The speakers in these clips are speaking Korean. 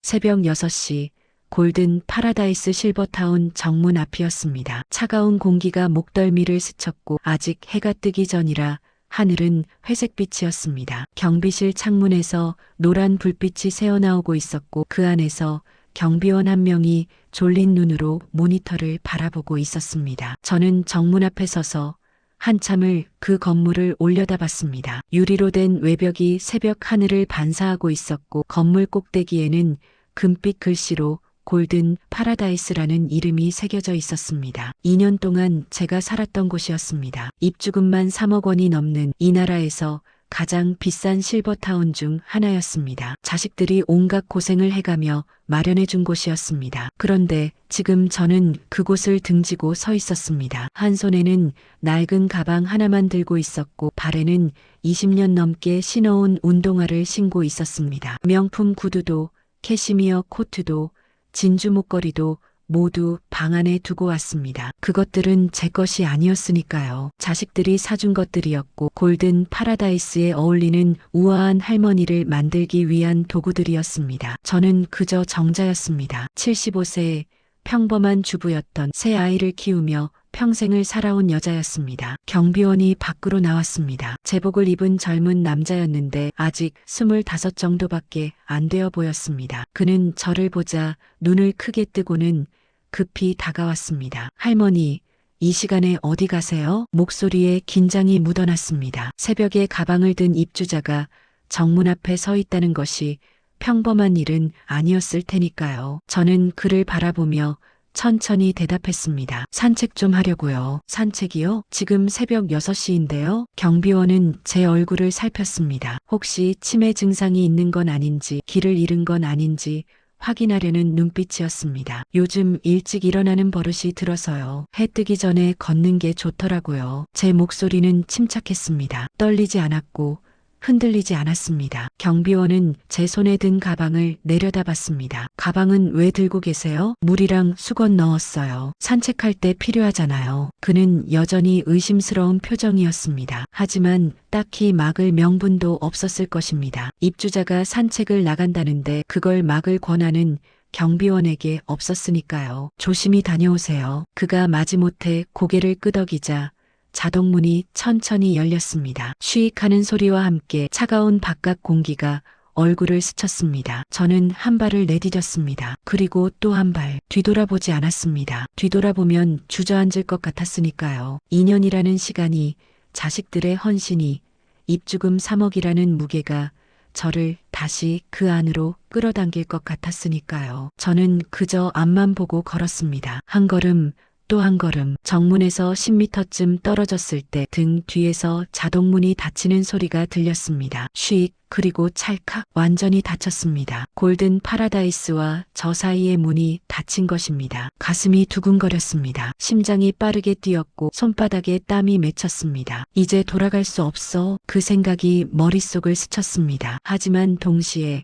새벽 6시 골든 파라다이스 실버타운 정문 앞이었습니다. 차가운 공기가 목덜미를 스쳤고 아직 해가 뜨기 전이라 하늘은 회색빛이었습니다. 경비실 창문에서 노란 불빛이 새어나오고 있었고 그 안에서 경비원 한 명이 졸린 눈으로 모니터를 바라보고 있었습니다. 저는 정문 앞에 서서 한참을 그 건물을 올려다봤습니다. 유리로 된 외벽이 새벽 하늘을 반사하고 있었고 건물 꼭대기에는 금빛 글씨로 골든 파라다이스라는 이름이 새겨져 있었습니다. 2년 동안 제가 살았던 곳이었습니다. 입주금만 3억 원이 넘는 이 나라에서 가장 비싼 실버타운 중 하나였습니다. 자식들이 온갖 고생을 해가며 마련해 준 곳이었습니다. 그런데 지금 저는 그곳을 등지고 서 있었습니다. 한 손에는 낡은 가방 하나만 들고 있었고 발에는 20년 넘게 신어온 운동화를 신고 있었습니다. 명품 구두도 캐시미어 코트도 진주 목걸이도 모두 방 안에 두고 왔습니다. 그것들은 제 것이 아니었으니까요. 자식들이 사준 것들이었고 골든 파라다이스에 어울리는 우아한 할머니를 만들기 위한 도구들이었습니다. 저는 그저 정자였습니다. 75세의 평범한 주부였던 새 아이를 키우며 평생을 살아온 여자였습니다. 경비원이 밖으로 나왔습니다. 제복을 입은 젊은 남자였는데 아직 25 정도밖에 안 되어 보였습니다. 그는 저를 보자 눈을 크게 뜨고는 급히 다가왔습니다. 할머니, 이 시간에 어디 가세요? 목소리에 긴장이 묻어났습니다. 새벽에 가방을 든 입주자가 정문 앞에 서 있다는 것이 평범한 일은 아니었을 테니까요. 저는 그를 바라보며 천천히 대답했습니다. 산책 좀 하려고요. 산책이요? 지금 새벽 6시인데요. 경비원은 제 얼굴을 살폈습니다. 혹시 치매 증상이 있는 건 아닌지, 길을 잃은 건 아닌지 확인하려는 눈빛이었습니다. 요즘 일찍 일어나는 버릇이 들어서요. 해 뜨기 전에 걷는 게 좋더라고요. 제 목소리는 침착했습니다. 떨리지 않았고 흔들리지 않았습니다. 경비원은 제 손에 든 가방을 내려다봤습니다. 가방은 왜 들고 계세요? 물이랑 수건 넣었어요. 산책할 때 필요하잖아요. 그는 여전히 의심스러운 표정이었습니다. 하지만 딱히 막을 명분도 없었을 것입니다. 입주자가 산책을 나간다는데 그걸 막을 권한은 경비원에게 없었으니까요. 조심히 다녀오세요. 그가 마지못해 고개를 끄덕이자 자동문이 천천히 열렸습니다. 쉬익하는 소리와 함께 차가운 바깥 공기가 얼굴을 스쳤습니다. 저는 한 발을 내디뎠습니다. 그리고 또 한 발. 뒤돌아보지 않았습니다. 뒤돌아보면 주저앉을 것 같았으니까요. 2년이라는 시간이, 자식들의 헌신이, 입주금 3억이라는 무게가 저를 다시 그 안으로 끌어당길 것 같았으니까요. 저는 그저 앞만 보고 걸었습니다. 한 걸음, 또 한 걸음. 정문에서 10m쯤 떨어졌을 때 등 뒤에서 자동문이 닫히는 소리가 들렸습니다. 쉬익, 그리고 찰칵. 완전히 닫혔습니다. 골든 파라다이스와 저 사이의 문이 닫힌 것입니다. 가슴이 두근거렸습니다. 심장이 빠르게 뛰었고 손바닥에 땀이 맺혔습니다. 이제 돌아갈 수 없어. 그 생각이 머릿속을 스쳤습니다. 하지만 동시에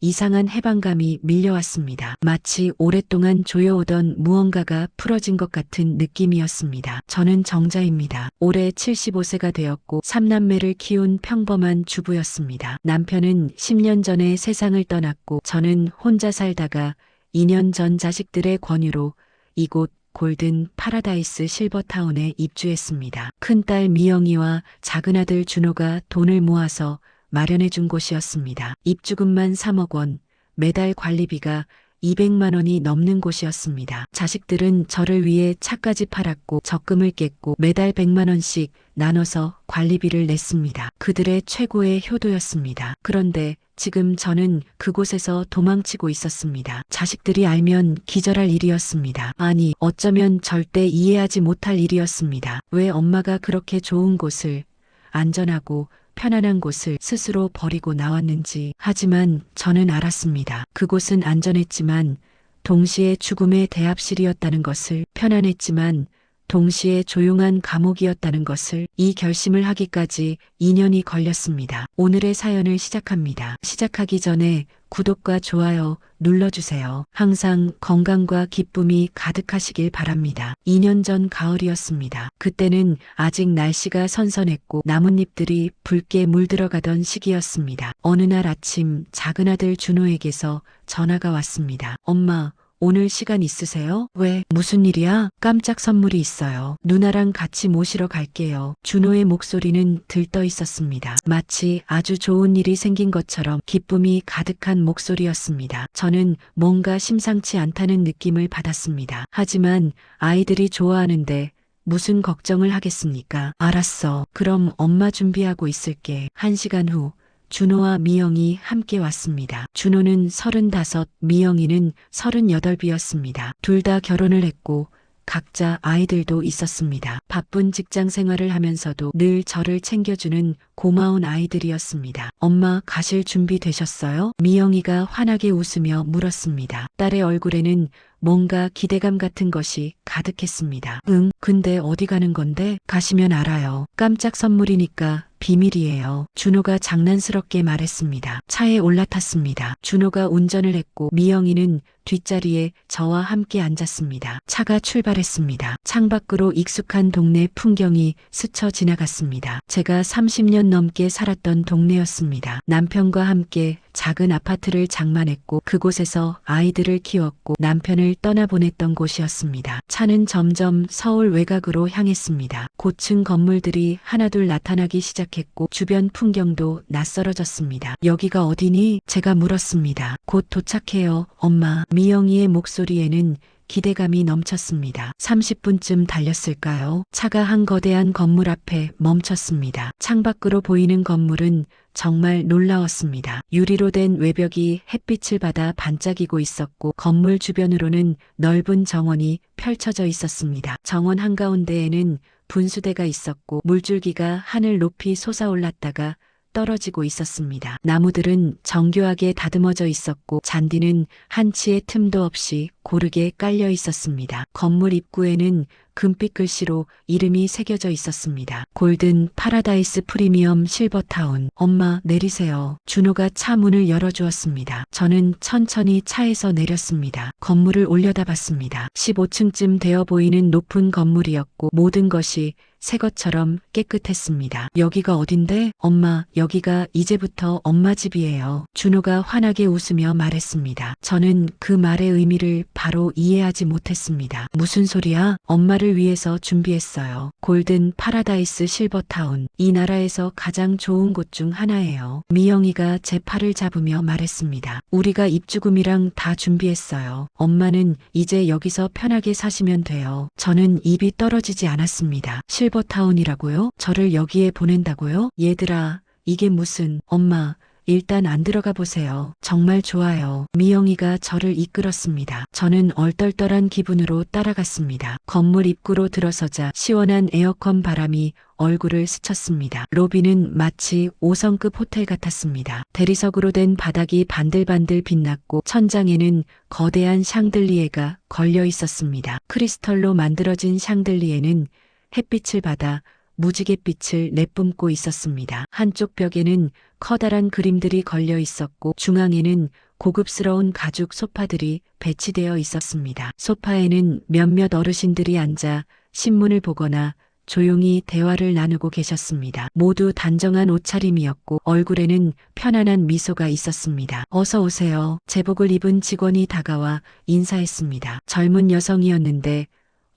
이상한 해방감이 밀려왔습니다. 마치 오랫동안 조여오던 무언가가 풀어진 것 같은 느낌이었습니다. 저는 정자입니다. 올해 75세가 되었고 3남매를 키운 평범한 주부였습니다. 남편은 10년 전에 세상을 떠났고 저는 혼자 살다가 2년 전 자식들의 권유로 이곳 골든 파라다이스 실버타운에 입주했습니다. 큰딸 미영이와 작은아들 준호가 돈을 모아서 마련해 준 곳이었습니다. 입주금만 3억 원, 매달 관리비가 200만 원이 넘는 곳이었습니다. 자식들은 저를 위해 차까지 팔았고 적금을 깼고 매달 100만 원씩 나눠서 관리비를 냈습니다. 그들의 최고의 효도였습니다. 그런데 지금 저는 그곳에서 도망치고 있었습니다. 자식들이 알면 기절할 일이었습니다. 아니, 어쩌면 절대 이해하지 못할 일이었습니다. 왜 엄마가 그렇게 좋은 곳을, 안전하고 편안한 곳을 스스로 버리고 나왔는지. 하지만 저는 알았습니다. 그곳은 안전했지만 동시에 죽음의 대합실이었다는 것을. 편안했지만 동시에 조용한 감옥이었다는 것을 이 결심을 하기까지 2년이 걸렸습니다. 오늘의 사연을 시작합니다. 시작하기 전에 구독과 좋아요 눌러주세요. 항상 건강과 기쁨이 가득하시길 바랍니다. 2년 전 가을이었습니다. 그때는 아직 날씨가 선선했고 나뭇잎들이 붉게 물들어가던 시기였습니다. 어느 날 아침 작은 아들 준호에게서 전화가 왔습니다. 엄마, 오늘 시간 있으세요? 왜? 무슨 일이야? 깜짝 선물이 있어요. 누나랑 같이 모시러 갈게요. 준호의 목소리는 들떠 있었습니다. 마치 아주 좋은 일이 생긴 것처럼 기쁨이 가득한 목소리였습니다. 저는 뭔가 심상치 않다는 느낌을 받았습니다. 하지만 아이들이 좋아하는데 무슨 걱정을 하겠습니까? 알았어. 그럼 엄마 준비하고 있을게. 1시간 후 준호와 미영이 함께 왔습니다. 준호는 35, 미영이는 38이었습니다. 둘 다 결혼을 했고 각자 아이들도 있었습니다. 바쁜 직장 생활을 하면서도 늘 저를 챙겨주는 고마운 아이들이었습니다. 엄마, 가실 준비 되셨어요? 미영이가 환하게 웃으며 물었습니다. 딸의 얼굴에는 뭔가 기대감 같은 것이 가득했습니다. 응, 근데 어디 가는 건데? 가시면 알아요. 깜짝 선물이니까 비밀이에요. 준호가 장난스럽게 말했습니다. 차에 올라탔습니다. 준호가 운전을 했고 미영이는 뒷자리에 저와 함께 앉았습니다. 차가 출발했습니다. 창밖으로 익숙한 동네 풍경이 스쳐 지나갔습니다. 제가 30년 넘게 살았던 동네였습니다. 남편과 함께 작은 아파트를 장만했고 그곳에서 아이들을 키웠고 남편을 떠나보냈던 곳이었습니다. 차는 점점 서울 외곽으로 향했습니다. 고층 건물들이 하나둘 나타나기 시작했고 주변 풍경도 낯설어졌습니다. 여기가 어디니? 제가 물었습니다. 곧 도착해요, 엄마. 미영이의 목소리에는 기대감이 넘쳤습니다. 30분쯤 달렸을까요? 차가 한 거대한 건물 앞에 멈췄습니다. 창밖으로 보이는 건물은 정말 놀라웠습니다. 유리로 된 외벽이 햇빛을 받아 반짝이고 있었고 건물 주변으로는 넓은 정원이 펼쳐져 있었습니다. 정원 한가운데에는 분수대가 있었고 물줄기가 하늘 높이 솟아올랐다가 떨어지고 있었습니다. 나무들은 정교하게 다듬어져 있었고 잔디는 한치의 틈도 없이 고르게 깔려 있었습니다. 건물 입구에는 금빛 글씨로 이름이 새겨져 있었습니다. 골든 파라다이스 프리미엄 실버타운. 엄마, 내리세요. 준호가 차 문을 열어주었습니다. 저는 천천히 차에서 내렸습니다. 건물을 올려다봤습니다. 15층쯤 되어 보이는 높은 건물이었고 모든 것이 새 것처럼 깨끗했습니다. 여기가 어딘데? 엄마, 여기가 이제부터 엄마 집이에요. 준호가 환하게 웃으며 말했습니다. 저는 그 말의 의미를 바로 이해하지 못했습니다. 무슨 소리야? 엄마를 위해서 준비했어요. 골든 파라다이스 실버타운. 이 나라에서 가장 좋은 곳 중 하나예요. 미영이가 제 팔을 잡으며 말했습니다. 우리가 입주금이랑 다 준비했어요. 엄마는 이제 여기서 편하게 사시면 돼요. 저는 입이 떨어지지 않았습니다. 실버타운이라고요? 저를 여기에 보낸다고요? 얘들아, 이게 무슨... 엄마, 일단 안 들어가 보세요. 정말 좋아요. 미영이가 저를 이끌었습니다. 저는 얼떨떨한 기분으로 따라갔습니다. 건물 입구로 들어서자 시원한 에어컨 바람이 얼굴을 스쳤습니다. 로비는 마치 5성급 호텔 같았습니다. 대리석으로 된 바닥이 반들반들 빛났고 천장에는 거대한 샹들리에가 걸려 있었습니다. 크리스털로 만들어진 샹들리에는 햇빛을 받아 무지갯빛을 내뿜고 있었습니다. 한쪽 벽에는 커다란 그림들이 걸려 있었고 중앙에는 고급스러운 가죽 소파들이 배치되어 있었습니다. 소파에는 몇몇 어르신들이 앉아 신문을 보거나 조용히 대화를 나누고 계셨습니다. 모두 단정한 옷차림이었고 얼굴에는 편안한 미소가 있었습니다. 어서 오세요. 제복을 입은 직원이 다가와 인사했습니다. 젊은 여성이었는데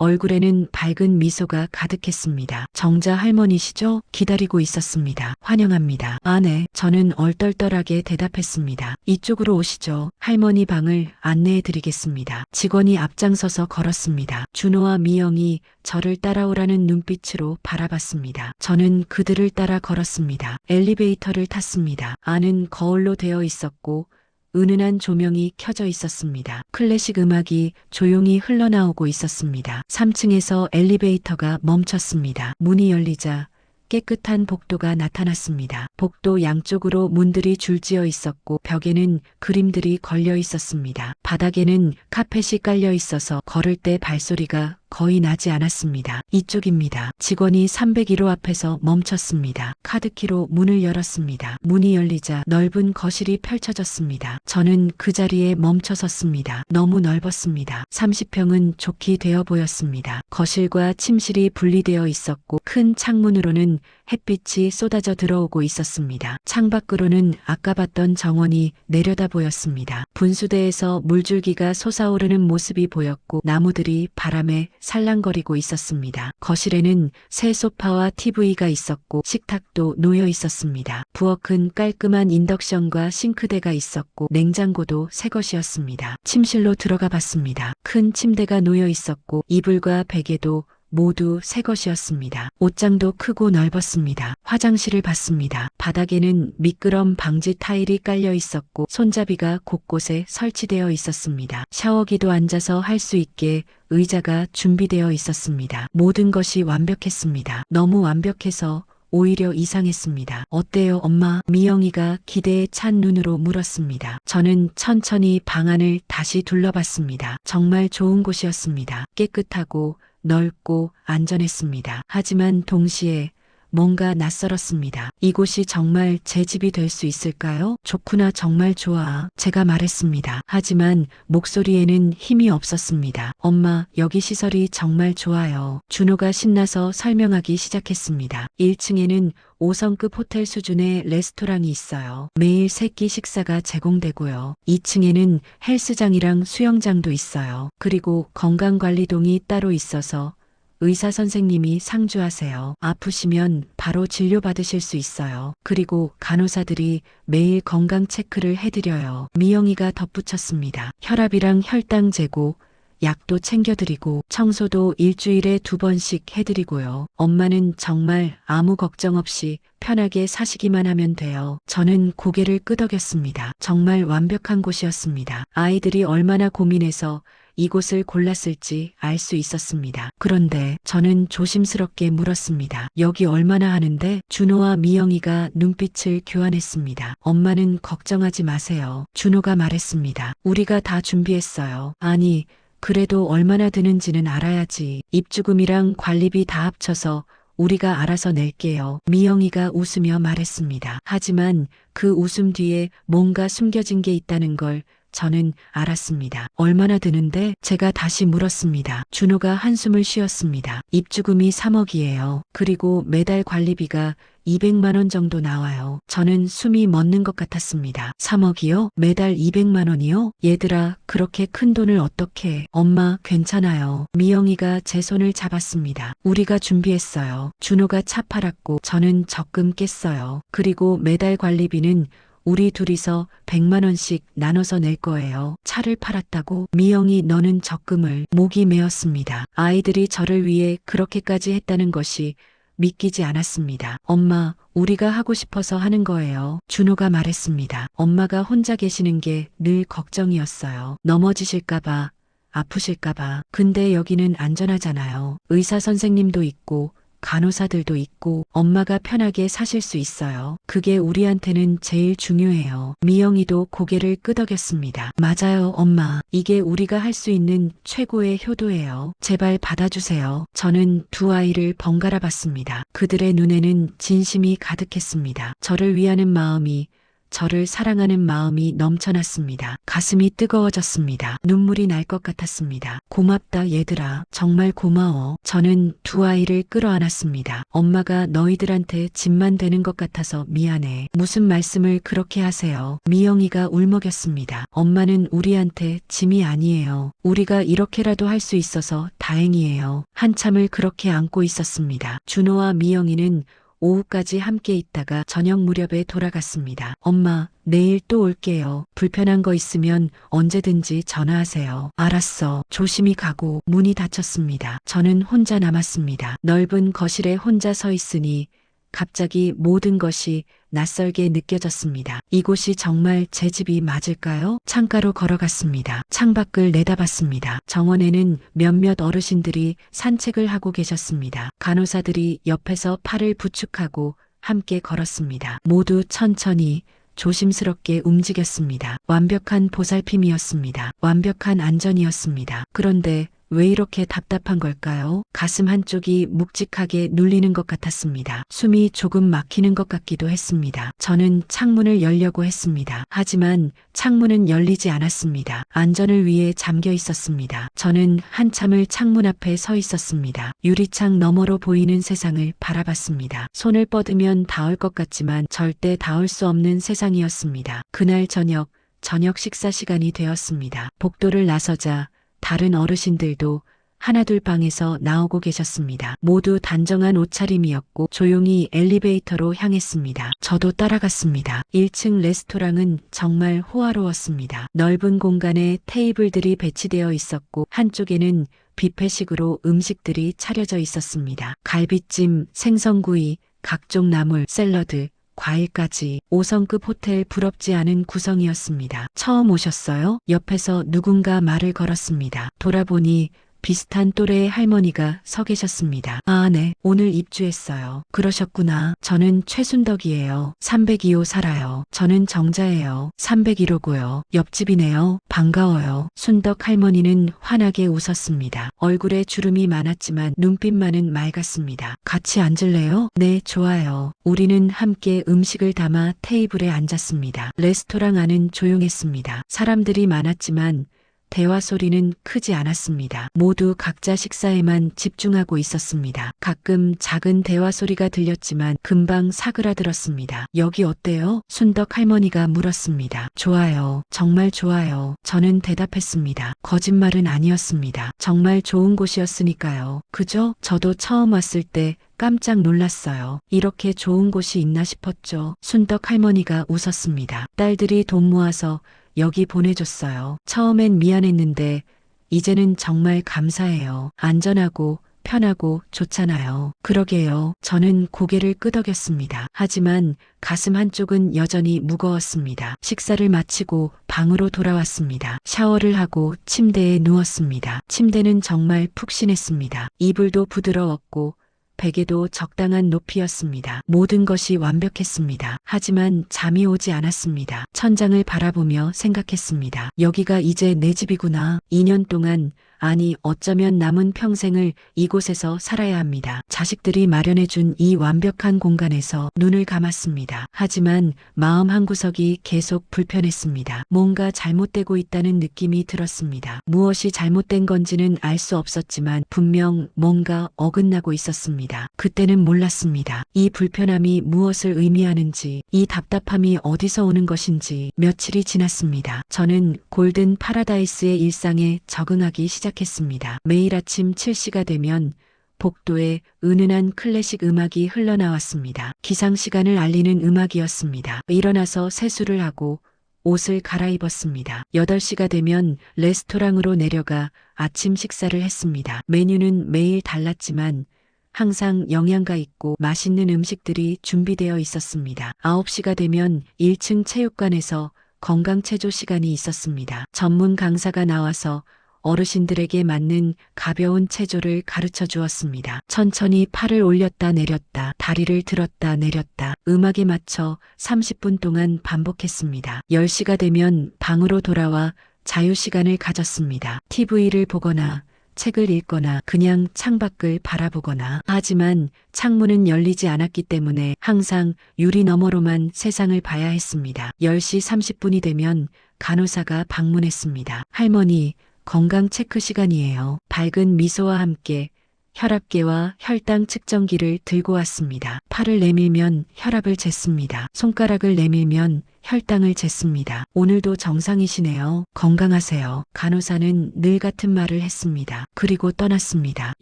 얼굴에는 밝은 미소가 가득했습니다. 정자 할머니시죠? 기다리고 있었습니다. 환영합니다. 아, 네. 저는 얼떨떨하게 대답했습니다. 이쪽으로 오시죠. 할머니 방을 안내해 드리겠습니다. 직원이 앞장서서 걸었습니다. 준호와 미영이 저를 따라오라는 눈빛으로 바라봤습니다. 저는 그들을 따라 걸었습니다. 엘리베이터를 탔습니다. 안은 거울로 되어 있었고 은은한 조명이 켜져 있었습니다. 클래식 음악이 조용히 흘러나오고 있었습니다. 3층에서 엘리베이터가 멈췄습니다. 문이 열리자 깨끗한 복도가 나타났습니다. 복도 양쪽으로 문들이 줄지어 있었고 벽에는 그림들이 걸려 있었습니다. 바닥에는 카펫이 깔려 있어서 걸을 때 발소리가 거의 나지 않았습니다. 이쪽입니다. 직원이 301호 앞에서 멈췄습니다. 카드키로 문을 열었습니다. 문이 열리자 넓은 거실이 펼쳐졌습니다. 저는 그 자리에 멈춰 섰습니다. 너무 넓었습니다. 30평은 좋게 되어 보였습니다. 거실과 침실이 분리되어 있었고 큰 창문으로는 햇빛이 쏟아져 들어오고 있었습니다. 창밖으로는 아까 봤던 정원이 내려다 보였습니다. 분수대에서 물줄기가 솟아오르는 모습이 보였고 나무들이 바람에 살랑거리고 있었습니다. 거실에는 새 소파와 TV가 있었고 식탁도 놓여 있었습니다. 부엌은 깔끔한 인덕션과 싱크대가 있었고 냉장고도 새 것이었습니다. 침실로 들어가 봤습니다. 큰 침대가 놓여 있었고 이불과 베개도 모두 새 것이었습니다. 옷장도 크고 넓었습니다. 화장실을 봤습니다. 바닥에는 미끄럼 방지 타일이 깔려 있었고 손잡이가 곳곳에 설치되어 있었습니다. 샤워기도 앉아서 할 수 있게 의자가 준비되어 있었습니다. 모든 것이 완벽했습니다. 너무 완벽해서 오히려 이상했습니다. 어때요, 엄마? 미영이가 기대에 찬 눈으로 물었습니다. 저는 천천히 방 안을 다시 둘러봤습니다. 정말 좋은 곳이었습니다. 깨끗하고 넓고 안전했습니다. 하지만 동시에 뭔가 낯설었습니다. 이곳이 정말 제 집이 될 수 있을까요? 좋구나, 정말 좋아. 제가 말했습니다. 하지만 목소리에는 힘이 없었습니다. 엄마, 여기 시설이 정말 좋아요. 준호가 신나서 설명하기 시작했습니다. 1층에는 5성급 호텔 수준의 레스토랑이 있어요. 매일 세끼 식사가 제공되고요. 2층에는 헬스장이랑 수영장도 있어요. 그리고 건강관리동이 따로 있어서 의사 선생님이 상주하세요. 아프시면 바로 진료받으실 수 있어요. 그리고 간호사들이 매일 건강 체크를 해드려요. 미영이가 덧붙였습니다. 혈압이랑 혈당 재고, 약도 챙겨드리고 청소도 일주일에 2번씩 해드리고요. 엄마는 정말 아무 걱정 없이 편하게 사시기만 하면 돼요. 저는 고개를 끄덕였습니다. 정말 완벽한 곳이었습니다. 아이들이 얼마나 고민해서 이곳을 골랐을지 알 수 있었습니다. 그런데 저는 조심스럽게 물었습니다. 여기 얼마나 하는데? 준호와 미영이가 눈빛을 교환했습니다. 엄마는 걱정하지 마세요. 준호가 말했습니다. 우리가 다 준비했어요. 아니, 그래도 얼마나 드는지는 알아야지. 입주금이랑 관리비 다 합쳐서 우리가 알아서 낼게요. 미영이가 웃으며 말했습니다. 하지만 그 웃음 뒤에 뭔가 숨겨진 게 있다는 걸 저는 알았습니다. 얼마나 드는데? 제가 다시 물었습니다. 준호가 한숨을 쉬었습니다. 입주금이 3억이에요. 그리고 매달 관리비가 200만 원 정도 나와요. 저는 숨이 멎는 것 같았습니다. 3억이요? 매달 200만 원이요? 얘들아, 그렇게 큰 돈을 어떻게? 엄마, 괜찮아요. 미영이가 제 손을 잡았습니다. 우리가 준비했어요. 준호가 차 팔았고 저는 적금 깼어요. 그리고 매달 관리비는 우리 둘이서 100만 원씩 나눠서 낼 거예요. 차를 팔았다고? 미영이, 너는 적금을. 목이 메었습니다. 아이들이 저를 위해 그렇게까지 했다는 것이 믿기지 않았습니다. 엄마, 우리가 하고 싶어서 하는 거예요. 준호가 말했습니다. 엄마가 혼자 계시는 게 늘 걱정이었어요. 넘어지실까봐, 아프실까봐. 근데 여기는 안전하잖아요. 의사 선생님도 있고 간호사들도 있고 엄마가 편하게 사실 수 있어요. 그게 우리한테는 제일 중요해요. 미영이도 고개를 끄덕였습니다. 맞아요, 엄마. 이게 우리가 할 수 있는 최고의 효도예요. 제발 받아주세요. 저는 두 아이를 번갈아 봤습니다. 그들의 눈에는 진심이 가득했습니다. 저를 위하는 마음이, 저를 사랑하는 마음이 넘쳐났습니다. 가슴이 뜨거워졌습니다. 눈물이 날 것 같았습니다. 고맙다, 얘들아. 정말 고마워. 저는 두 아이를 끌어안았습니다. 엄마가 너희들한테 짐만 되는 것 같아서 미안해. 무슨 말씀을 그렇게 하세요. 미영이가 울먹였습니다. 엄마는 우리한테 짐이 아니에요. 우리가 이렇게라도 할 수 있어서 다행이에요. 한참을 그렇게 안고 있었습니다. 준호와 미영이는 오후까지 함께 있다가 저녁 무렵에 돌아갔습니다. 엄마, 내일 또 올게요. 불편한 거 있으면 언제든지 전화하세요. 알았어. 조심히 가고. 문이 닫혔습니다. 저는 혼자 남았습니다. 넓은 거실에 혼자 서 있으니 갑자기 모든 것이 낯설게 느껴졌습니다. 이곳이 정말 제 집이 맞을까요? 창가로 걸어갔습니다. 창밖을 내다봤습니다. 정원에는 몇몇 어르신들이 산책을 하고 계셨습니다. 간호사들이 옆에서 팔을 부축하고 함께 걸었습니다. 모두 천천히 조심스럽게 움직였습니다. 완벽한 보살핌이었습니다. 완벽한 안전이었습니다. 그런데 왜 이렇게 답답한 걸까요? 가슴 한쪽이 묵직하게 눌리는 것 같았습니다. 숨이 조금 막히는 것 같기도 했습니다. 저는 창문을 열려고 했습니다. 하지만 창문은 열리지 않았습니다. 안전을 위해 잠겨 있었습니다. 저는 한참을 창문 앞에 서 있었습니다. 유리창 너머로 보이는 세상을 바라봤습니다. 손을 뻗으면 닿을 것 같지만 절대 닿을 수 없는 세상이었습니다. 그날 저녁 식사 시간이 되었습니다. 복도를 나서자 다른 어르신들도 하나둘 방에서 나오고 계셨습니다. 모두 단정한 옷차림이었고 조용히 엘리베이터로 향했습니다. 저도 따라갔습니다. 1층 레스토랑은 정말 호화로웠습니다. 넓은 공간에 테이블들이 배치되어 있었고 한쪽에는 뷔페식으로 음식들이 차려져 있었습니다. 갈비찜, 생선구이, 각종 나물, 샐러드, 과일까지 5성급 호텔 부럽지 않은 구성이었습니다. 처음 오셨어요? 옆에서 누군가 말을 걸었습니다. 돌아보니 비슷한 또래의 할머니가 서 계셨습니다. 아, 네. 오늘 입주했어요. 그러셨구나. 저는 최순덕이에요. 302호 살아요. 저는 정자예요. 301호고요. 옆집이네요. 반가워요. 순덕 할머니는 환하게 웃었습니다. 얼굴에 주름이 많았지만 눈빛만은 맑았습니다. 같이 앉을래요? 네, 좋아요. 우리는 함께 음식을 담아 테이블에 앉았습니다. 레스토랑 안은 조용했습니다. 사람들이 많았지만 대화 소리는 크지 않았습니다. 모두 각자 식사에만 집중하고 있었습니다. 가끔 작은 대화 소리가 들렸지만 금방 사그라들었습니다. 여기 어때요? 순덕 할머니가 물었습니다. 좋아요. 정말 좋아요. 저는 대답했습니다. 거짓말은 아니었습니다. 정말 좋은 곳이었으니까요. 그죠? 저도 처음 왔을 때 깜짝 놀랐어요. 이렇게 좋은 곳이 있나 싶었죠. 순덕 할머니가 웃었습니다. 딸들이 돈 모아서 여기 보내줬어요. 처음엔 미안했는데 이제는 정말 감사해요. 안전하고 편하고 좋잖아요. 그러게요. 저는 고개를 끄덕였습니다. 하지만 가슴 한쪽은 여전히 무거웠습니다. 식사를 마치고 방으로 돌아왔습니다. 샤워를 하고 침대에 누웠습니다. 침대는 정말 푹신했습니다. 이불도 부드러웠고 베개도 적당한 높이였습니다. 모든 것이 완벽했습니다. 하지만 잠이 오지 않았습니다. 천장을 바라보며 생각했습니다. 여기가 이제 내 집이구나. 2년 동안, 아니 어쩌면 남은 평생을 이곳에서 살아야 합니다. 자식들이 마련해준 이 완벽한 공간에서 눈을 감았습니다. 하지만 마음 한구석이 계속 불편했습니다. 뭔가 잘못되고 있다는 느낌이 들었습니다. 무엇이 잘못된 건지는 알 수 없었지만 분명 뭔가 어긋나고 있었습니다. 그때는 몰랐습니다. 이 불편함이 무엇을 의미하는지, 이 답답함이 어디서 오는 것인지. 며칠이 지났습니다. 저는 골든 파라다이스의 일상에 적응하기 시작했습니다. 매일 아침 7시가 되면 복도에 은은한 클래식 음악이 흘러나왔습니다. 기상 시간을 알리는 음악이었습니다. 일어나서 세수를 하고 옷을 갈아입었습니다. 8시가 되면 레스토랑으로 내려가 아침 식사를 했습니다. 메뉴는 매일 달랐지만 항상 영양가 있고 맛있는 음식들이 준비되어 있었습니다. 9시가 되면 1층 체육관에서 건강체조 시간이 있었습니다. 전문 강사가 나와서 어르신들에게 맞는 가벼운 체조를 가르쳐 주었습니다. 천천히 팔을 올렸다 내렸다, 다리를 들었다 내렸다, 음악에 맞춰 30분 동안 반복했습니다. 10시가 되면 방으로 돌아와 자유시간을 가졌습니다. TV를 보거나 책을 읽거나 그냥 창밖을 바라보거나. 하지만 창문은 열리지 않았기 때문에 항상 유리 너머로만 세상을 봐야 했습니다. 10시 30분이 되면 간호사가 방문했습니다. 할머니, 건강 체크 시간이에요. 밝은 미소와 함께 혈압계와 혈당 측정기를 들고 왔습니다. 팔을 내밀면 혈압을 쟀습니다. 손가락을 내밀면 혈당을 쟀습니다. 오늘도 정상이시네요. 건강하세요. 간호사는 늘 같은 말을 했습니다. 그리고 떠났습니다.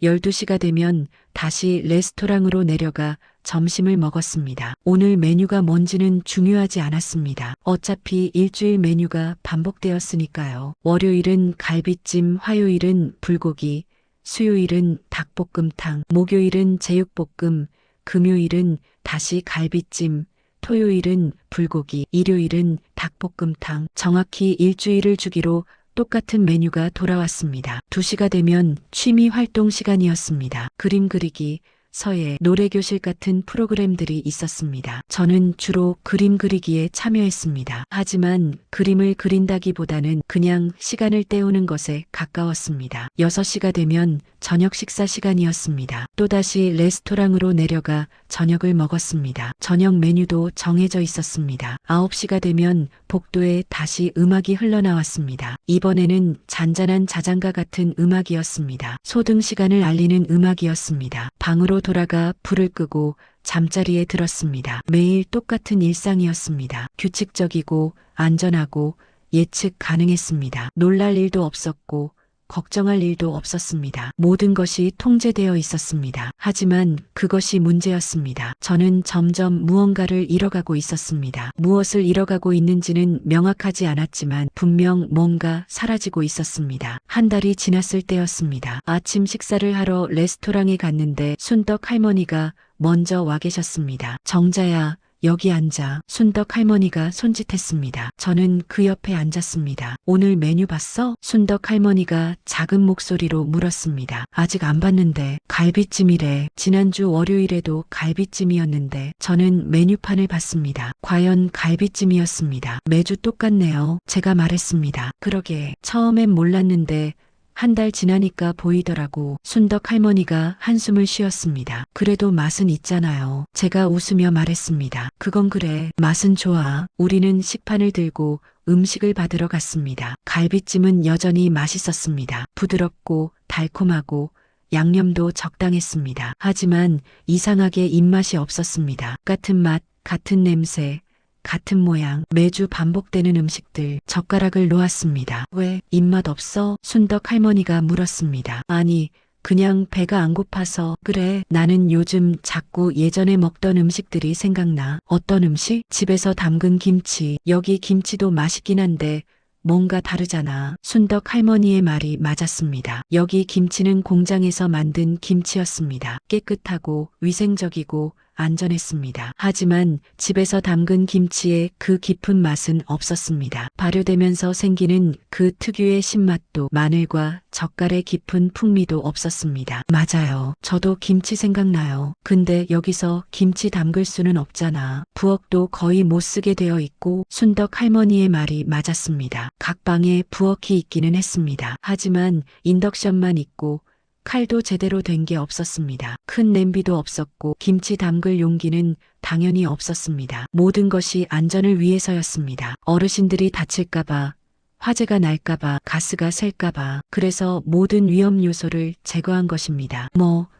12시가 되면 다시 레스토랑으로 내려가 점심을 먹었습니다. 오늘 메뉴가 뭔지는 중요하지 않았습니다. 어차피 일주일 메뉴가 반복되었으니까요. 월요일은 갈비찜, 화요일은 불고기, 수요일은 닭볶음탕, 목요일은 제육볶음, 금요일은 다시 갈비찜, 토요일은 불고기, 일요일은 닭볶음탕. 정확히 일주일을 주기로 똑같은 메뉴가 돌아왔습니다. 2시가 되면 취미 활동 시간이었습니다. 그림 그리기, 서예, 노래교실 같은 프로그램들이 있었습니다. 저는 주로 그림 그리기에 참여했습니다. 하지만 그림을 그린다기보다는 그냥 시간을 때우는 것에 가까웠습니다. 6시가 되면 저녁 식사 시간이었습니다. 또다시 레스토랑으로 내려가 저녁을 먹었습니다. 저녁 메뉴도 정해져 있었습니다. 9시가 되면 복도에 다시 음악이 흘러나왔습니다. 이번에는 잔잔한 자장가 같은 음악이었습니다. 소등 시간을 알리는 음악이었습니다. 방으로 돌아가 불을 끄고 잠자리에 들었습니다. 매일 똑같은 일상이었습니다. 규칙적이고 안전하고 예측 가능했습니다. 놀랄 일도 없었고 걱정할 일도 없었습니다. 모든 것이 통제되어 있었습니다. 하지만 그것이 문제였습니다. 저는 점점 무언가를 잃어가고 있었습니다. 무엇을 잃어가고 있는지는 명확하지 않았지만 분명 뭔가 사라지고 있었습니다. 한 달이 지났을 때였습니다. 아침 식사를 하러 레스토랑에 갔는데 순덕 할머니가 먼저 와 계셨습니다. 정자야, 여기 앉아. 순덕 할머니가 손짓했습니다. 저는 그 옆에 앉았습니다. 오늘 메뉴 봤어? 순덕 할머니가 작은 목소리로 물었습니다. 아직 안 봤는데. 갈비찜이래. 지난주 월요일에도 갈비찜이었는데. 저는 메뉴판을 봤습니다. 과연 갈비찜이었습니다. 매주 똑같네요. 제가 말했습니다. 그러게. 처음엔 몰랐는데 한 달 지나니까 보이더라고. 순덕 할머니가 한숨을 쉬었습니다. 그래도 맛은 있잖아요. 제가 웃으며 말했습니다. 그건 그래. 맛은 좋아. 우리는 식판을 들고 음식을 받으러 갔습니다. 갈비찜은 여전히 맛있었습니다. 부드럽고 달콤하고 양념도 적당했습니다. 하지만 이상하게 입맛이 없었습니다. 같은 맛, 같은 냄새, 같은 모양, 매주 반복되는 음식들. 젓가락을 놓았습니다. 왜 입맛 없어? 순덕 할머니가 물었습니다. 아니, 그냥 배가 안 고파서. 그래, 나는 요즘 자꾸 예전에 먹던 음식들이 생각나. 어떤 음식? 집에서 담근 김치. 여기 김치도 맛있긴 한데 뭔가 다르잖아. 순덕 할머니의 말이 맞았습니다. 여기 김치는 공장에서 만든 김치였습니다. 깨끗하고 위생적이고 안전했습니다. 하지만 집에서 담근 김치의 그 깊은 맛은 없었습니다. 발효되면서 생기는 그 특유의 신맛도 마늘과 젓갈의 깊은 풍미도 없었습니다. 맞아요. 저도 김치 생각나요. 근데 여기서 김치 담글 수는 없잖아. 부엌도 거의 못 쓰게 되어 있고. 순덕 할머니의 말이 맞았습니다. 각 방에 부엌이 있기는 했습니다. 하지만 인덕션만 있고 칼도 제대로 된 게 없었습니다. 큰 냄비도 없었고 김치 담글 용기는 당연히 없었습니다. 모든 것이 안전을 위해서였습니다. 어르신들이 다칠까봐, 화재가 날까봐, 가스가 셀까봐. 그래서 모든 위험 요소를 제거한 것입니다.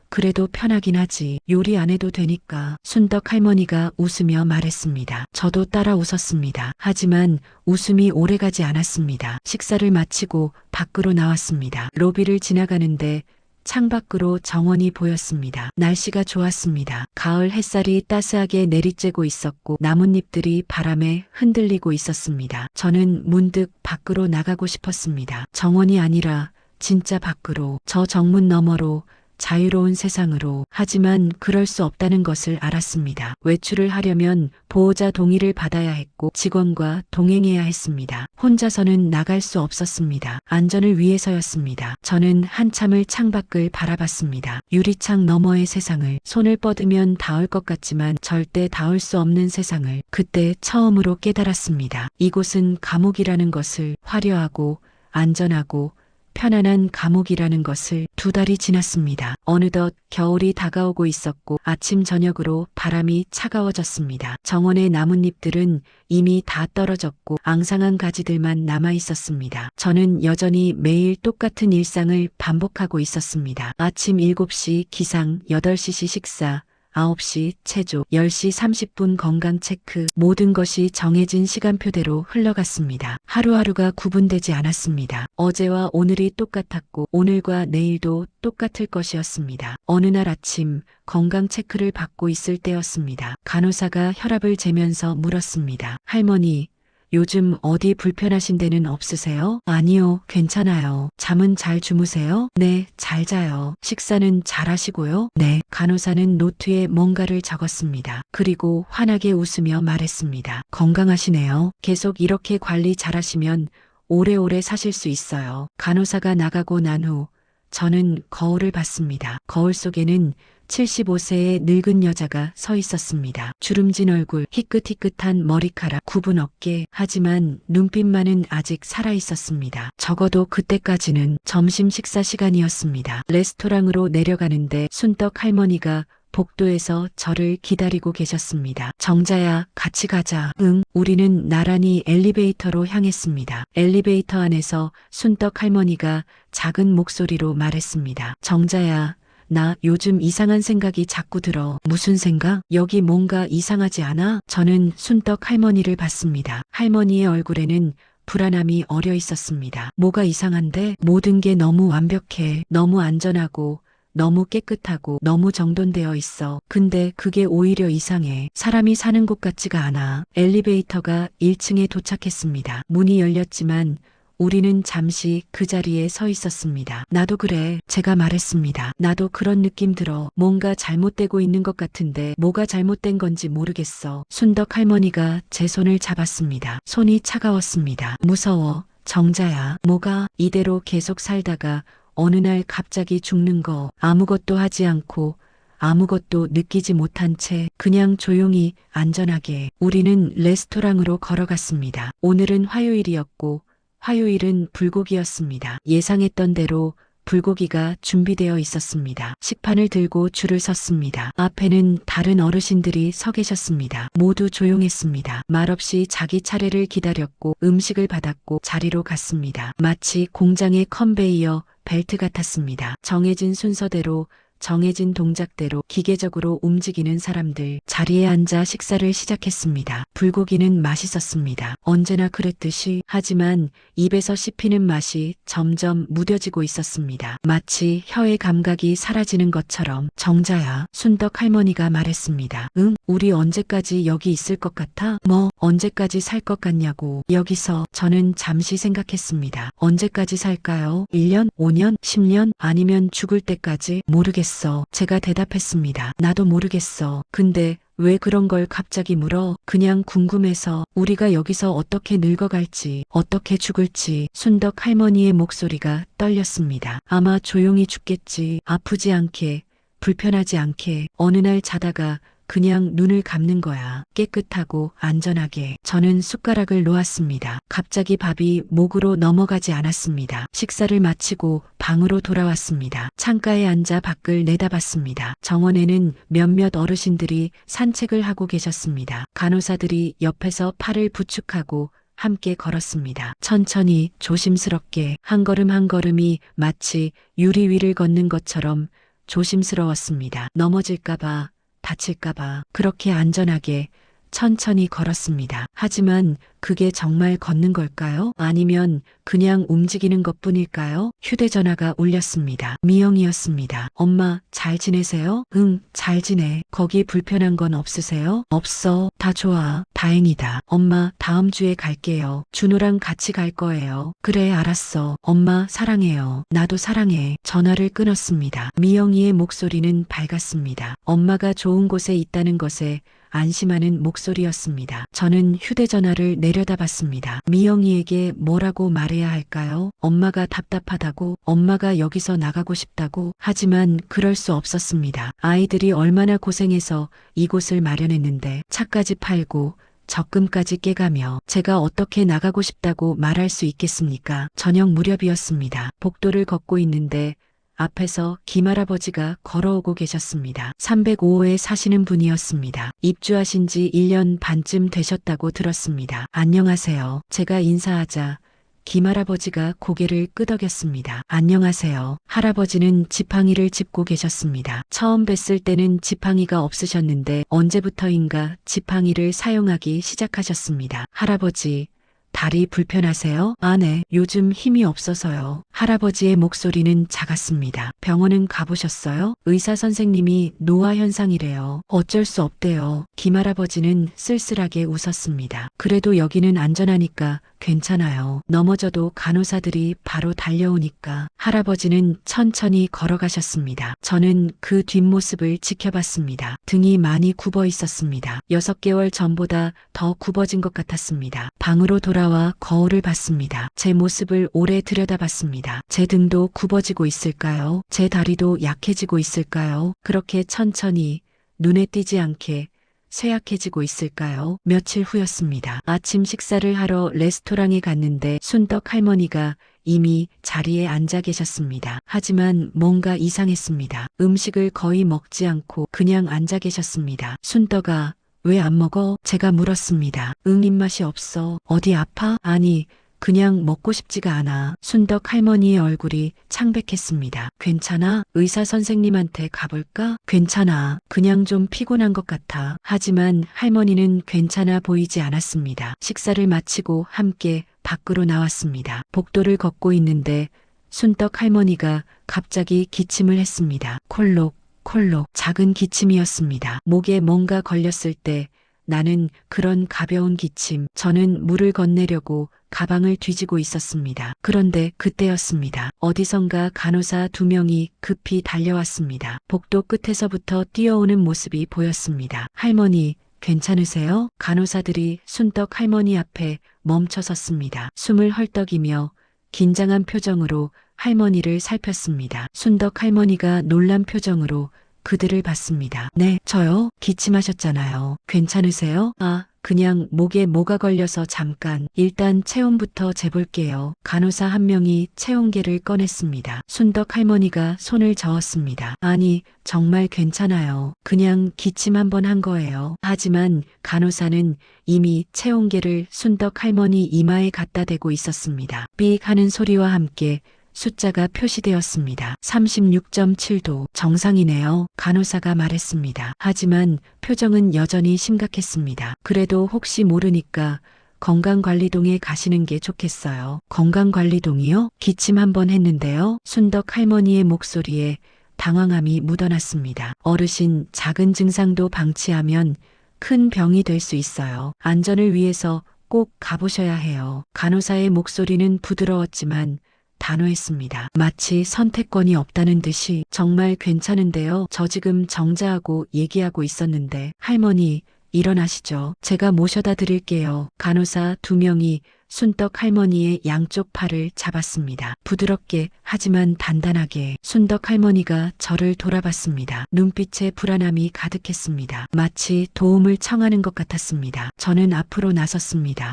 그래도 편하긴 하지. 요리 안 해도 되니까. 순덕 할머니가 웃으며 말했습니다. 저도 따라 웃었습니다. 하지만 웃음이 오래가지 않았습니다. 식사를 마치고 밖으로 나왔습니다. 로비를 지나가는데 창밖으로 정원이 보였습니다. 날씨가 좋았습니다. 가을 햇살이 따스하게 내리쬐고 있었고 나뭇잎들이 바람에 흔들리고 있었습니다. 저는 문득 밖으로 나가고 싶었습니다. 정원이 아니라 진짜 밖으로, 저 정문 너머로, 자유로운 세상으로. 하지만 그럴 수 없다는 것을 알았습니다. 외출을 하려면 보호자 동의를 받아야 했고 직원과 동행해야 했습니다. 혼자서는 나갈 수 없었습니다. 안전을 위해서였습니다. 저는 한참을 창밖을 바라봤습니다. 유리창 너머의 세상을. 손을 뻗으면 닿을 것 같지만 절대 닿을 수 없는 세상을 그때 처음으로 깨달았습니다. 이곳은 감옥이라는 것을. 화려하고 안전하고 편안한 감옥이라는 것을. 2달이 지났습니다. 어느덧 겨울이 다가오고 있었고 아침 저녁으로 바람이 차가워졌습니다. 정원의 나뭇잎들은 이미 다 떨어졌고 앙상한 가지들만 남아 있었습니다. 저는 여전히 매일 똑같은 일상을 반복하고 있었습니다. 아침 7시 기상, 8시 식사, 9시 체조, 10시 30분 건강 체크. 모든 것이 정해진 시간표대로 흘러갔습니다. 하루하루가 구분되지 않았습니다. 어제와 오늘이 똑같았고 오늘과 내일도 똑같을 것이었습니다. 어느 날 아침 건강 체크를 받고 있을 때였습니다. 간호사가 혈압을 재면서 물었습니다. 할머니, 요즘 어디 불편하신 데는 없으세요? 아니요, 괜찮아요. 잠은 잘 주무세요? 네, 잘 자요. 식사는 잘 하시고요? 네. 간호사는 노트에 뭔가를 적었습니다. 그리고 환하게 웃으며 말했습니다. 건강하시네요. 계속 이렇게 관리 잘하시면 오래오래 사실 수 있어요. 간호사가 나가고 난 후 저는 거울을 봤습니다. 거울 속에는 75세의 늙은 여자가 서 있었습니다. 주름진 얼굴, 희끗희끗한 머리카락, 굽은 어깨, 하지만 눈빛만은 아직 살아 있었습니다. 적어도 그때까지는 점심 식사 시간이었습니다. 레스토랑으로 내려가는데 순떡 할머니가 복도에서 저를 기다리고 계셨습니다. 정자야, 같이 가자. 응, 우리는 나란히 엘리베이터로 향했습니다. 엘리베이터 안에서 순떡 할머니가 작은 목소리로 말했습니다. 정자야, 나 요즘 이상한 생각이 자꾸 들어. 무슨 생각? 여기 뭔가 이상하지 않아? 저는 순떡 할머니를 봤습니다. 할머니의 얼굴에는 불안함이 어려 있었습니다. 뭐가 이상한데? 모든 게 너무 완벽해. 너무 안전하고 너무 깨끗하고 너무 정돈되어 있어. 근데 그게 오히려 이상해. 사람이 사는 곳 같지가 않아. 엘리베이터가 1층에 도착했습니다. 문이 열렸지만 우리는 잠시 그 자리에 서 있었습니다. 나도 그래. 제가 말했습니다. 나도 그런 느낌 들어. 뭔가 잘못되고 있는 것 같은데 뭐가 잘못된 건지 모르겠어. 순덕 할머니가 제 손을 잡았습니다. 손이 차가웠습니다. 무서워. 정자야. 뭐가? 이대로 계속 살다가 어느 날 갑자기 죽는 거. 아무것도 하지 않고 아무것도 느끼지 못한 채 그냥 조용히 안전하게. 우리는 레스토랑으로 걸어갔습니다. 오늘은 화요일이었고 화요일은 불고기였습니다. 예상했던 대로 불고기가 준비되어 있었습니다. 식판을 들고 줄을 섰습니다. 앞에는 다른 어르신들이 서 계셨습니다. 모두 조용했습니다. 말없이 자기 차례를 기다렸고 음식을 받았고 자리로 갔습니다. 마치 공장의 컨베이어 벨트 같았습니다. 정해진 순서대로 정해진 동작대로 기계적으로 움직이는 사람들. 자리에 앉아 식사를 시작했습니다. 불고기는 맛있었습니다. 언제나 그랬듯이. 하지만 입에서 씹히는 맛이 점점 무뎌지고 있었습니다. 마치 혀의 감각이 사라지는 것처럼. 정자야, 순덕 할머니가 말했습니다. 응? 우리 언제까지 여기 있을 것 같아? 뭐, 언제까지 살 것 같냐고. 여기서. 저는 잠시 생각했습니다. 언제까지 살까요? 1년? 5년? 10년? 아니면 죽을 때까지? 모르겠어요. 제가 대답했습니다. 나도 모르겠어. 근데 왜 그런 걸 갑자기 물어? 그냥 궁금해서. 우리가 여기서 어떻게 늙어갈지, 어떻게 죽을지. 순덕 할머니의 목소리가 떨렸습니다. 아마 조용히 죽겠지. 아프지 않게, 불편하지 않게. 어느 날 자다가 그냥 눈을 감는 거야. 깨끗하고 안전하게. 저는 숟가락을 놓았습니다. 갑자기 밥이 목으로 넘어가지 않았습니다. 식사를 마치고 방으로 돌아왔습니다. 창가에 앉아 밖을 내다봤습니다. 정원에는 몇몇 어르신들이 산책을 하고 계셨습니다. 간호사들이 옆에서 팔을 부축하고 함께 걸었습니다. 천천히 조심스럽게 한 걸음 한 걸음이 마치 유리 위를 걷는 것처럼 조심스러웠습니다. 넘어질까봐 다칠까봐 그렇게 안전하게 천천히 걸었습니다. 하지만 그게 정말 걷는 걸까요? 아니면 그냥 움직이는 것뿐일까요? 휴대전화가 울렸습니다. 미영이었습니다. 엄마, 잘 지내세요? 응, 잘 지내. 거기 불편한 건 없으세요? 없어. 다 좋아. 다행이다. 엄마, 다음 주에 갈게요. 준호랑 같이 갈 거예요. 그래, 알았어. 엄마, 사랑해요. 나도 사랑해. 전화를 끊었습니다. 미영이의 목소리는 밝았습니다. 엄마가 좋은 곳에 있다는 것에 안심하는 목소리였습니다. 저는 휴대전화를 내려다봤습니다. 미영이에게 뭐라고 말해야 할까요? 엄마가 답답하다고, 엄마가 여기서 나가고 싶다고. 하지만 그럴 수 없었습니다. 아이들이 얼마나 고생해서 이곳을 마련했는데 차까지 팔고 적금까지 깨가며 제가 어떻게 나가고 싶다고 말할 수 있겠습니까? 저녁 무렵이었습니다. 복도를 걷고 있는데 앞에서 김할아버지가 걸어오고 계셨습니다. 305호에 사시는 분이었습니다. 입주하신 지 1년 반쯤 되셨다고 들었습니다. 안녕하세요. 제가 인사하자 김할아버지가 고개를 끄덕였습니다. 안녕하세요. 할아버지는 지팡이를 짚고 계셨습니다. 처음 뵀을 때는 지팡이가 없으셨는데 언제부터인가 지팡이를 사용하기 시작하셨습니다. 할아버지, 다리 불편하세요? 아, 네. 요즘 힘이 없어서요. 할아버지의 목소리는 작았습니다. 병원은 가보셨어요? 의사 선생님이 노화 현상이래요. 어쩔 수 없대요. 김할아버지는 쓸쓸하게 웃었습니다. 그래도 여기는 안전하니까 괜찮아요. 넘어져도 간호사들이 바로 달려오니까 할아버지는 천천히 걸어가셨습니다. 저는 그 뒷모습을 지켜봤습니다. 등이 많이 굽어 있었습니다. 6개월 전보다 더 굽어진 것 같았습니다. 방으로 돌아와 거울을 봤습니다. 제 모습을 오래 들여다봤습니다. 제 등도 굽어지고 있을까요? 제 다리도 약해지고 있을까요? 그렇게 천천히 눈에 띄지 않게 쇠약해지고 있을까요? 며칠 후였습니다. 아침 식사를 하러 레스토랑에 갔는데 순덕 할머니가 이미 자리에 앉아 계셨습니다. 하지만 뭔가 이상했습니다. 음식을 거의 먹지 않고 그냥 앉아 계셨습니다. 순덕아, 왜 안 먹어? 제가 물었습니다. 응, 입맛이 없어. 어디 아파? 아니, 그냥 먹고 싶지가 않아. 순덕 할머니의 얼굴이 창백했습니다. 괜찮아? 의사 선생님한테 가볼까? 괜찮아. 그냥 좀 피곤한 것 같아. 하지만 할머니는 괜찮아 보이지 않았습니다. 식사를 마치고 함께 밖으로 나왔습니다. 복도를 걷고 있는데 순덕 할머니가 갑자기 기침을 했습니다. 콜록, 콜록. 작은 기침이었습니다. 목에 뭔가 걸렸을 때 나는 그런 가벼운 기침. 저는 물을 건네려고 가방을 뒤지고 있었습니다. 그런데 그때였습니다. 어디선가 간호사 2명이 급히 달려왔습니다. 복도 끝에서부터 뛰어오는 모습이 보였습니다. 할머니, 괜찮으세요? 간호사들이 순덕 할머니 앞에 멈춰 섰습니다. 숨을 헐떡이며 긴장한 표정으로 할머니를 살폈습니다. 순덕 할머니가 놀란 표정으로 그들을 봤습니다. 네, 저요? 기침하셨잖아요. 괜찮으세요? 아, 그냥 목에 뭐가 걸려서 잠깐. 일단 체온부터 재볼게요. 간호사 한 명이 체온계를 꺼냈습니다. 순덕 할머니가 손을 저었습니다. 아니, 정말 괜찮아요. 그냥 기침 한번 한 거예요. 하지만 간호사는 이미 체온계를 순덕 할머니 이마에 갖다 대고 있었습니다. 삑 하는 소리와 함께 숫자가 표시되었습니다. 36.7도. 정상이네요. 간호사가 말했습니다. 하지만 표정은 여전히 심각했습니다. 그래도 혹시 모르니까 건강관리동에 가시는 게 좋겠어요. 건강관리동이요? 기침 한번 했는데요. 순덕 할머니의 목소리에 당황함이 묻어났습니다. 어르신, 작은 증상도 방치하면 큰 병이 될 수 있어요. 안전을 위해서 꼭 가보셔야 해요. 간호사의 목소리는 부드러웠지만 단호했습니다. 마치 선택권이 없다는 듯이. 정말 괜찮은데요. 저 지금 정자하고 얘기하고 있었는데. 할머니, 일어나시죠. 제가 모셔다 드릴게요. 간호사 2명이 순덕 할머니의 양쪽 팔을 잡았습니다. 부드럽게 하지만 단단하게. 순덕 할머니가 저를 돌아봤습니다. 눈빛에 불안함이 가득했습니다. 마치 도움을 청하는 것 같았습니다. 저는 앞으로 나섰습니다.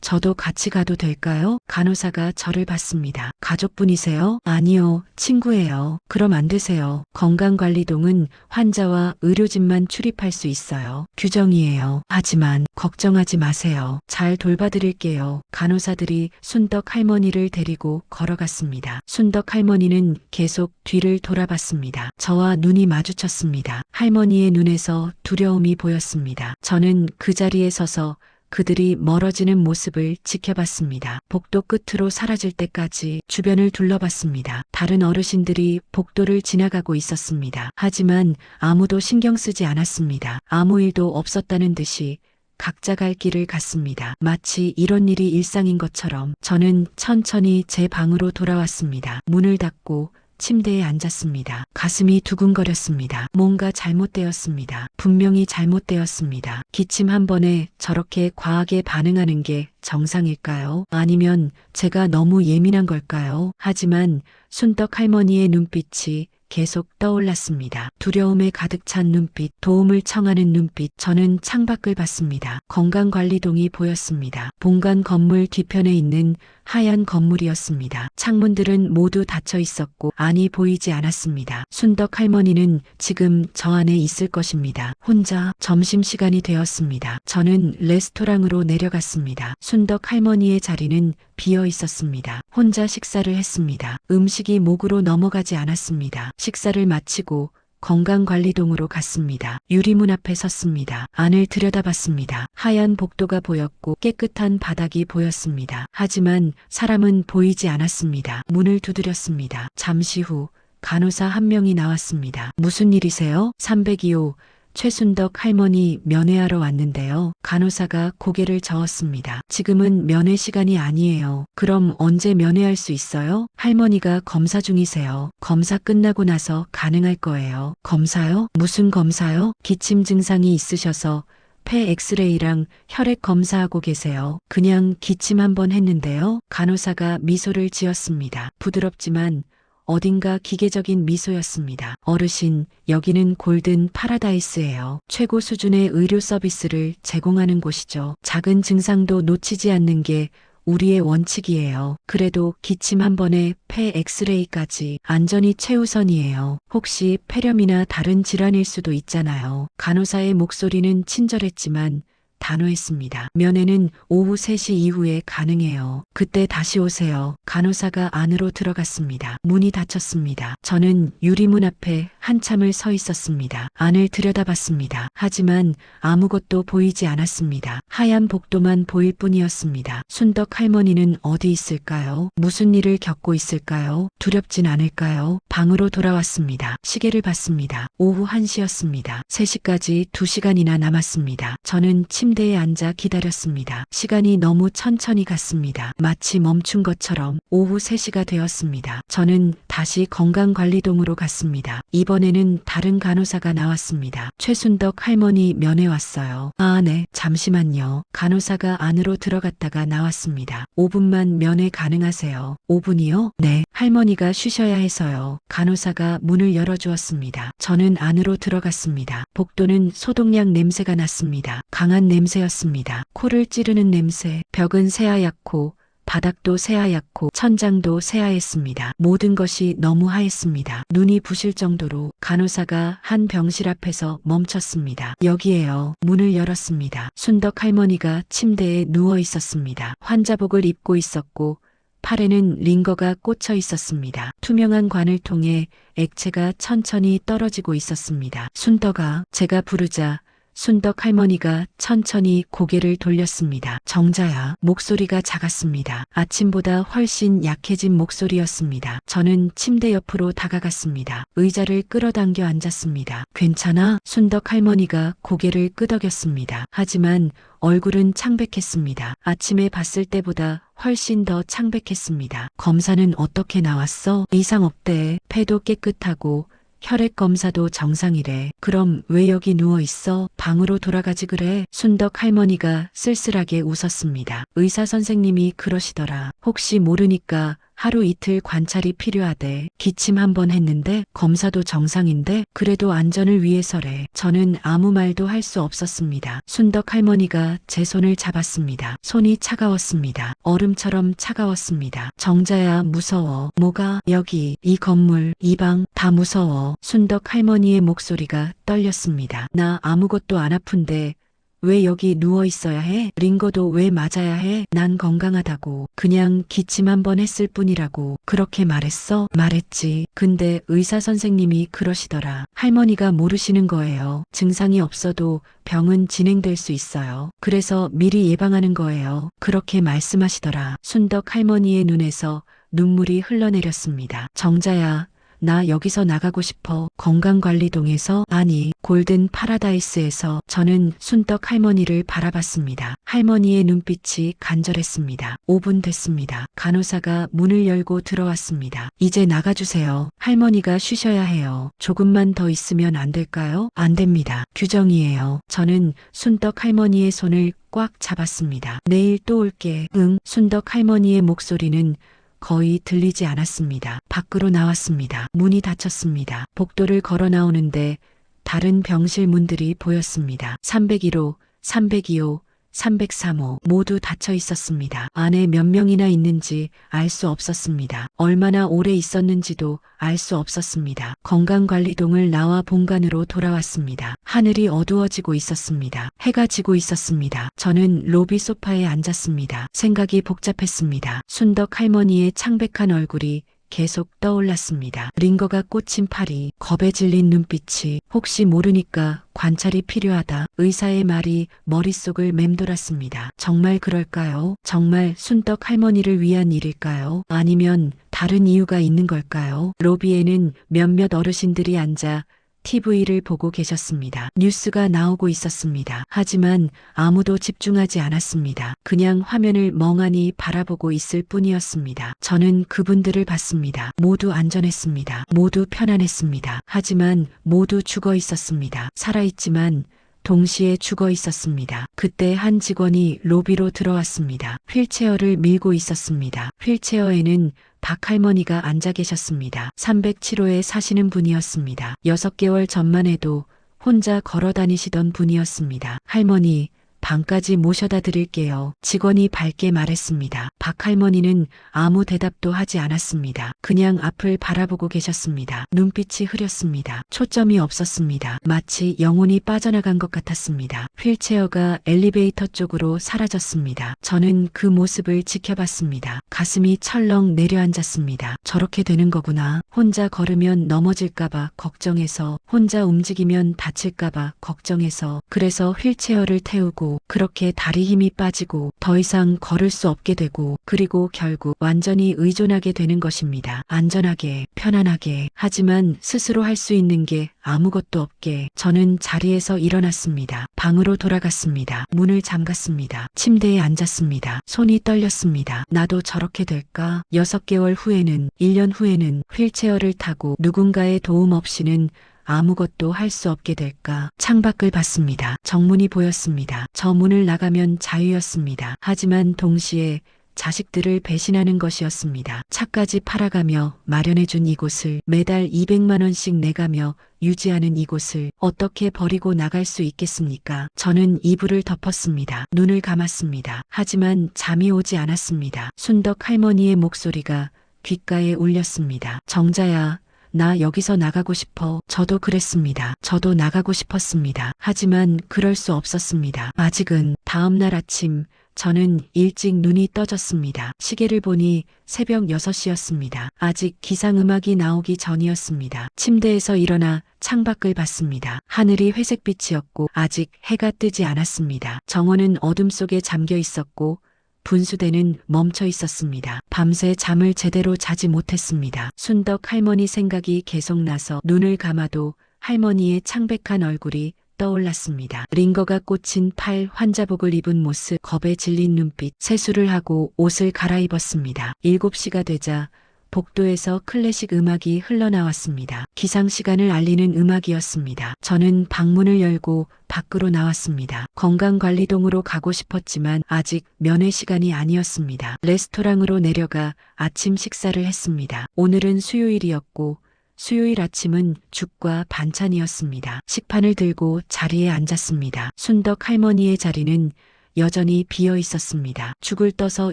저도 같이 가도 될까요? 간호사가 저를 봤습니다. 가족분이세요? 아니요, 친구예요. 그럼 안 되세요. 건강관리동은 환자와 의료진만 출입할 수 있어요. 규정이에요. 하지만 걱정하지 마세요. 잘 돌봐드릴게요. 간호사들이 순덕 할머니를 데리고 걸어갔습니다. 순덕 할머니는 계속 뒤를 돌아봤습니다. 저와 눈이 마주쳤습니다. 할머니의 눈에서 두려움이 보였습니다. 저는 그 자리에 서서 그들이 멀어지는 모습을 지켜봤습니다. 복도 끝으로 사라질 때까지 주변을 둘러봤습니다. 다른 어르신들이 복도를 지나가고 있었습니다. 하지만 아무도 신경 쓰지 않았습니다. 아무 일도 없었다는 듯이 각자 갈 길을 갔습니다. 마치 이런 일이 일상인 것처럼. 저는 천천히 제 방으로 돌아왔습니다. 문을 닫고 침대에 앉았습니다. 가슴이 두근거렸습니다. 뭔가 잘못되었습니다. 분명히 잘못되었습니다. 기침 한 번에 저렇게 과하게 반응하는 게 정상일까요? 아니면 제가 너무 예민한 걸까요? 하지만 순덕 할머니의 눈빛이 계속 떠올랐습니다. 두려움에 가득 찬 눈빛, 도움을 청하는 눈빛. 저는 창밖을 봤습니다. 건강관리동이 보였습니다. 본관 건물 뒤편에 있는 하얀 건물이었습니다. 창문들은 모두 닫혀 있었고 안이 보이지 않았습니다. 순덕 할머니는 지금 저 안에 있을 것입니다. 혼자. 점심시간이 되었습니다. 저는 레스토랑으로 내려갔습니다. 순덕 할머니의 자리는 비어 있었습니다. 혼자 식사를 했습니다. 음식이 목으로 넘어가지 않았습니다. 식사를 마치고 건강관리동으로 갔습니다. 유리문 앞에 섰습니다. 안을 들여다봤습니다. 하얀 복도가 보였고 깨끗한 바닥이 보였습니다. 하지만 사람은 보이지 않았습니다. 문을 두드렸습니다. 잠시 후 간호사 한 명이 나왔습니다. 무슨 일이세요? 302호 최순덕 할머니 면회하러 왔는데요. 간호사가 고개를 저었습니다. 지금은 면회 시간이 아니에요. 그럼 언제 면회할 수 있어요? 할머니가 검사 중이세요. 검사 끝나고 나서 가능할 거예요. 검사요? 무슨 검사요? 기침 증상이 있으셔서 폐 엑스레이랑 혈액 검사하고 계세요. 그냥 기침 한번 했는데요. 간호사가 미소를 지었습니다. 부드럽지만 어딘가 기계적인 미소였습니다. 어르신, 여기는 골든 파라다이스예요. 최고 수준의 의료 서비스를 제공하는 곳이죠. 작은 증상도 놓치지 않는 게 우리의 원칙이에요. 그래도 기침 한 번에 폐 엑스레이까지 안전이 최우선이에요. 혹시 폐렴이나 다른 질환일 수도 있잖아요. 간호사의 목소리는 친절했지만 단호했습니다. 면회는 오후 3시 이후에 가능해요. 그때 다시 오세요. 간호사가 안으로 들어갔습니다. 문이 닫혔습니다. 저는 유리문 앞에 한참을 서 있었습니다. 안을 들여다봤습니다. 하지만 아무것도 보이지 않았습니다. 하얀 복도만 보일 뿐이었습니다. 순덕 할머니는 어디 있을까요? 무슨 일을 겪고 있을까요? 두렵진 않을까요? 방으로 돌아왔습니다. 시계를 봤습니다. 오후 1시였습니다. 3시까지 2시간이나 남았습니다. 저는 침대에 앉아 기다렸습니다. 시간이 너무 천천히 갔습니다. 마치 멈춘 것처럼 오후 3시가 되었습니다. 저는 다시 건강관리동으로 갔습니다. 이번에는 다른 간호사가 나왔습니다. 최순덕 할머니 면회 왔어요. 아, 네, 잠시만요. 간호사가 안으로 들어갔다가 나왔습니다. 5분만 면회 가능하세요. 5분이요? 네, 할머니가 쉬셔야 해서요. 간호사가 문을 열어주었습니다. 저는 안으로 들어갔습니다. 복도는 소독약 냄새가 났습니다. 강한 냄새였습니다. 코를 찌르는 냄새. 벽은 새하얗고 바닥도 새하얗고 천장도 새하였습니다. 모든 것이 너무 하였습니다. 눈이 부실 정도로. 간호사가 한 병실 앞에서 멈췄습니다. 여기에요. 문을 열었습니다. 순덕 할머니가 침대에 누워 있었습니다. 환자복을 입고 있었고 팔에는 링거가 꽂혀 있었습니다. 투명한 관을 통해 액체가 천천히 떨어지고 있었습니다. 순덕아, 제가 부르자 순덕 할머니가 천천히 고개를 돌렸습니다. 정자야. 목소리가 작았습니다. 아침보다 훨씬 약해진 목소리였습니다. 저는 침대 옆으로 다가갔습니다. 의자를 끌어당겨 앉았습니다. 괜찮아? 순덕 할머니가 고개를 끄덕였습니다. 하지만 얼굴은 창백했습니다. 아침에 봤을 때보다 훨씬 더 창백했습니다. 검사는 어떻게 나왔어? 이상 없대. 폐도 깨끗하고 혈액 검사도 정상이래. 그럼 왜 여기 누워 있어? 방으로 돌아가지 그래. 순덕 할머니가 쓸쓸하게 웃었습니다. 의사 선생님이 그러시더라. 혹시 모르니까 하루 이틀 관찰이 필요하대. 기침 한 번 했는데 검사도 정상인데 그래도 안전을 위해서래. 저는 아무 말도 할 수 없었습니다. 순덕 할머니가 제 손을 잡았습니다. 손이 차가웠습니다. 얼음처럼 차가웠습니다. 정자야, 무서워. 뭐가? 여기, 이 건물, 이 방 다 무서워. 순덕 할머니의 목소리가 떨렸습니다. 나 아무것도 안 아픈데 왜 여기 누워 있어야 해? 링거도 왜 맞아야 해? 난 건강하다고. 그냥 기침 한 번 했을 뿐이라고. 그렇게 말했어? 말했지. 근데 의사 선생님이 그러시더라. 할머니가 모르시는 거예요. 증상이 없어도 병은 진행될 수 있어요. 그래서 미리 예방하는 거예요. 그렇게 말씀하시더라. 순덕 할머니의 눈에서 눈물이 흘러내렸습니다. 정자야, 나 여기서 나가고 싶어. 건강관리동에서? 아니, 골든 파라다이스에서. 저는 순덕 할머니를 바라봤습니다. 할머니의 눈빛이 간절했습니다. 5분 됐습니다. 간호사가 문을 열고 들어왔습니다. 이제 나가주세요. 할머니가 쉬셔야 해요. 조금만 더 있으면 안 될까요? 안 됩니다. 규정이에요. 저는 순덕 할머니의 손을 꽉 잡았습니다. 내일 또 올게. 응. 순덕 할머니의 목소리는 거의 들리지 않았습니다. 밖으로 나왔습니다. 문이 닫혔습니다. 복도를 걸어 나오는데 다른 병실 문들이 보였습니다. 301호, 302호, 303호 모두 닫혀 있었습니다. 안에 몇 명이나 있는지 알 수 없었습니다. 얼마나 오래 있었는지도 알 수 없었습니다. 건강관리동을 나와 본관으로 돌아왔습니다. 하늘이 어두워지고 있었습니다. 해가 지고 있었습니다. 저는 로비 소파에 앉았습니다. 생각이 복잡했습니다. 순덕 할머니의 창백한 얼굴이 계속 떠올랐습니다. 링거가 꽂힌 팔이, 겁에 질린 눈빛이, 혹시 모르니까 관찰이 필요하다. 의사의 말이 머릿속을 맴돌았습니다. 정말 그럴까요? 정말 순덕 할머니를 위한 일일까요? 아니면 다른 이유가 있는 걸까요? 로비에는 몇몇 어르신들이 앉아 TV를 보고 계셨습니다. 뉴스가 나오고 있었습니다. 하지만 아무도 집중하지 않았습니다. 그냥 화면을 멍하니 바라보고 있을 뿐이었습니다. 저는 그분들을 봤습니다. 모두 안전했습니다. 모두 편안했습니다. 하지만 모두 죽어 있었습니다. 살아있지만 동시에 죽어 있었습니다. 그때 한 직원이 로비로 들어왔습니다. 휠체어를 밀고 있었습니다. 휠체어에는 박 할머니가 앉아 계셨습니다. 307호에 사시는 분이었습니다. 6개월 전만 해도 혼자 걸어 다니시던 분이었습니다. 할머니, 방까지 모셔다 드릴게요. 직원이 밝게 말했습니다. 박 할머니는 아무 대답도 하지 않았습니다. 그냥 앞을 바라보고 계셨습니다. 눈빛이 흐렸습니다. 초점이 없었습니다. 마치 영혼이 빠져나간 것 같았습니다. 휠체어가 엘리베이터 쪽으로 사라졌습니다. 저는 그 모습을 지켜봤습니다. 가슴이 철렁 내려앉았습니다. 저렇게 되는 거구나. 혼자 걸으면 넘어질까봐 걱정해서, 혼자 움직이면 다칠까봐 걱정해서, 그래서 휠체어를 태우고 그렇게 다리 힘이 빠지고 더 이상 걸을 수 없게 되고 그리고 결국 완전히 의존하게 되는 것입니다. 안전하게, 편안하게. 하지만 스스로 할 수 있는 게 아무것도 없게 저는 자리에서 일어났습니다. 방으로 돌아갔습니다. 문을 잠갔습니다. 침대에 앉았습니다. 손이 떨렸습니다. 나도 저렇게 될까? 6개월 후에는, 1년 후에는 휠체어를 타고 누군가의 도움 없이는 아무것도 할 수 없게 될까? 창밖을 봤습니다. 정문이 보였습니다. 저 문을 나가면 자유였습니다. 하지만 동시에 자식들을 배신하는 것이었습니다. 차까지 팔아가며 마련해준 이곳을, 매달 200만 원씩 내가며 유지하는 이곳을 어떻게 버리고 나갈 수 있겠습니까? 저는 이불을 덮었습니다. 눈을 감았습니다. 하지만 잠이 오지 않았습니다. 순덕 할머니의 목소리가 귓가에 울렸습니다. 정자야, 나 여기서 나가고 싶어. 저도 그랬습니다. 저도 나가고 싶었습니다. 하지만 그럴 수 없었습니다. 아직은. 다음 날 아침 저는 일찍 눈이 떠졌습니다. 시계를 보니 새벽 6시였습니다. 아직 기상음악이 나오기 전이었습니다. 침대에서 일어나 창밖을 봤습니다. 하늘이 회색빛이었고 아직 해가 뜨지 않았습니다. 정원은 어둠 속에 잠겨 있었고 분수대는 멈춰 있었습니다. 밤새 잠을 제대로 자지 못했습니다. 순덕 할머니 생각이 계속 나서 눈을 감아도 할머니의 창백한 얼굴이 떠올랐습니다. 링거가 꽂힌 팔, 환자복을 입은 모습, 겁에 질린 눈빛. 세수를 하고 옷을 갈아입었습니다. 7시가 되자 복도에서 클래식 음악이 흘러나왔습니다. 기상시간을 알리는 음악이었습니다. 저는 방문을 열고 밖으로 나왔습니다. 건강관리동으로 가고 싶었지만 아직 면회 시간이 아니었습니다. 레스토랑으로 내려가 아침 식사를 했습니다. 오늘은 수요일이었고 수요일 아침은 죽과 반찬이었습니다. 식판을 들고 자리에 앉았습니다. 순덕 할머니의 자리는 여전히 비어 있었습니다. 죽을 떠서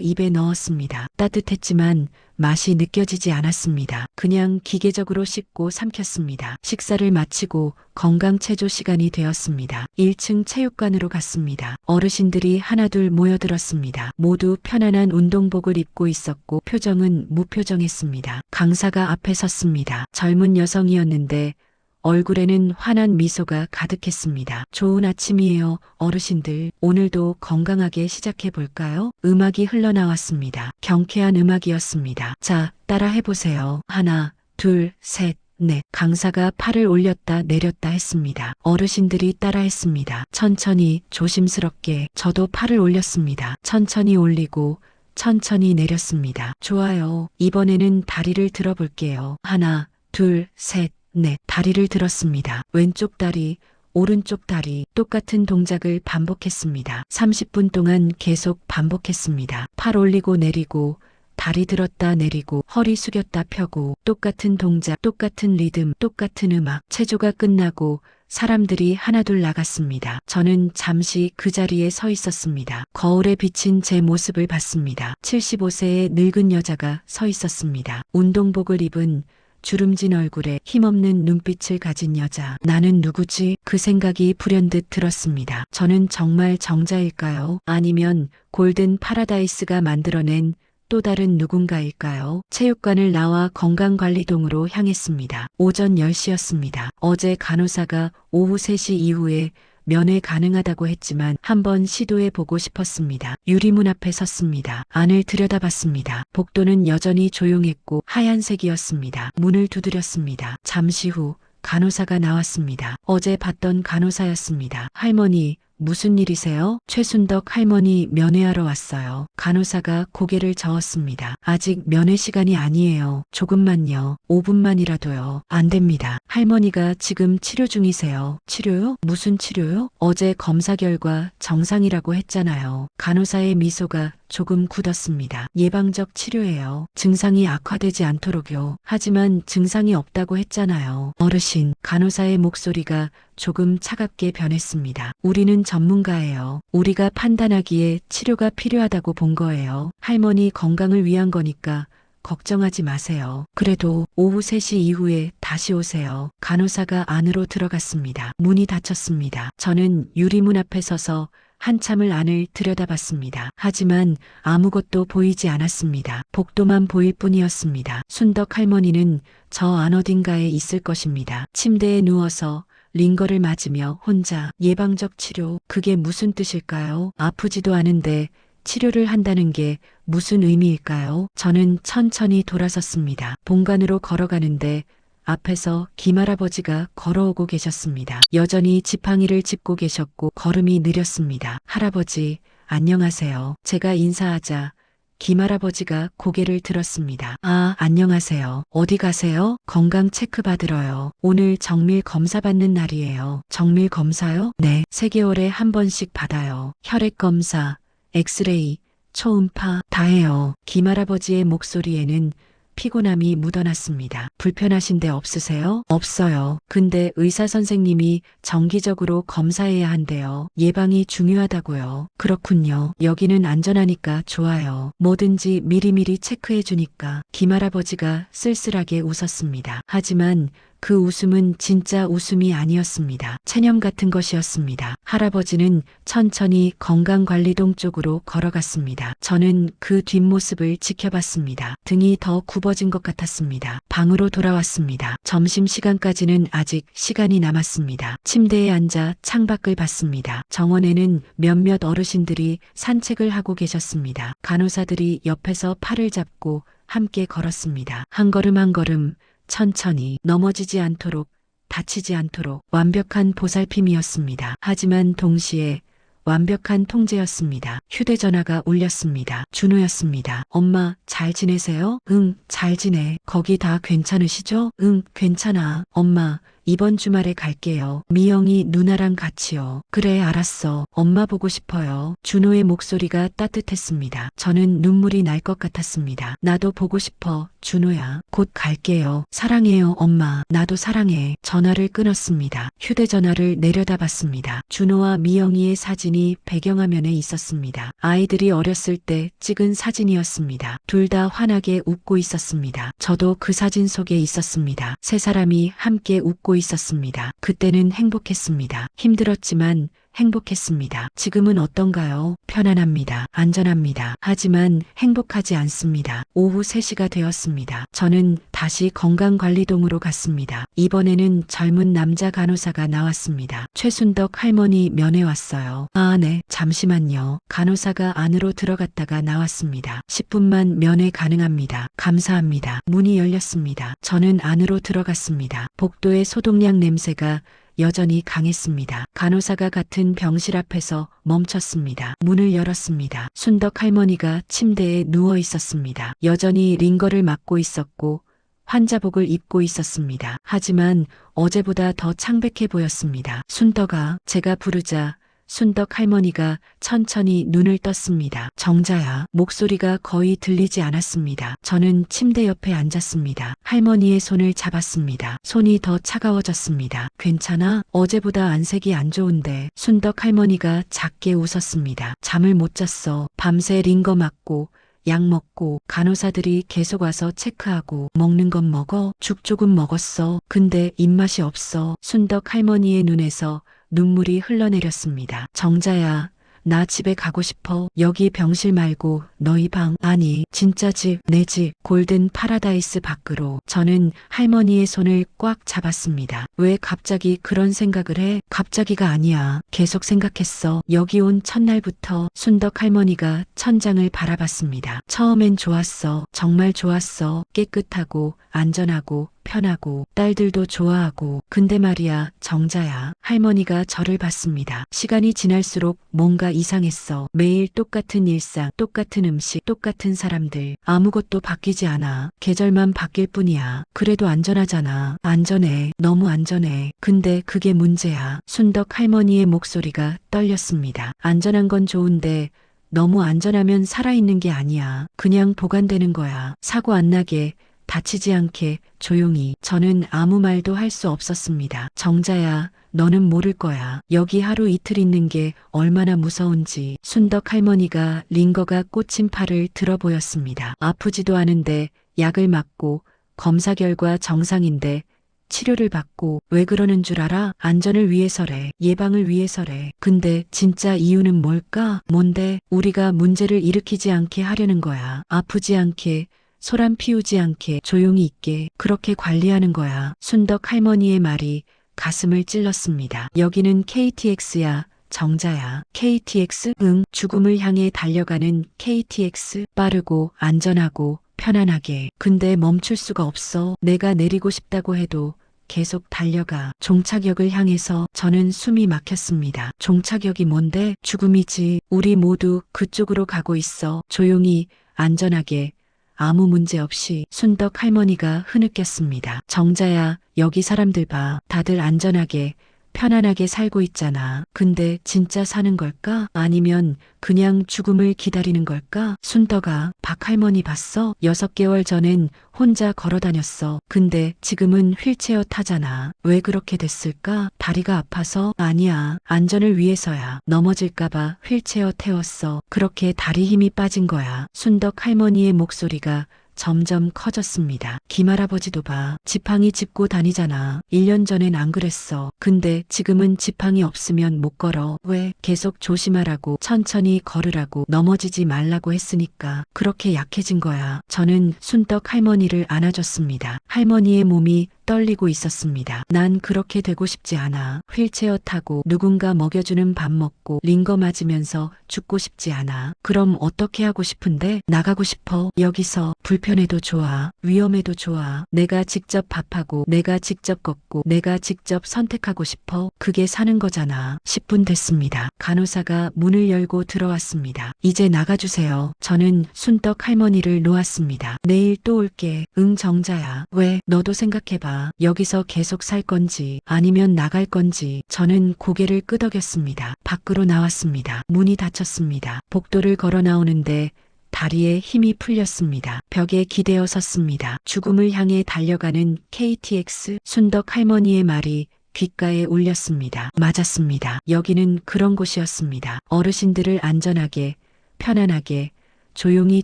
입에 넣었습니다. 따뜻했지만 맛이 느껴지지 않았습니다. 그냥 기계적으로 씻고 삼켰습니다. 식사를 마치고 건강체조 시간이 되었습니다. 1층 체육관으로 갔습니다. 어르신들이 하나둘 모여들었습니다. 모두 편안한 운동복을 입고 있었고 표정은 무표정했습니다. 강사가 앞에 섰습니다. 젊은 여성이었는데 얼굴에는 환한 미소가 가득했습니다. 좋은 아침이에요, 어르신들. 오늘도 건강하게 시작해 볼까요? 음악이 흘러나왔습니다. 경쾌한 음악이었습니다. 자, 따라 해보세요. 하나, 둘, 셋, 넷. 강사가 팔을 올렸다 내렸다 했습니다. 어르신들이 따라 했습니다. 천천히, 조심스럽게. 저도 팔을 올렸습니다. 천천히 올리고 천천히 내렸습니다. 좋아요. 이번에는 다리를 들어볼게요. 하나, 둘, 셋, 넷. 다리를 들었습니다. 왼쪽 다리, 오른쪽 다리, 똑같은 동작을 반복했습니다. 30분 동안 계속 반복했습니다. 팔 올리고 내리고, 다리 들었다 내리고, 허리 숙였다 펴고, 똑같은 동작, 똑같은 리듬, 똑같은 음악. 체조가 끝나고 사람들이 하나둘 나갔습니다. 저는 잠시 그 자리에 서 있었습니다. 거울에 비친 제 모습을 봤습니다. 75세의 늙은 여자가 서 있었습니다. 운동복을 입은 주름진 얼굴에 힘없는 눈빛을 가진 여자. 나는 누구지? 그 생각이 불현듯 들었습니다. 저는 정말 정자일까요? 아니면 골든 파라다이스가 만들어낸 또 다른 누군가일까요? 체육관을 나와 건강관리동으로 향했습니다. 오전 10시였습니다. 어제 간호사가 오후 3시 이후에 면회 가능하다고 했지만 한번 시도해 보고 싶었습니다. 유리문 앞에 섰습니다. 안을 들여다봤습니다. 복도는 여전히 조용했고 하얀색이었습니다. 문을 두드렸습니다. 잠시 후 간호사가 나왔습니다. 어제 봤던 간호사였습니다. 할머니, 무슨 일이세요? 최순덕 할머니 면회하러 왔어요. 간호사가 고개를 저었습니다. 아직 면회 시간이 아니에요. 조금만요. 5분만이라도요. 안 됩니다. 할머니가 지금 치료 중이세요. 치료요? 무슨 치료요? 어제 검사 결과 정상이라고 했잖아요. 간호사의 미소가 조금 굳었습니다. 예방적 치료예요. 증상이 악화되지 않도록요. 하지만 증상이 없다고 했잖아요. 어르신, 간호사의 목소리가 조금 차갑게 변했습니다. 우리는 전문가예요. 우리가 판단하기에 치료가 필요하다고 본 거예요. 할머니 건강을 위한 거니까 걱정하지 마세요. 그래도 오후 3시 이후에 다시 오세요. 간호사가 안으로 들어갔습니다. 문이 닫혔습니다. 저는 유리문 앞에 서서 한참을 안을 들여다봤습니다. 하지만 아무것도 보이지 않았습니다. 복도만 보일 뿐이었습니다. 순덕 할머니는 저 안 어딘가에 있을 것입니다. 침대에 누워서 링거를 맞으며 혼자. 예방적 치료, 그게 무슨 뜻일까요? 아프지도 않은데 치료를 한다는 게 무슨 의미일까요? 저는 천천히 돌아섰습니다. 본관으로 걸어가는데 앞에서 김할아버지가 걸어오고 계셨습니다. 여전히 지팡이를 짚고 계셨고 걸음이 느렸습니다. 할아버지, 안녕하세요. 제가 인사하자 김할아버지가 고개를 들었습니다. 아, 안녕하세요. 어디 가세요? 건강 체크 받으러요. 오늘 정밀 검사 받는 날이에요. 정밀 검사요? 네, 3개월에 한 번씩 받아요. 혈액 검사, 엑스레이, 초음파 다 해요. 김할아버지의 목소리에는 피곤함이 묻어났습니다. 불편하신 데 없으세요? 없어요. 근데 의사 선생님이 정기적으로 검사해야 한대요. 예방이 중요하다고요. 그렇군요. 여기는 안전하니까 좋아요. 뭐든지 미리미리 체크해 주니까. 김할아버지가 쓸쓸하게 웃었습니다. 하지만 그 웃음은 진짜 웃음이 아니었습니다. 체념 같은 것이었습니다. 할아버지는 천천히 건강관리동 쪽으로 걸어갔습니다. 저는 그 뒷모습을 지켜봤습니다. 등이 더 굽어진 것 같았습니다. 방으로 돌아왔습니다. 점심시간까지는 아직 시간이 남았습니다. 침대에 앉아 창밖을 봤습니다. 정원에는 몇몇 어르신들이 산책을 하고 계셨습니다. 간호사들이 옆에서 팔을 잡고 함께 걸었습니다. 한 걸음 한 걸음 천천히 넘어지지 않도록, 다치지 않도록 완벽한 보살핌이었습니다. 하지만 동시에 완벽한 통제였습니다. 휴대전화가 울렸습니다. 준호였습니다. 엄마, 잘 지내세요? 응, 잘 지내. 거기 다 괜찮으시죠? 응, 괜찮아. 엄마, 이번 주말에 갈게요. 미영이 누나랑 같이요. 그래, 알았어. 엄마 보고 싶어요. 준호의 목소리가 따뜻했습니다. 저는 눈물이 날 것 같았습니다. 나도 보고 싶어. 준호야, 곧 갈게요. 사랑해요, 엄마. 나도 사랑해. 전화를 끊었습니다. 휴대전화를 내려다봤습니다. 준호와 미영이의 사진이 배경화면에 있었습니다. 아이들이 어렸을 때 찍은 사진이었습니다. 둘 다 환하게 웃고 있었습니다. 저도 그 사진 속에 있었습니다. 세 사람이 함께 웃고 있었습니다. 그때는 행복했습니다. 힘들었지만 행복했습니다. 지금은 어떤가요? 편안합니다. 안전합니다. 하지만 행복하지 않습니다. 오후 3시가 되었습니다. 저는 다시 건강관리동으로 갔습니다. 이번에는 젊은 남자 간호사가 나왔습니다. 최순덕 할머니 면회 왔어요. 아, 네. 잠시만요. 간호사가 안으로 들어갔다가 나왔습니다. 10분만 면회 가능합니다. 감사합니다. 문이 열렸습니다. 저는 안으로 들어갔습니다. 복도의 소독약 냄새가 여전히 강했습니다. 간호사가 같은 병실 앞에서 멈췄습니다. 문을 열었습니다. 순덕 할머니가 침대에 누워 있었습니다. 여전히 링거를 맞고 있었고 환자복을 입고 있었습니다. 하지만 어제보다 더 창백해 보였습니다. 순덕아, 제가 부르자 순덕 할머니가 천천히 눈을 떴습니다. 정자야. 목소리가 거의 들리지 않았습니다. 저는 침대 옆에 앉았습니다. 할머니의 손을 잡았습니다. 손이 더 차가워졌습니다. 괜찮아? 어제보다 안색이 안 좋은데. 순덕 할머니가 작게 웃었습니다. 잠을 못 잤어. 밤새 링거 맞고 약 먹고 간호사들이 계속 와서 체크하고 먹는 건 먹어? 죽 조금 먹었어. 근데 입맛이 없어. 순덕 할머니의 눈에서 눈물이 흘러내렸습니다. 정자야, 나 집에 가고 싶어. 여기 병실 말고 너희 방. 아니, 진짜 집, 내 집. 골든 파라다이스 밖으로. 저는 할머니의 손을 꽉 잡았습니다. 왜 갑자기 그런 생각을 해? 갑자기가 아니야. 계속 생각했어. 여기 온 첫날부터. 순덕 할머니가 천장을 바라봤습니다. 처음엔 좋았어. 정말 좋았어. 깨끗하고 안전하고 편하고 딸들도 좋아하고. 근데 말이야, 정자야. 할머니가 저를 봤습니다. 시간이 지날수록 뭔가 이상했어. 매일 똑같은 일상, 똑같은 음식, 똑같은 사람들. 아무것도 바뀌지 않아. 계절만 바뀔 뿐이야. 그래도 안전하잖아. 안전해. 너무 안전해. 근데 그게 문제야. 순덕 할머니의 목소리가 떨렸습니다. 안전한 건 좋은데 너무 안전하면 살아있는 게 아니야. 그냥 보관되는 거야. 사고 안 나게, 다치지 않게, 조용히. 저는 아무 말도 할 수 없었습니다. 정자야, 너는 모를 거야. 여기 하루 이틀 있는 게 얼마나 무서운지. 순덕 할머니가 링거가 꽂힌 팔을 들어 보였습니다. 아프지도 않은데 약을 맞고 검사 결과 정상인데 치료를 받고. 왜 그러는 줄 알아? 안전을 위해서래. 예방을 위해서래. 근데 진짜 이유는 뭘까? 뭔데? 우리가 문제를 일으키지 않게 하려는 거야. 아프지 않게, 소란 피우지 않게, 조용히 있게, 그렇게 관리하는 거야. 순덕 할머니의 말이 가슴을 찔렀습니다. 여기는 KTX야. 정자야. KTX? 응. 죽음을 향해 달려가는 KTX. 빠르고 안전하고 편안하게. 근데 멈출 수가 없어. 내가 내리고 싶다고 해도 계속 달려가. 종착역을 향해서. 저는 숨이 막혔습니다. 종착역이 뭔데? 죽음이지. 우리 모두 그쪽으로 가고 있어. 조용히, 안전하게, 아무 문제 없이. 순덕 할머니가 흐느꼈습니다. 정자야, 여기 사람들 봐. 다들 안전하게, 편안하게 살고 있잖아. 근데 진짜 사는 걸까? 아니면 그냥 죽음을 기다리는 걸까? 순덕아, 박 할머니 봤어? 6개월 전엔 혼자 걸어 다녔어. 근데 지금은 휠체어 타잖아. 왜 그렇게 됐을까? 다리가 아파서? 아니야. 안전을 위해서야. 넘어질까봐 휠체어 태웠어. 그렇게 다리 힘이 빠진 거야. 순덕 할머니의 목소리가 점점 커졌습니다. 김할아버지도 봐. 지팡이 짚고 다니잖아. 1년 전엔 안 그랬어. 근데 지금은 지팡이 없으면 못 걸어. 왜? 계속 조심하라고, 천천히 걸으라고, 넘어지지 말라고 했으니까. 그렇게 약해진 거야. 저는 순덕 할머니를 안아줬습니다. 할머니의 몸이 떨리고 있었습니다. 난 그렇게 되고 싶지 않아. 휠체어 타고 누군가 먹여주는 밥 먹고 링거 맞으면서 죽고 싶지 않아. 그럼 어떻게 하고 싶은데? 나가고 싶어. 여기서. 불편해도 좋아. 위험해도 좋아. 내가 직접 밥하고 내가 직접 걷고 내가 직접 선택하고 싶어. 그게 사는 거잖아. 10분 됐습니다. 간호사가 문을 열고 들어왔습니다. 이제 나가주세요. 저는 순덕 할머니를 놓았습니다. 내일 또 올게. 응, 정자야. 왜? 너도 생각해봐. 여기서 계속 살 건지 아니면 나갈 건지. 저는 고개를 끄덕였습니다. 밖으로 나왔습니다. 문이 닫혔습니다. 복도를 걸어 나오는데 다리에 힘이 풀렸습니다. 벽에 기대어 섰습니다. 죽음을 향해 달려가는 KTX. 순덕 할머니의 말이 귓가에 울렸습니다. 맞았습니다. 여기는 그런 곳이었습니다. 어르신들을 안전하게, 편안하게, 조용히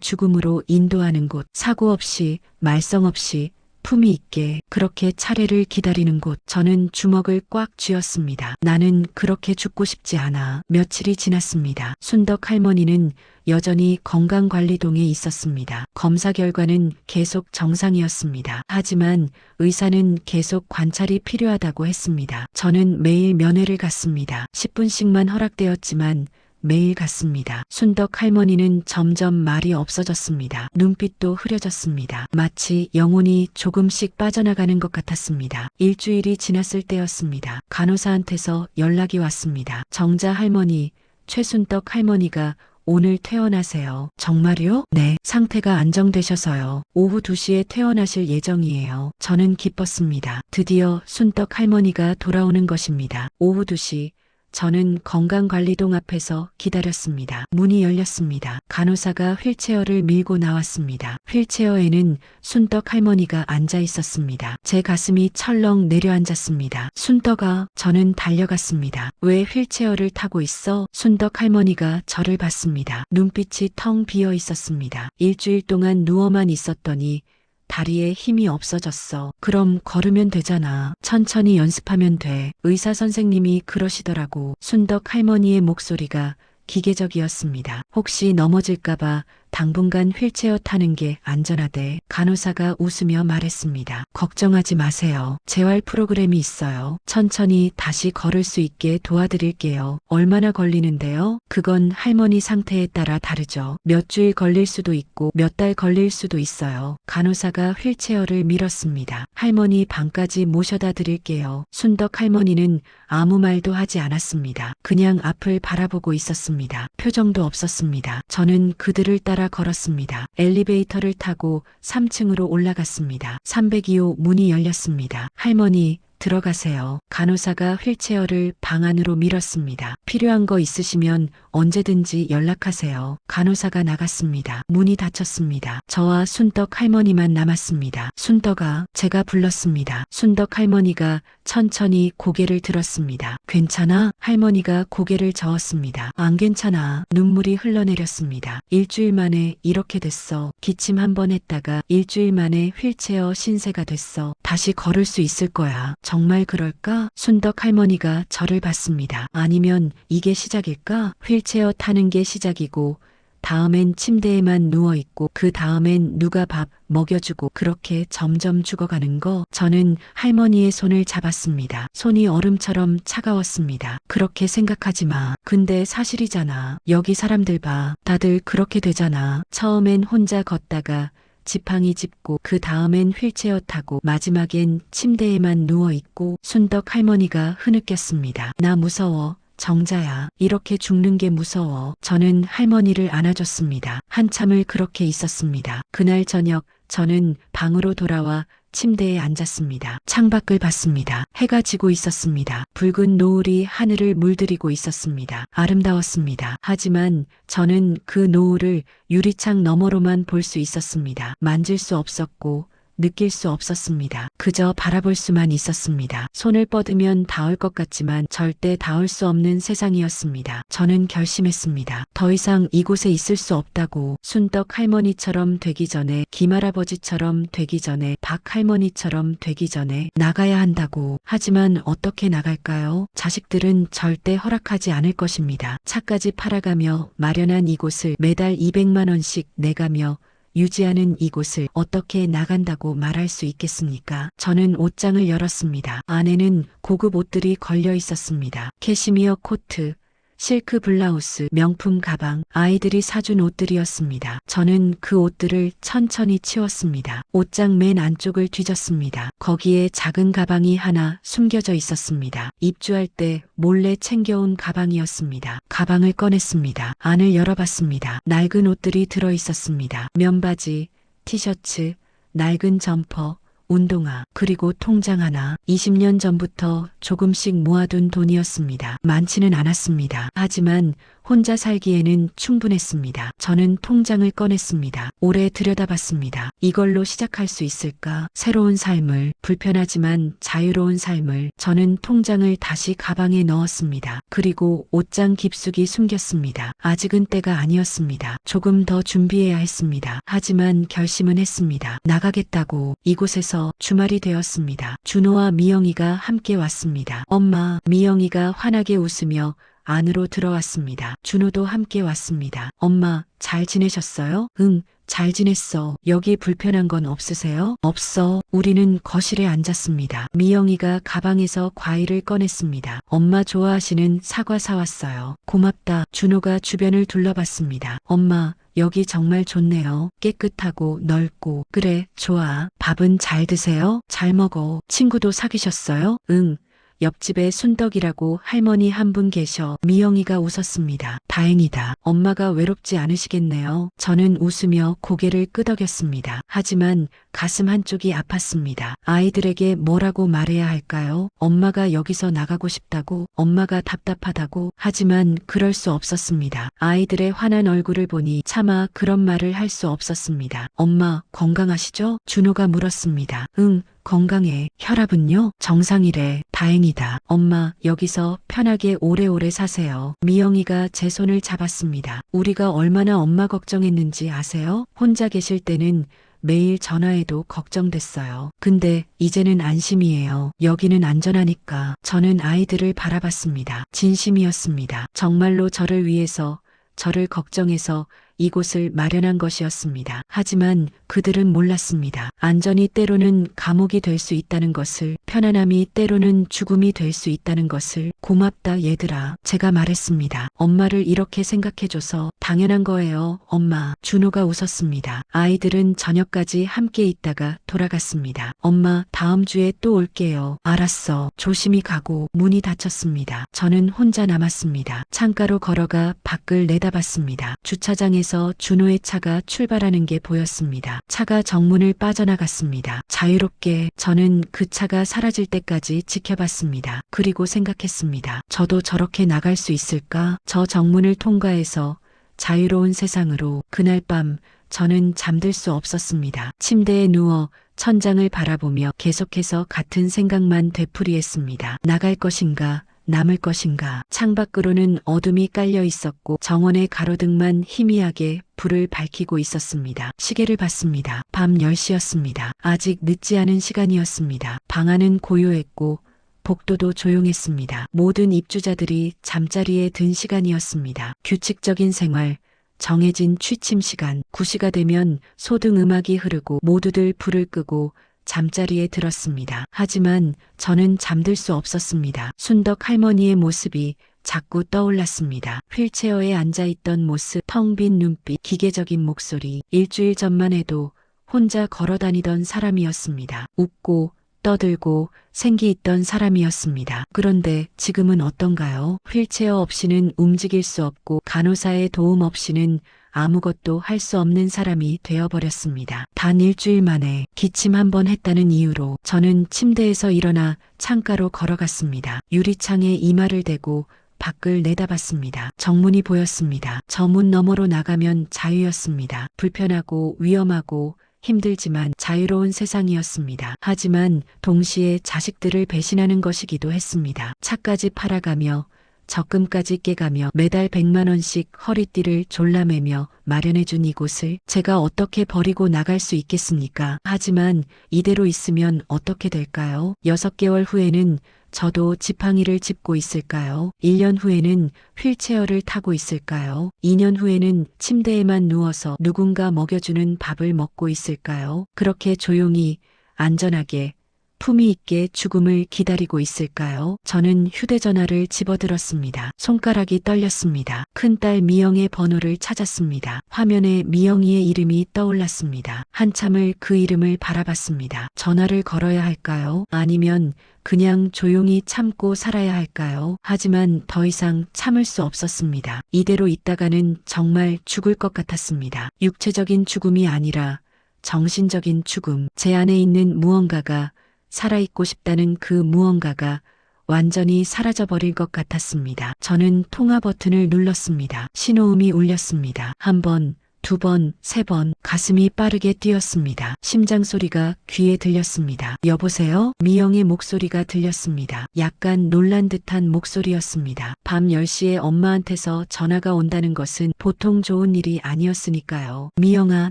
죽음으로 인도하는 곳. 사고 없이, 말썽 없이, 품위 있게, 그렇게 차례를 기다리는 곳. 저는 주먹을 꽉 쥐었습니다. 나는 그렇게 죽고 싶지 않아. 며칠이 지났습니다. 순덕 할머니는 여전히 건강관리동에 있었습니다. 검사 결과는 계속 정상이었습니다. 하지만 의사는 계속 관찰이 필요하다고 했습니다. 저는 매일 면회를 갔습니다. 10분씩만 허락되었지만 매일 갔습니다. 순덕 할머니는 점점 말이 없어졌습니다. 눈빛도 흐려졌습니다. 마치 영혼이 조금씩 빠져나가는 것 같았습니다. 일주일이 지났을 때였습니다. 간호사한테서 연락이 왔습니다. 정자 할머니, 최순덕 할머니가 오늘 퇴원하세요. 정말요? 네, 상태가 안정되셔서요. 오후 2시에 퇴원하실 예정이에요. 저는 기뻤습니다. 드디어 순덕 할머니가 돌아오는 것입니다. 오후 2시. 저는 건강관리동 앞에서 기다렸습니다. 문이 열렸습니다. 간호사가 휠체어를 밀고 나왔습니다. 휠체어에는 순덕 할머니가 앉아 있었습니다. 제 가슴이 철렁 내려앉았습니다. 순덕아, 저는 달려갔습니다. 왜 휠체어를 타고 있어? 순덕 할머니가 저를 봤습니다. 눈빛이 텅 비어 있었습니다. 일주일 동안 누워만 있었더니 다리에 힘이 없어졌어. 그럼 걸으면 되잖아. 천천히 연습하면 돼. 의사 선생님이 그러시더라고. 순덕 할머니의 목소리가 기계적이었습니다. 혹시 넘어질까봐 당분간 휠체어 타는 게 안전하대. 간호사가 웃으며 말했습니다. 걱정하지 마세요. 재활 프로그램이 있어요. 천천히 다시 걸을 수 있게 도와드릴게요. 얼마나 걸리는데요? 그건 할머니 상태에 따라 다르죠. 몇 주일 걸릴 수도 있고 몇 달 걸릴 수도 있어요. 간호사가 휠체어를 밀었습니다. 할머니 방까지 모셔다 드릴게요. 순덕 할머니는 아무 말도 하지 않았습니다. 그냥 앞을 바라보고 있었습니다. 표정도 없었습니다. 저는 그들을 따라 걸었습니다. 엘리베이터를 타고 3층으로 올라갔습니다. 302호 문이 열렸습니다. 할머니, 들어가세요. 간호사가 휠체어를 방 안으로 밀었습니다. 필요한 거 있으시면 언제든지 연락하세요. 간호사가 나갔습니다. 문이 닫혔습니다. 저와 순덕 할머니만 남았습니다. 순덕아, 제가 불렀습니다. 순덕 할머니가 천천히 고개를 들었습니다. 괜찮아? 할머니가 고개를 저었습니다. 안 괜찮아. 눈물이 흘러내렸습니다. 일주일 만에 이렇게 됐어. 기침 한 번 했다가 일주일 만에 휠체어 신세가 됐어. 다시 걸을 수 있을 거야. 정말 그럴까? 순덕 할머니가 저를 봤습니다. 아니면 이게 시작일까? 휠체어 타는 게 시작이고 다음엔 침대에만 누워있고 그 다음엔 누가 밥 먹여주고 그렇게 점점 죽어가는 거. 저는 할머니의 손을 잡았습니다. 손이 얼음처럼 차가웠습니다. 그렇게 생각하지 마. 근데 사실이잖아. 여기 사람들 봐. 다들 그렇게 되잖아. 처음엔 혼자 걷다가 지팡이 짚고 그 다음엔 휠체어 타고 마지막엔 침대에만 누워있고. 순덕 할머니가 흐느꼈습니다. 나 무서워. 정자야. 이렇게 죽는 게 무서워. 저는 할머니를 안아줬습니다. 한참을 그렇게 있었습니다. 그날 저녁 저는 방으로 돌아와 침대에 앉았습니다. 창밖을 봤습니다. 해가 지고 있었습니다. 붉은 노을이 하늘을 물들이고 있었습니다. 아름다웠습니다. 하지만 저는 그 노을을 유리창 너머로만 볼 수 있었습니다. 만질 수 없었고 느낄 수 없었습니다. 그저 바라볼 수만 있었습니다. 손을 뻗으면 닿을 것 같지만 절대 닿을 수 없는 세상이었습니다. 저는 결심했습니다. 더 이상 이곳에 있을 수 없다고. 순덕 할머니처럼 되기 전에, 김할아버지처럼 되기 전에, 박 할머니처럼 되기 전에 나가야 한다고. 하지만 어떻게 나갈까요? 자식들은 절대 허락하지 않을 것입니다. 차까지 팔아가며 마련한 이곳을 매달 200만 원씩 내가며 유지하는 이곳을 어떻게 나간다고 말할 수 있겠습니까? 저는 옷장을 열었습니다. 안에는 고급 옷들이 걸려 있었습니다. 캐시미어 코트, 실크 블라우스, 명품 가방, 아이들이 사준 옷들이었습니다. 저는 그 옷들을 천천히 치웠습니다. 옷장 맨 안쪽을 뒤졌습니다. 거기에 작은 가방이 하나 숨겨져 있었습니다. 입주할 때 몰래 챙겨온 가방이었습니다. 가방을 꺼냈습니다. 안을 열어봤습니다. 낡은 옷들이 들어 있었습니다. 면바지, 티셔츠, 낡은 점퍼, 운동화, 그리고 통장 하나. 20년 전부터 조금씩 모아둔 돈이었습니다. 많지는 않았습니다. 하지만 혼자 살기에는 충분했습니다. 저는 통장을 꺼냈습니다. 오래 들여다봤습니다. 이걸로 시작할 수 있을까? 새로운 삶을, 불편하지만 자유로운 삶을. 저는 통장을 다시 가방에 넣었습니다. 그리고 옷장 깊숙이 숨겼습니다. 아직은 때가 아니었습니다. 조금 더 준비해야 했습니다. 하지만 결심은 했습니다. 나가겠다고. 이곳에서 주말이 되었습니다. 준호와 미영이가 함께 왔습니다. 엄마, 미영이가 환하게 웃으며 안으로 들어왔습니다. 준호도 함께 왔습니다. 엄마, 잘 지내셨어요? 응, 잘 지냈어. 여기 불편한 건 없으세요? 없어. 우리는 거실에 앉았습니다. 미영이가 가방에서 과일을 꺼냈습니다. 엄마 좋아하시는 사과 사왔어요. 고맙다. 준호가 주변을 둘러봤습니다. 엄마, 여기 정말 좋네요. 깨끗하고 넓고. 그래, 좋아. 밥은 잘 드세요? 잘 먹어. 친구도 사귀셨어요? 응. 옆집에 순덕이라고 할머니 한 분 계셔. 미영이가 웃었습니다. 다행이다. 엄마가 외롭지 않으시겠네요. 저는 웃으며 고개를 끄덕였습니다. 하지만 가슴 한쪽이 아팠습니다. 아이들에게 뭐라고 말해야 할까요? 엄마가 여기서 나가고 싶다고, 엄마가 답답하다고. 하지만 그럴 수 없었습니다. 아이들의 환한 얼굴을 보니 차마 그런 말을 할 수 없었습니다. 엄마, 건강하시죠? 준호가 물었습니다. 응. 건강해. 혈압은요? 정상이래. 다행이다. 엄마, 여기서 편하게 오래오래 사세요. 미영이가 제 손을 잡았습니다. 우리가 얼마나 엄마 걱정했는지 아세요? 혼자 계실 때는 매일 전화해도 걱정됐어요. 근데 이제는 안심이에요. 여기는 안전하니까. 저는 아이들을 바라봤습니다. 진심이었습니다. 정말로 저를 위해서, 저를 걱정해서 이곳을 마련한 것이었습니다. 하지만 그들은 몰랐습니다. 안전이 때로는 감옥이 될 수 있다는 것을, 편안함이 때로는 죽음이 될 수 있다는 것을. 고맙다 얘들아. 제가 말했습니다. 엄마를 이렇게 생각해줘서 당연한 거예요, 엄마. 준호가 웃었습니다. 아이들은 저녁까지 함께 있다가 돌아갔습니다. 엄마, 다음 주에 또 올게요. 알았어. 조심히 가고. 문이 닫혔습니다. 저는 혼자 남았습니다. 창가로 걸어가 밖을 내다봤습니다. 주차장에서 준호의 차가 출발하는 게 보였습니다. 차가 정문을 빠져나갔습니다. 자유롭게. 저는 그 차가 사라질 때까지 지켜봤습니다. 그리고 생각했습니다. 저도 저렇게 나갈 수 있을까? 저 정문을 통과해서 자유로운 세상으로. 그날 밤 저는 잠들 수 없었습니다. 침대에 누워 천장을 바라보며 계속해서 같은 생각만 되풀이했습니다. 나갈 것인가? 남을 것인가? 창밖으로는 어둠이 깔려 있었고 정원의 가로등만 희미하게 불을 밝히고 있었습니다. 시계를 봤습니다. 밤 10시였습니다. 아직 늦지 않은 시간이었습니다. 방 안은 고요했고 복도도 조용했습니다. 모든 입주자들이 잠자리에 든 시간이었습니다. 규칙적인 생활, 정해진 취침 시간. 9시가 되면 소등 음악이 흐르고 모두들 불을 끄고 잠자리에 들었습니다. 하지만 저는 잠들 수 없었습니다. 순덕 할머니의 모습이 자꾸 떠올랐습니다. 휠체어에 앉아있던 모습, 텅 빈 눈빛, 기계적인 목소리. 일주일 전만 해도 혼자 걸어다니던 사람이었습니다. 웃고 떠들고 생기 있던 사람이었습니다. 그런데 지금은 어떤가요? 휠체어 없이는 움직일 수 없고 간호사의 도움 없이는 아무것도 할 수 없는 사람이 되어버렸습니다. 단 일주일 만에 기침 한 번 했다는 이유로 저는 침대에서 일어나 창가로 걸어갔습니다. 유리창에 이마를 대고 밖을 내다봤습니다. 정문이 보였습니다. 저 문 너머로 나가면 자유였습니다. 불편하고 위험하고 힘들지만 자유로운 세상이었습니다. 하지만 동시에 자식들을 배신하는 것이기도 했습니다. 차까지 팔아가며 적금까지 깨가며 매달 100만 원씩 허리띠를 졸라매며 마련해준 이곳을 제가 어떻게 버리고 나갈 수 있겠습니까? 하지만 이대로 있으면 어떻게 될까요? 6개월 후에는 저도 지팡이를 짚고 있을까요? 1년 후에는 휠체어를 타고 있을까요? 2년 후에는 침대에만 누워서 누군가 먹여주는 밥을 먹고 있을까요? 그렇게 조용히, 안전하게, 품위 있게 죽음을 기다리고 있을까요? 저는 휴대전화를 집어들었습니다. 손가락이 떨렸습니다. 큰딸 미영의 번호를 찾았습니다. 화면에 미영이의 이름이 떠올랐습니다. 한참을 그 이름을 바라봤습니다. 전화를 걸어야 할까요? 아니면 그냥 조용히 참고 살아야 할까요? 하지만 더 이상 참을 수 없었습니다. 이대로 있다가는 정말 죽을 것 같았습니다. 육체적인 죽음이 아니라 정신적인 죽음. 제 안에 있는 무언가가, 살아있고 싶다는 그 무언가가 완전히 사라져버릴 것 같았습니다. 저는 통화 버튼을 눌렀습니다. 신호음이 울렸습니다. 1번, 2번, 3번. 가슴이 빠르게 뛰었습니다. 심장 소리가 귀에 들렸습니다. 여보세요? 미영의 목소리가 들렸습니다. 약간 놀란 듯한 목소리였습니다. 밤 10시에 엄마한테서 전화가 온다는 것은 보통 좋은 일이 아니었으니까요. 미영아,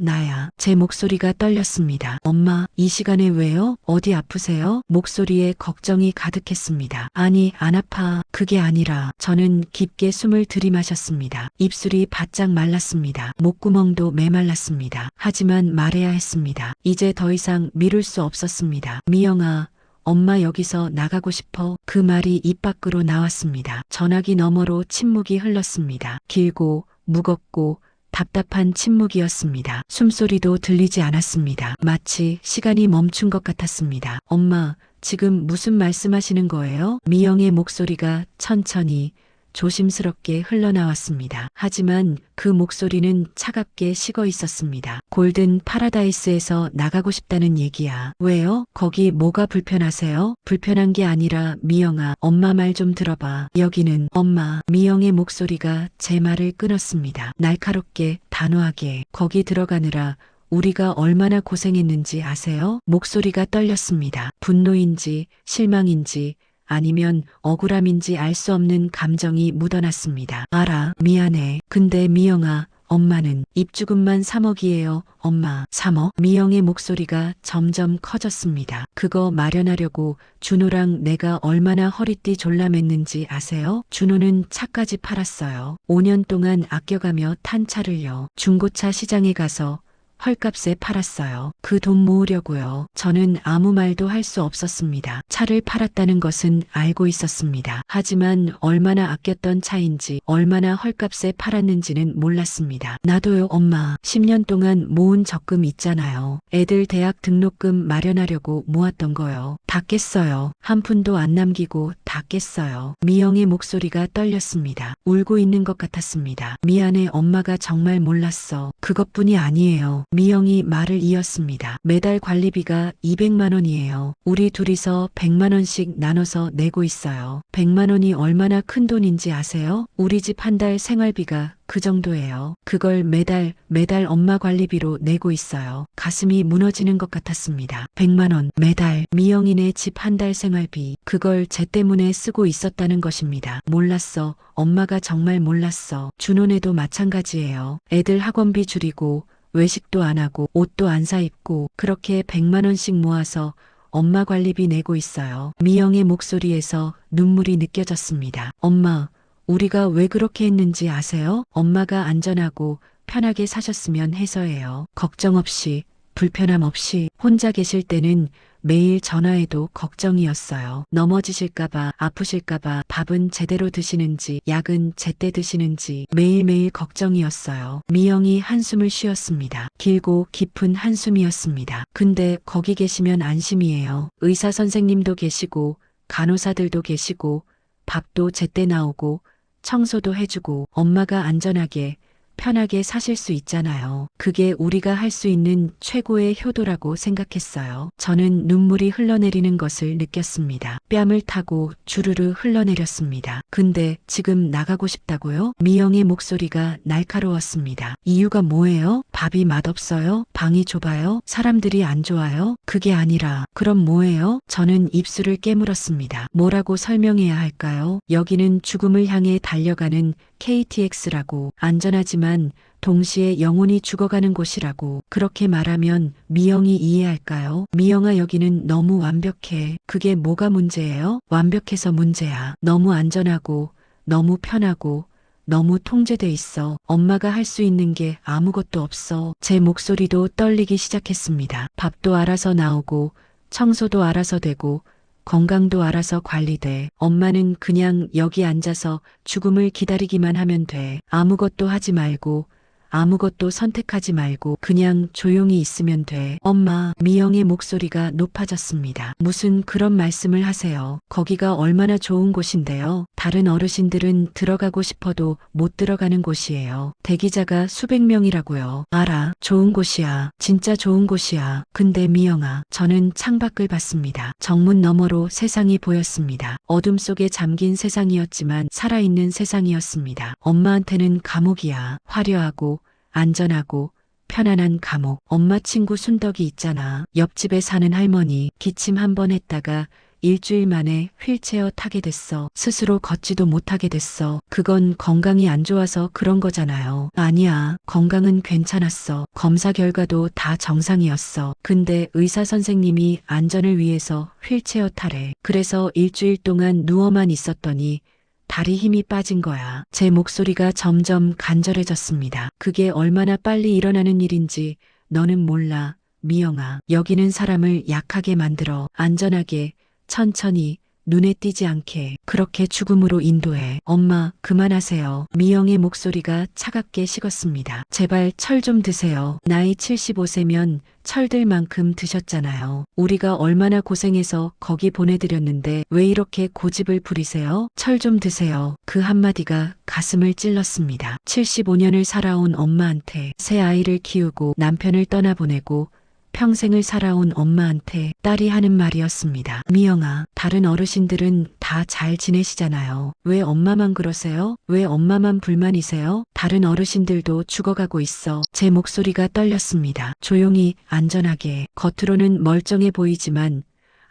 나야. 제 목소리가 떨렸습니다. 엄마, 이 시간에 왜요? 어디 아프세요? 목소리에 걱정이 가득했습니다. 아니, 안 아파. 그게 아니라. 저는 깊게 숨을 들이마셨습니다. 입술이 바짝 말랐습니다. 목구멍 도 메말랐습니다. 하지만 말해야 했습니다. 이제 더 이상 미룰 수 없었습니다. 미영아, 엄마 여기서 나가고 싶어. 그 말이 입 밖으로 나왔습니다. 전화기 너머로 침묵이 흘렀습니다. 길고 무겁고 답답한 침묵이었습니다. 숨소리도 들리지 않았습니다. 마치 시간이 멈춘 것 같았습니다. 엄마, 지금 무슨 말씀하시는 거예요? 미영의 목소리가 천천히 조심스럽게 흘러나왔습니다. 하지만 그 목소리는 차갑게 식어 있었습니다. 골든 파라다이스에서 나가고 싶다는 얘기야. 왜요? 거기 뭐가 불편하세요? 불편한 게 아니라 미영아, 엄마 말 좀 들어봐. 여기는 엄마. 미영의 목소리가 제 말을 끊었습니다. 날카롭게, 단호하게. 거기 들어가느라 우리가 얼마나 고생했는지 아세요? 목소리가 떨렸습니다. 분노인지 실망인지 아니면 억울함인지 알 수 없는 감정이 묻어났습니다. 알아, 미안해. 근데 미영아, 엄마는 입주금만 3억이에요. 엄마, 3억? 미영의 목소리가 점점 커졌습니다. 그거 마련하려고 준호랑 내가 얼마나 허리띠 졸라맸는지 아세요? 준호는 차까지 팔았어요. 5년 동안 아껴가며 탄 차를요. 중고차 시장에 가서 헐값에 팔았어요. 그 돈 모으려고요. 저는 아무 말도 할 수 없었습니다. 차를 팔았다는 것은 알고 있었습니다. 하지만 얼마나 아꼈던 차인지 얼마나 헐값에 팔았는지는 몰랐습니다. 나도요, 엄마. 10년 동안 모은 적금 있잖아요. 애들 대학 등록금 마련하려고 모았던 거요. 다 깼어요. 한 푼도 안 남기고 다 깼어요. 미영의 목소리가 떨렸습니다. 울고 있는 것 같았습니다. 미안해, 엄마가 정말 몰랐어. 그것뿐이 아니에요. 미영이 말을 이었습니다. 매달 관리비가 200만 원이에요. 우리 둘이서 100만 원씩 나눠서 내고 있어요. 100만 원이 얼마나 큰 돈인지 아세요? 우리 집 한 달 생활비가 그 정도예요. 그걸 매달 엄마 관리비로 내고 있어요. 가슴이 무너지는 것 같았습니다. 100만 원 매달. 미영이네 집 한 달 생활비. 그걸 쟤 때문에 쓰고 있었다는 것입니다. 몰랐어. 엄마가 정말 몰랐어. 준호네도 마찬가지예요. 애들 학원비 줄이고 외식도 안 하고 옷도 안 사 입고 그렇게 100만 원씩 모아서 엄마 관리비 내고 있어요. 미영의 목소리에서 눈물이 느껴졌습니다. 엄마, 우리가 왜 그렇게 했는지 아세요? 엄마가 안전하고 편하게 사셨으면 해서예요. 걱정 없이, 불편함 없이 혼자 계실 때는 매일 전화해도 걱정이었어요. 넘어지실까봐, 아프실까봐 밥은 제대로 드시는지, 약은 제때 드시는지 매일매일 걱정이었어요. 미영이 한숨을 쉬었습니다. 길고 깊은 한숨이었습니다. 근데 거기 계시면 안심이에요. 의사 선생님도 계시고, 간호사들도 계시고, 밥도 제때 나오고, 청소도 해주고, 엄마가 안전하게, 편하게 사실 수 있잖아요. 그게 우리가 할 수 있는 최고의 효도라고 생각했어요. 저는 눈물이 흘러내리는 것을 느꼈습니다. 뺨을 타고 주르르 흘러내렸습니다. 근데 지금 나가고 싶다고요? 미영의 목소리가 날카로웠습니다. 이유가 뭐예요? 밥이 맛없어요? 방이 좁아요? 사람들이 안 좋아요? 그게 아니라 그럼 뭐예요? 저는 입술을 깨물었습니다. 뭐라고 설명해야 할까요? 여기는 죽음을 향해 달려가는 KTX라고, 안전하지만 동시에 영혼이 죽어가는 곳이라고. 그렇게 말하면 미영이 이해할까요? 미영아, 여기는 너무 완벽해. 그게 뭐가 문제예요? 완벽해서 문제야. 너무 안전하고 너무 편하고 너무 통제돼 있어. 엄마가 할 수 있는 게 아무것도 없어. 제 목소리도 떨리기 시작했습니다. 밥도 알아서 나오고 청소도 알아서 되고 건강도 알아서 관리돼. 엄마는 그냥 여기 앉아서 죽음을 기다리기만 하면 돼. 아무것도 하지 말고 아무것도 선택하지 말고 그냥 조용히 있으면 돼. 엄마, 미영의 목소리가 높아졌습니다. 무슨 그런 말씀을 하세요. 거기가 얼마나 좋은 곳인데요. 다른 어르신들은 들어가고 싶어도 못 들어가는 곳이에요. 대기자가 수백 명이라고요. 알아. 좋은 곳이야. 진짜 좋은 곳이야. 근데 미영아, 저는 창밖을 봤습니다. 정문 너머로 세상이 보였습니다. 어둠 속에 잠긴 세상이었지만 살아있는 세상이었습니다. 엄마한테는 감옥이야. 화려하고 안전하고 편안한 감옥. 엄마 친구 순덕이 있잖아. 옆집에 사는 할머니. 기침 한 번 했다가 일주일 만에 휠체어 타게 됐어. 스스로 걷지도 못하게 됐어. 그건 건강이 안 좋아서 그런 거잖아요. 아니야. 건강은 괜찮았어. 검사 결과도 다 정상이었어. 근데 의사 선생님이 안전을 위해서 휠체어 타래. 그래서 일주일 동안 누워만 있었더니 다리 힘이 빠진 거야. 제 목소리가 점점 간절해졌습니다. 그게 얼마나 빨리 일어나는 일인지 너는 몰라. 미영아, 여기는 사람을 약하게 만들어. 안전하게, 천천히, 눈에 띄지 않게 그렇게 죽음으로 인도해. 엄마, 그만하세요. 미영의 목소리가 차갑게 식었습니다. 제발 철 좀 드세요. 나이 75세면 철들 만큼 드셨잖아요. 우리가 얼마나 고생해서 거기 보내드렸는데 왜 이렇게 고집을 부리세요? 철 좀 드세요. 그 한마디가 가슴을 찔렀습니다. 75년을 살아온 엄마한테, 새 아이를 키우고 남편을 떠나보내고 평생을 살아온 엄마한테 딸이 하는 말이었습니다. 미영아, 다른 어르신들은 다 잘 지내시잖아요. 왜 엄마만 그러세요? 왜 엄마만 불만이세요? 다른 어르신들도 죽어가고 있어. 제 목소리가 떨렸습니다. 조용히, 안전하게. 겉으로는 멀쩡해 보이지만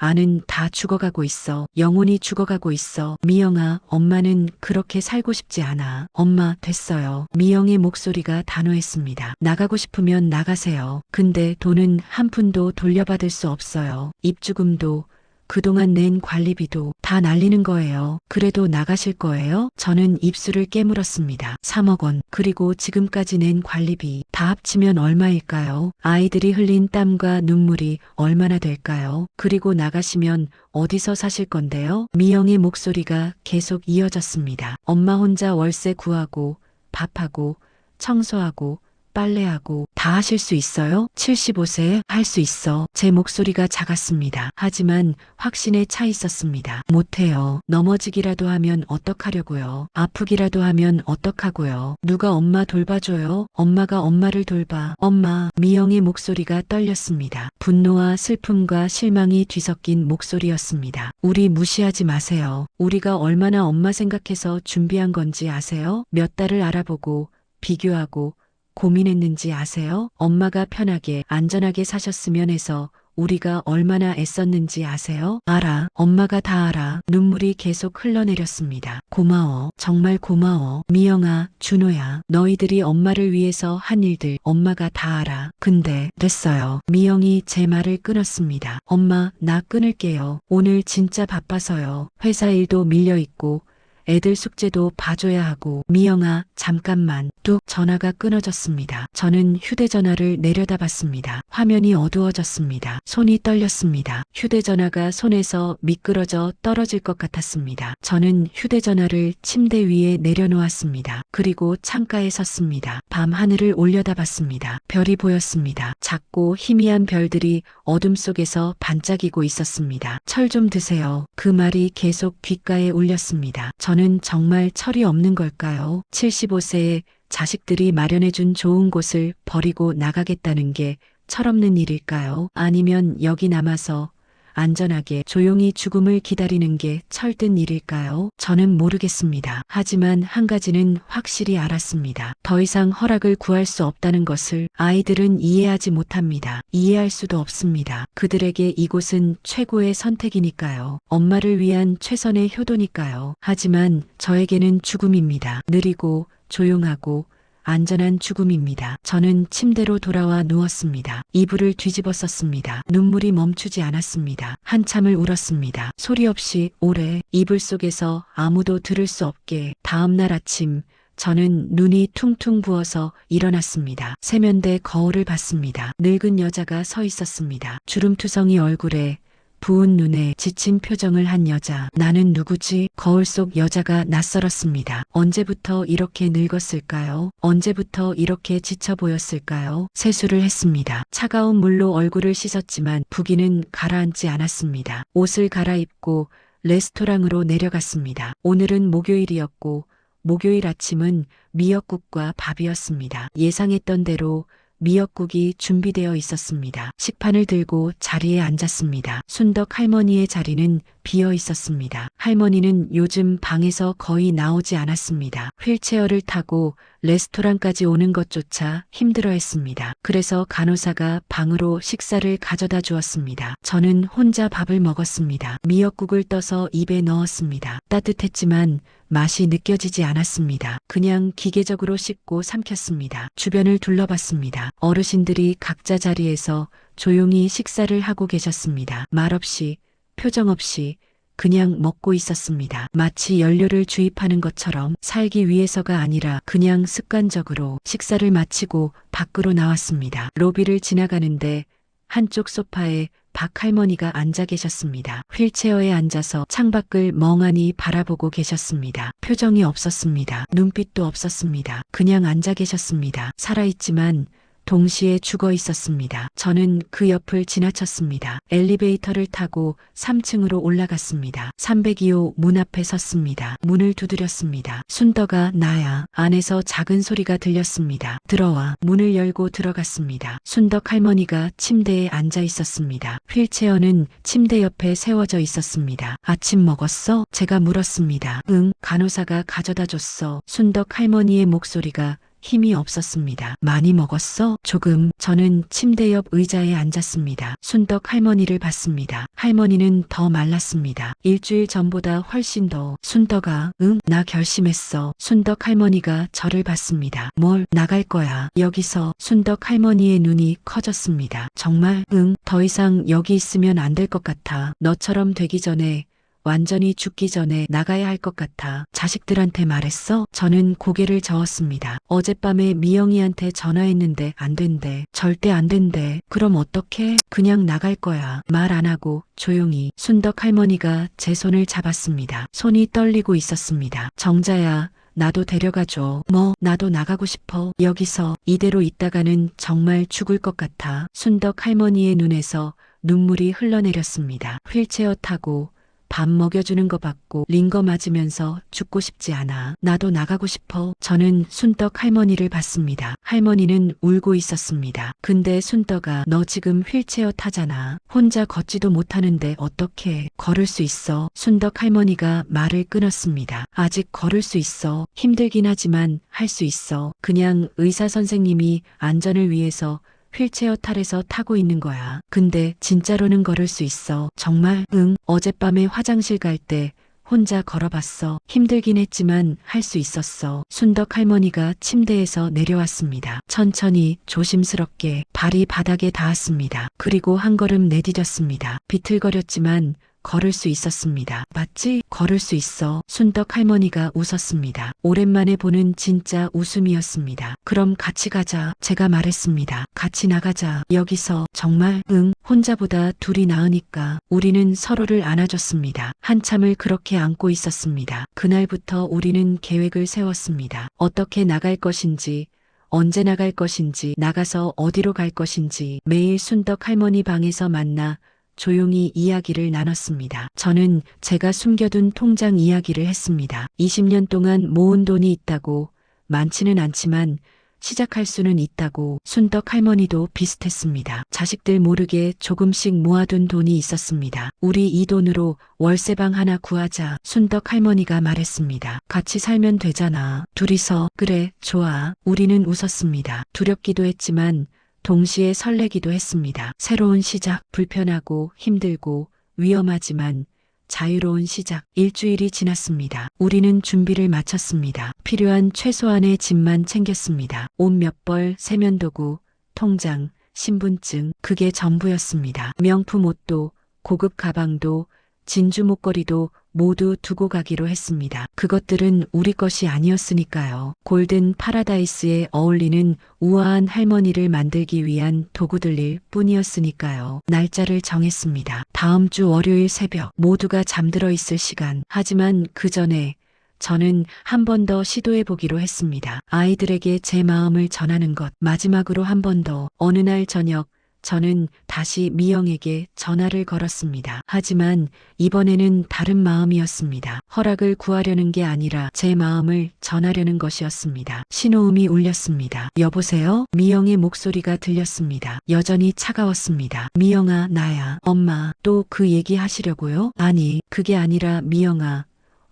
아는 다 죽어가고 있어. 영혼이 죽어가고 있어. 미영아, 엄마는 그렇게 살고 싶지 않아. 엄마, 됐어요. 미영의 목소리가 단호했습니다. 나가고 싶으면 나가세요. 근데 돈은 한 푼도 돌려받을 수 없어요. 입주금도 그동안 낸 관리비도 다 날리는 거예요. 그래도 나가실 거예요? 저는 입술을 깨물었습니다. 3억 원, 그리고 지금까지 낸 관리비 다 합치면 얼마일까요? 아이들이 흘린 땀과 눈물이 얼마나 될까요? 그리고 나가시면 어디서 사실 건데요? 미영의 목소리가 계속 이어졌습니다. 엄마 혼자 월세 구하고 밥하고 청소하고 빨래하고 다 하실 수 있어요? 75세 할 수 있어. 제 목소리가 작았습니다. 하지만 확신에 차 있었습니다. 못해요. 넘어지기라도 하면 어떡하려고요? 아프기라도 하면 어떡하고요? 누가 엄마 돌봐줘요? 엄마가 엄마를 돌봐. 엄마. 미영의 목소리가 떨렸습니다. 분노와 슬픔과 실망이 뒤섞인 목소리였습니다. 우리 무시하지 마세요. 우리가 얼마나 엄마 생각해서 준비한 건지 아세요? 몇 달을 알아보고 비교하고 고민했는지 아세요? 엄마가 편하게 안전하게 사셨으면 해서 우리가 얼마나 애썼는지 아세요? 알아. 엄마가 다 알아. 눈물이 계속 흘러내렸습니다. 고마워. 정말 고마워. 미영아, 준호야. 너희들이 엄마를 위해서 한 일들 엄마가 다 알아. 근데 됐어요. 미영이 제 말을 끊었습니다. 엄마, 나 끊을게요. 오늘 진짜 바빠서요. 회사 일도 밀려있고 애들 숙제도 봐줘야 하고. 미영아, 잠깐만. 뚝 전화가 끊어졌습니다. 저는 휴대전화를 내려다봤습니다. 화면이 어두워졌습니다. 손이 떨렸습니다. 휴대전화가 손에서 미끄러져 떨어질 것 같았습니다. 저는 휴대전화를 침대 위에 내려놓았습니다. 그리고 창가에 섰습니다. 밤 하늘을 올려다봤습니다. 별이 보였습니다. 작고 희미한 별들이 어둠 속에서 반짝이고 있었습니다. 철 좀 드세요. 그 말이 계속 귓가에 울렸습니다. 저는 정말 철이 없는 걸까요? 75세에 자식들이 마련해준 좋은 곳을 버리고 나가겠다는 게 철없는 일일까요? 아니면 여기 남아서 안전하게 조용히 죽음을 기다리는 게 철든 일일까요? 저는 모르겠습니다. 하지만 한 가지는 확실히 알았습니다. 더 이상 허락을 구할 수 없다는 것을. 아이들은 이해하지 못합니다. 이해할 수도 없습니다. 그들에게 이곳은 최고의 선택이니까요. 엄마를 위한 최선의 효도니까요. 하지만 저에게는 죽음입니다. 느리고 조용하고 안전한 죽음입니다. 저는 침대로 돌아와 누웠습니다. 이불을 뒤집어 썼습니다. 눈물이 멈추지 않았습니다. 한참을 울었습니다. 소리 없이 오래. 이불 속에서 아무도 들을 수 없게. 다음 날 아침 저는 눈이 퉁퉁 부어서 일어났습니다. 세면대 거울을 봤습니다. 늙은 여자가 서 있었습니다. 주름투성이 얼굴에 부은 눈에 지친 표정을 한 여자. 나는 누구지? 거울 속 여자가 낯설었습니다. 언제부터 이렇게 늙었을까요? 언제부터 이렇게 지쳐 보였을까요? 세수를 했습니다. 차가운 물로 얼굴을 씻었지만 부기는 가라앉지 않았습니다. 옷을 갈아입고 레스토랑으로 내려갔습니다. 오늘은 목요일이었고 목요일 아침은 미역국과 밥이었습니다. 예상했던 대로 미역국이 준비되어 있었습니다. 식판을 들고 자리에 앉았습니다. 순덕 할머니의 자리는 비어 있었습니다. 할머니는 요즘 방에서 거의 나오지 않았습니다. 휠체어를 타고 레스토랑까지 오는 것조차 힘들어했습니다. 그래서 간호사가 방으로 식사를 가져다 주었습니다. 저는 혼자 밥을 먹었습니다. 미역국을 떠서 입에 넣었습니다. 따뜻했지만 맛이 느껴지지 않았습니다. 그냥 기계적으로 씹고 삼켰습니다. 주변을 둘러봤습니다. 어르신들이 각자 자리에서 조용히 식사를 하고 계셨습니다. 말없이, 표정 없이 그냥 먹고 있었습니다. 마치 연료를 주입하는 것처럼. 살기 위해서가 아니라 그냥 습관적으로. 식사를 마치고 밖으로 나왔습니다. 로비를 지나가는데 한쪽 소파에 박 할머니가 앉아 계셨습니다. 휠체어에 앉아서 창밖을 멍하니 바라보고 계셨습니다. 표정이 없었습니다. 눈빛도 없었습니다. 그냥 앉아 계셨습니다. 살아있지만 동시에 죽어 있었습니다. 저는 그 옆을 지나쳤습니다. 엘리베이터를 타고 3층으로 올라갔습니다. 302호 문 앞에 섰습니다. 문을 두드렸습니다. 순덕아, 나야. 안에서 작은 소리가 들렸습니다. 들어와. 문을 열고 들어갔습니다. 순덕 할머니가 침대에 앉아 있었습니다. 휠체어는 침대 옆에 세워져 있었습니다. 아침 먹었어? 제가 물었습니다. 응, 간호사가 가져다 줬어. 순덕 할머니의 목소리가 힘이 없었습니다. 많이 먹었어? 조금. 저는 침대 옆 의자에 앉았습니다. 순덕 할머니를 봤습니다. 할머니는 더 말랐습니다. 일주일 전보다 훨씬 더. 순덕아, 응, 나 결심했어. 순덕 할머니가 저를 봤습니다. 뭘? 나갈 거야. 여기서. 순덕 할머니의 눈이 커졌습니다. 정말? 응, 더 이상 여기 있으면 안 될 것 같아. 너처럼 되기 전에, 완전히 죽기 전에 나가야 할 것 같아. 자식들한테 말했어? 저는 고개를 저었습니다. 어젯밤에 미영이한테 전화했는데 안 된대. 절대 안 된대. 그럼 어떡해? 그냥 나갈 거야. 말 안 하고 조용히. 순덕 할머니가 제 손을 잡았습니다. 손이 떨리고 있었습니다. 정자야. 나도 데려가줘. 뭐, 나도 나가고 싶어. 여기서 이대로 있다가는 정말 죽을 것 같아. 순덕 할머니의 눈에서 눈물이 흘러내렸습니다. 휠체어 타고 밥 먹여주는 거 받고 링거 맞으면서 죽고 싶지 않아. 나도 나가고 싶어. 저는 순덕 할머니를 봤습니다. 할머니는 울고 있었습니다. 근데 순덕아, 너 지금 휠체어 타잖아. 혼자 걷지도 못하는데 어떻게 걸을 수 있어? 순덕 할머니가 말을 끊었습니다. 아직 걸을 수 있어. 힘들긴 하지만 할 수 있어. 그냥 의사 선생님이 안전을 위해서 휠체어 탈에서 타고 있는 거야. 근데 진짜로는 걸을 수 있어. 정말? 응. 어젯밤에 화장실 갈 때 혼자 걸어봤어. 힘들긴 했지만 할 수 있었어. 순덕 할머니가 침대에서 내려왔습니다. 천천히 조심스럽게 발이 바닥에 닿았습니다. 그리고 한 걸음 내디뎠습니다. 비틀거렸지만 걸을 수 있었습니다. 맞지? 걸을 수 있어. 순덕 할머니가 웃었습니다. 오랜만에 보는 진짜 웃음이었습니다. 그럼 같이 가자. 제가 말했습니다. 같이 나가자. 여기서. 정말? 응. 혼자보다 둘이 나으니까. 우리는 서로를 안아줬습니다. 한참을 그렇게 안고 있었습니다. 그날부터 우리는 계획을 세웠습니다. 어떻게 나갈 것인지, 언제 나갈 것인지, 나가서 어디로 갈 것인지. 매일 순덕 할머니 방에서 만나 조용히 이야기를 나눴습니다. 저는 제가 숨겨둔 통장 이야기를 했습니다. 20년 동안 모은 돈이 있다고, 많지는 않지만 시작할 수는 있다고. 순덕 할머니도 비슷했습니다. 자식들 모르게 조금씩 모아둔 돈이 있었습니다. 우리 이 돈으로 월세방 하나 구하자. 순덕 할머니가 말했습니다. 같이 살면 되잖아. 둘이서. 그래, 좋아. 우리는 웃었습니다. 두렵기도 했지만 동시에 설레기도 했습니다. 새로운 시작, 불편하고 힘들고 위험하지만 자유로운 시작. 일주일이 지났습니다. 우리는 준비를 마쳤습니다. 필요한 최소한의 짐만 챙겼습니다. 옷 몇 벌, 세면도구, 통장, 신분증, 그게 전부였습니다. 명품 옷도, 고급 가방도, 진주 목걸이도 모두 두고 가기로 했습니다. 그것들은 우리 것이 아니었으니까요. 골든 파라다이스에 어울리는 우아한 할머니를 만들기 위한 도구들일 뿐이었으니까요. 날짜를 정했습니다. 다음 주 월요일 새벽. 모두가 잠들어 있을 시간. 하지만 그 전에 저는 한 번 더 시도해 보기로 했습니다. 아이들에게 제 마음을 전하는 것. 마지막으로 한 번 더. 어느 날 저녁 저는 다시 미영에게 전화를 걸었습니다. 하지만 이번에는 다른 마음이었습니다. 허락을 구하려는 게 아니라 제 마음을 전하려는 것이었습니다. 신호음이 울렸습니다. 여보세요? 미영의 목소리가 들렸습니다. 여전히 차가웠습니다. 미영아, 나야. 엄마, 또 그 얘기 하시려고요? 아니, 그게 아니라 미영아.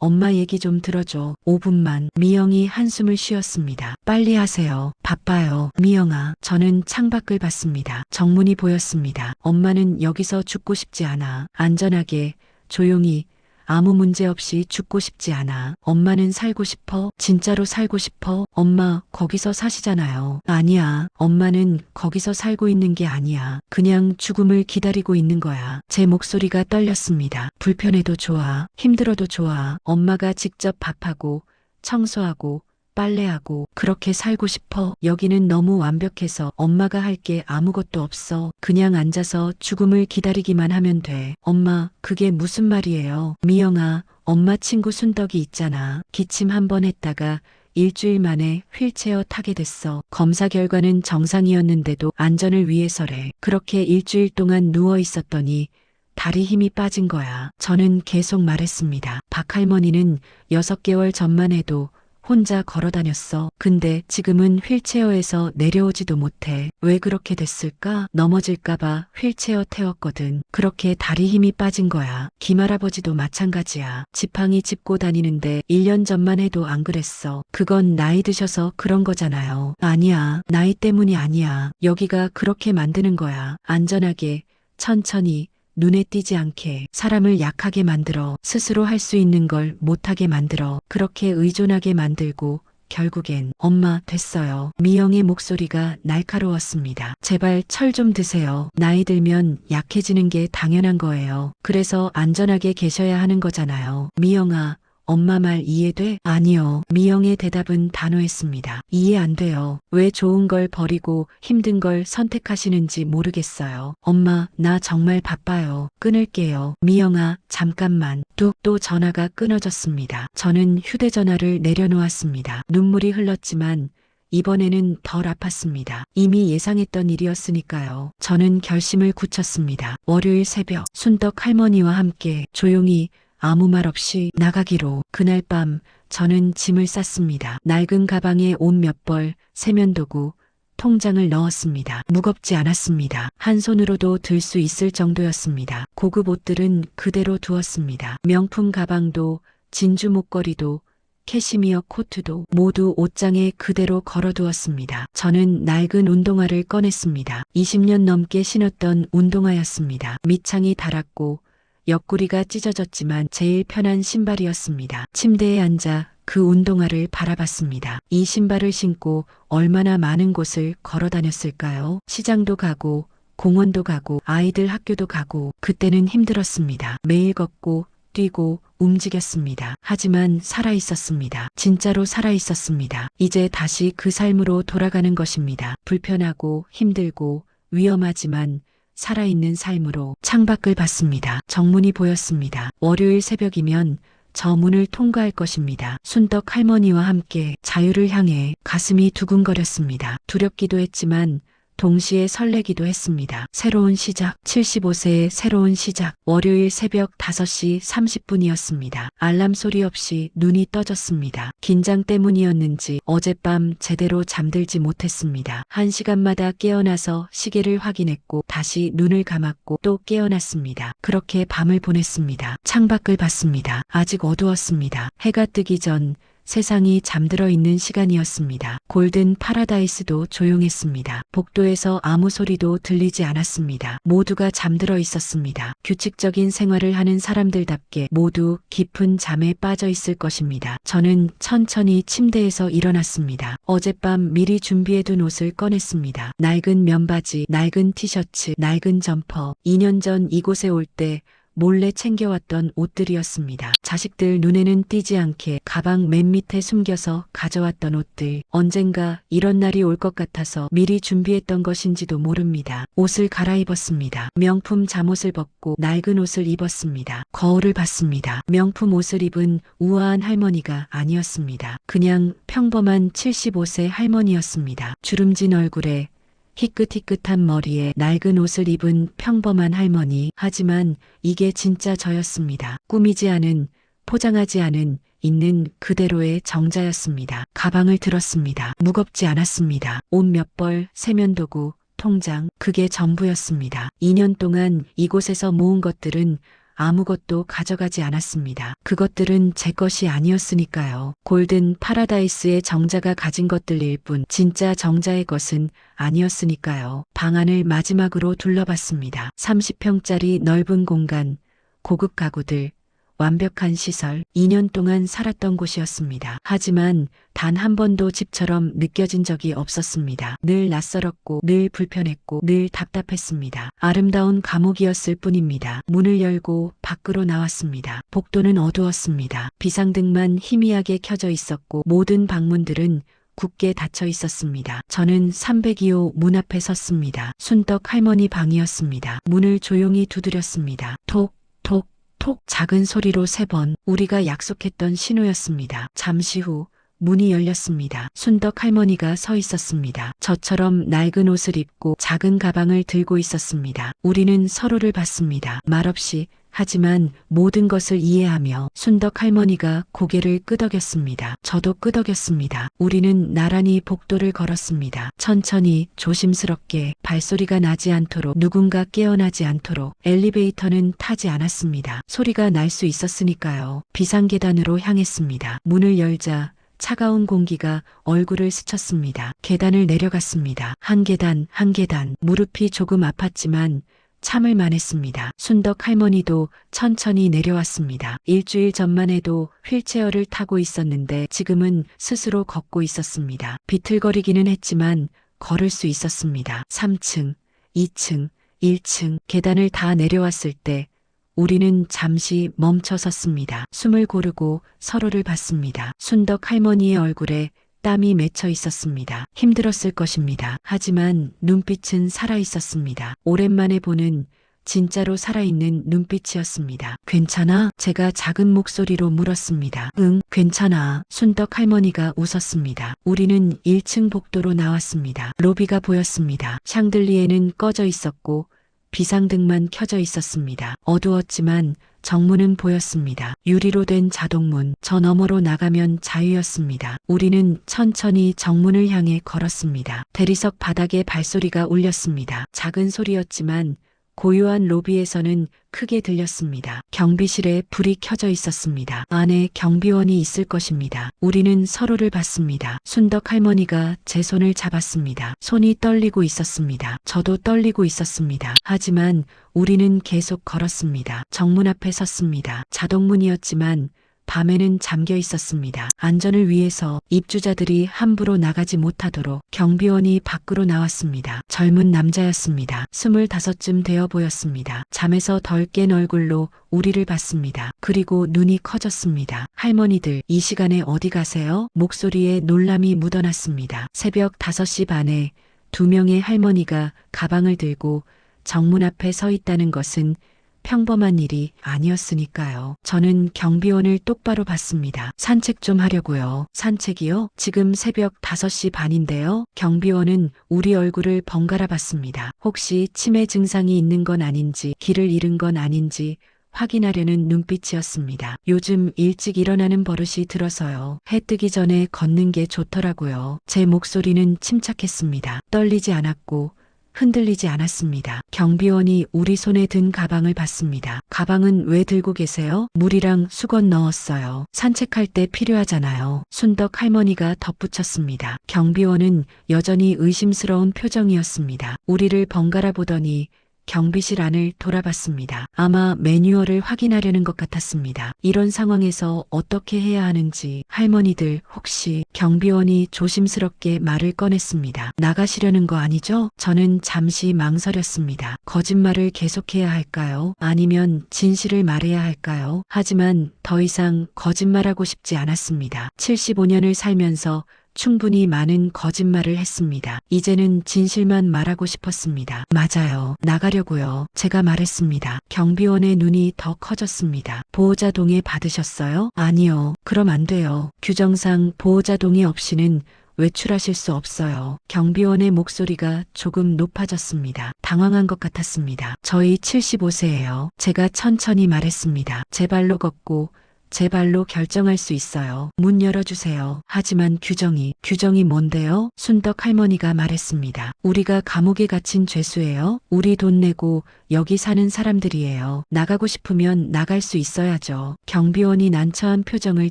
엄마 얘기 좀 들어줘. 5분만. 미영이 한숨을 쉬었습니다. 빨리 하세요. 바빠요. 미영아. 저는 창밖을 봤습니다. 정문이 보였습니다. 엄마는 여기서 죽고 싶지 않아. 안전하게, 조용히, 아무 문제 없이 죽고 싶지 않아. 엄마는 살고 싶어? 진짜로 살고 싶어? 엄마, 거기서 사시잖아요. 아니야. 엄마는 거기서 살고 있는 게 아니야. 그냥 죽음을 기다리고 있는 거야. 제 목소리가 떨렸습니다. 불편해도 좋아. 힘들어도 좋아. 엄마가 직접 밥하고, 청소하고, 빨래하고 그렇게 살고 싶어. 여기는 너무 완벽해서 엄마가 할 게 아무것도 없어. 그냥 앉아서 죽음을 기다리기만 하면 돼. 엄마, 그게 무슨 말이에요? 미영아, 엄마 친구 순덕이 있잖아. 기침 한 번 했다가 일주일 만에 휠체어 타게 됐어. 검사 결과는 정상이었는데도 안전을 위해서래. 그렇게 일주일 동안 누워 있었더니 다리 힘이 빠진 거야. 저는 계속 말했습니다. 박 할머니는 6개월 전만 해도 혼자 걸어 다녔어. 근데 지금은 휠체어에서 내려오지도 못해. 왜 그렇게 됐을까? 넘어질까봐 휠체어 태웠거든. 그렇게 다리 힘이 빠진 거야. 김할아버지도 마찬가지야. 지팡이 짚고 다니는데 1년 전만 해도 안 그랬어. 그건 나이 드셔서 그런 거잖아요. 아니야. 나이 때문이 아니야. 여기가 그렇게 만드는 거야. 안전하게, 천천히, 눈에 띄지 않게 사람을 약하게 만들어 스스로 할 수 있는 걸 못하게 만들어 그렇게 의존하게 만들고 결국엔 엄마 됐어요. 미영의 목소리가 날카로웠습니다. 제발 철 좀 드세요. 나이 들면 약해지는 게 당연한 거예요. 그래서 안전하게 계셔야 하는 거잖아요. 미영아, 엄마 말 이해돼? 아니요. 미영의 대답은 단호했습니다. 이해 안 돼요. 왜 좋은 걸 버리고 힘든 걸 선택하시는지 모르겠어요. 엄마, 나 정말 바빠요. 끊을게요. 미영아, 잠깐만. 뚝 또 전화가 끊어졌습니다. 저는 휴대전화를 내려놓았습니다. 눈물이 흘렀지만 이번에는 덜 아팠습니다. 이미 예상했던 일이었으니까요. 저는 결심을 굳혔습니다. 월요일 새벽 순덕 할머니와 함께 조용히 아무 말 없이 나가기로. 그날 밤 저는 짐을 쌌습니다. 낡은 가방에 옷 몇 벌, 세면도구, 통장을 넣었습니다. 무겁지 않았습니다. 한 손으로도 들 수 있을 정도였습니다. 고급 옷들은 그대로 두었습니다. 명품 가방도, 진주 목걸이도, 캐시미어 코트도 모두 옷장에 그대로 걸어두었습니다. 저는 낡은 운동화를 꺼냈습니다. 20년 넘게 신었던 운동화였습니다. 밑창이 닳았고 옆구리가 찢어졌지만 제일 편한 신발이었습니다. 침대에 앉아 그 운동화를 바라봤습니다. 이 신발을 신고 얼마나 많은 곳을 걸어 다녔을까요? 시장도 가고 공원도 가고 아이들 학교도 가고 그때는 힘들었습니다. 매일 걷고 뛰고 움직였습니다. 하지만 살아 있었습니다. 진짜로 살아 있었습니다. 이제 다시 그 삶으로 돌아가는 것입니다. 불편하고 힘들고 위험하지만 살아있는 삶으로. 창밖을 봤습니다. 정문이 보였습니다. 월요일 새벽이면 저 문을 통과할 것입니다. 순덕 할머니와 함께 자유를 향해. 가슴이 두근거렸습니다. 두렵기도 했지만 동시에 설레기도 했습니다. 새로운 시작, 75세의 새로운 시작. 월요일 새벽 5시 30분이었습니다. 알람 소리 없이 눈이 떠졌습니다. 긴장 때문이었는지 어젯밤 제대로 잠들지 못했습니다. 1시간마다 깨어나서 시계를 확인했고 다시 눈을 감았고 또 깨어났습니다. 그렇게 밤을 보냈습니다. 창밖을 봤습니다. 아직 어두웠습니다. 해가 뜨기 전 세상이 잠들어 있는 시간이었습니다. 골든 파라다이스도 조용했습니다. 복도에서 아무 소리도 들리지 않았습니다. 모두가 잠들어 있었습니다. 규칙적인 생활을 하는 사람들답게 모두 깊은 잠에 빠져 있을 것입니다. 저는 천천히 침대에서 일어났습니다. 어젯밤 미리 준비해둔 옷을 꺼냈습니다. 낡은 면바지, 낡은 티셔츠, 낡은 점퍼. 2년 전 이곳에 올 때 몰래 챙겨왔던 옷들이었습니다. 자식들 눈에는 띄지 않게 가방 맨 밑에 숨겨서 가져왔던 옷들. 언젠가 이런 날이 올 것 같아서 미리 준비했던 것인지도 모릅니다. 옷을 갈아입었습니다. 명품 잠옷을 벗고 낡은 옷을 입었습니다. 거울을 봤습니다. 명품 옷을 입은 우아한 할머니가 아니었습니다. 그냥 평범한 75세 할머니였습니다. 주름진 얼굴에 희끗희끗한 머리에 낡은 옷을 입은 평범한 할머니. 하지만 이게 진짜 저였습니다. 꾸미지 않은, 포장하지 않은, 있는 그대로의 정자였습니다. 가방을 들었습니다. 무겁지 않았습니다. 옷 몇 벌, 세면도구, 통장, 그게 전부였습니다. 2년 동안 이곳에서 모은 것들은 아무것도 가져가지 않았습니다. 그것들은 제 것이 아니었으니까요. 골든 파라다이스의 정자가 가진 것들일 뿐 진짜 정자의 것은 아니었으니까요. 방 안을 마지막으로 둘러봤습니다. 30평짜리 넓은 공간, 고급 가구들, 완벽한 시설, 2년 동안 살았던 곳이었습니다. 하지만 단 한 번도 집처럼 느껴진 적이 없었습니다. 늘 낯설었고 늘 불편했고 늘 답답했습니다. 아름다운 감옥이었을 뿐입니다. 문을 열고 밖으로 나왔습니다. 복도는 어두웠습니다. 비상등만 희미하게 켜져 있었고 모든 방문들은 굳게 닫혀 있었습니다. 저는 302호 문 앞에 섰습니다. 순덕 할머니 방이었습니다. 문을 조용히 두드렸습니다. 톡, 톡, 톡 작은 소리로 3번. 우리가 약속했던 신호였습니다. 잠시 후 문이 열렸습니다. 순덕 할머니가 서 있었습니다. 저처럼 낡은 옷을 입고 작은 가방을 들고 있었습니다. 우리는 서로를 봤습니다. 말없이, 하지만 모든 것을 이해하며 순덕 할머니가 고개를 끄덕였습니다. 저도 끄덕였습니다. 우리는 나란히 복도를 걸었습니다. 천천히 조심스럽게 발소리가 나지 않도록 누군가 깨어나지 않도록 엘리베이터는 타지 않았습니다. 소리가 날 수 있었으니까요. 비상계단으로 향했습니다. 문을 열자 차가운 공기가 얼굴을 스쳤습니다. 계단을 내려갔습니다. 한 계단 한 계단 무릎이 조금 아팠지만 참을 만했습니다. 순덕 할머니도 천천히 내려왔습니다. 일주일 전만 해도 휠체어를 타고 있었는데 지금은 스스로 걷고 있었습니다. 비틀거리기는 했지만 걸을 수 있었습니다. 3층, 2층, 1층 계단을 다 내려왔을 때 우리는 잠시 멈춰 섰습니다. 숨을 고르고 서로를 봤습니다. 순덕 할머니의 얼굴에 땀이 맺혀 있었습니다. 힘들었을 것입니다. 하지만 눈빛은 살아 있었습니다. 오랜만에 보는 진짜로 살아있는 눈빛이었습니다. 괜찮아? 제가 작은 목소리로 물었습니다. 응, 괜찮아. 순덕 할머니가 웃었습니다. 우리는 1층 복도로 나왔습니다. 로비가 보였습니다. 샹들리에는 꺼져 있었고 비상등만 켜져 있었습니다. 어두웠지만 정문은 보였습니다. 유리로 된 자동문, 저 너머로 나가면 자유였습니다. 우리는 천천히 정문을 향해 걸었습니다. 대리석 바닥에 발소리가 울렸습니다. 작은 소리였지만 고요한 로비에서는 크게 들렸습니다. 경비실에 불이 켜져 있었습니다. 안에 경비원이 있을 것입니다. 우리는 서로를 봤습니다. 순덕 할머니가 제 손을 잡았습니다. 손이 떨리고 있었습니다. 저도 떨리고 있었습니다. 하지만 우리는 계속 걸었습니다. 정문 앞에 섰습니다. 자동문이었지만 밤에는 잠겨 있었습니다. 안전을 위해서 입주자들이 함부로 나가지 못하도록 경비원이 밖으로 나왔습니다. 젊은 남자였습니다. 25쯤 되어 보였습니다. 잠에서 덜 깬 얼굴로 우리를 봤습니다. 그리고 눈이 커졌습니다. 할머니들, 이 시간에 어디 가세요? 목소리에 놀람이 묻어났습니다. 새벽 5시 반에 2명의 할머니가 가방을 들고 정문 앞에 서 있다는 것은 평범한 일이 아니었으니까요. 저는 경비원을 똑바로 봤습니다. 산책 좀 하려고요. 산책이요? 지금 새벽 5시 반인데요. 경비원은 우리 얼굴을 번갈아 봤습니다. 혹시 치매 증상이 있는 건 아닌지, 길을 잃은 건 아닌지 확인하려는 눈빛이었습니다. 요즘 일찍 일어나는 버릇이 들어서요. 해 뜨기 전에 걷는 게 좋더라고요. 제 목소리는 침착했습니다. 떨리지 않았고 흔들리지 않았습니다. 경비원이 우리 손에 든 가방을 봤습니다. 가방은 왜 들고 계세요? 물이랑 수건 넣었어요. 산책할 때 필요하잖아요. 순덕 할머니가 덧붙였습니다. 경비원은 여전히 의심스러운 표정이었습니다. 우리를 번갈아 보더니 경비실 안을 돌아봤습니다. 아마 매뉴얼을 확인하려는 것 같았습니다. 이런 상황에서 어떻게 해야 하는지. 할머니들, 혹시 경비원이 조심스럽게 말을 꺼냈습니다. 나가시려는 거 아니죠? 저는 잠시 망설였습니다. 거짓말을 계속해야 할까요? 아니면 진실을 말해야 할까요? 하지만 더 이상 거짓말하고 싶지 않았습니다. 75년을 살면서 충분히 많은 거짓말을 했습니다. 이제는 진실만 말하고 싶었습니다. 맞아요. 나가려고요. 제가 말했습니다. 경비원의 눈이 더 커졌습니다. 보호자 동의 받으셨어요? 아니요. 그럼 안 돼요. 규정상 보호자 동의 없이는 외출하실 수 없어요. 경비원의 목소리가 조금 높아졌습니다. 당황한 것 같았습니다. 저희 75세예요. 제가 천천히 말했습니다. 제 발로 걷고 제 발로 결정할 수 있어요. 문 열어주세요. 하지만 규정이 뭔데요? 순덕 할머니가 말했습니다. 우리가 감옥에 갇힌 죄수예요. 우리 돈 내고 여기 사는 사람들이에요. 나가고 싶으면 나갈 수 있어야죠. 경비원이 난처한 표정을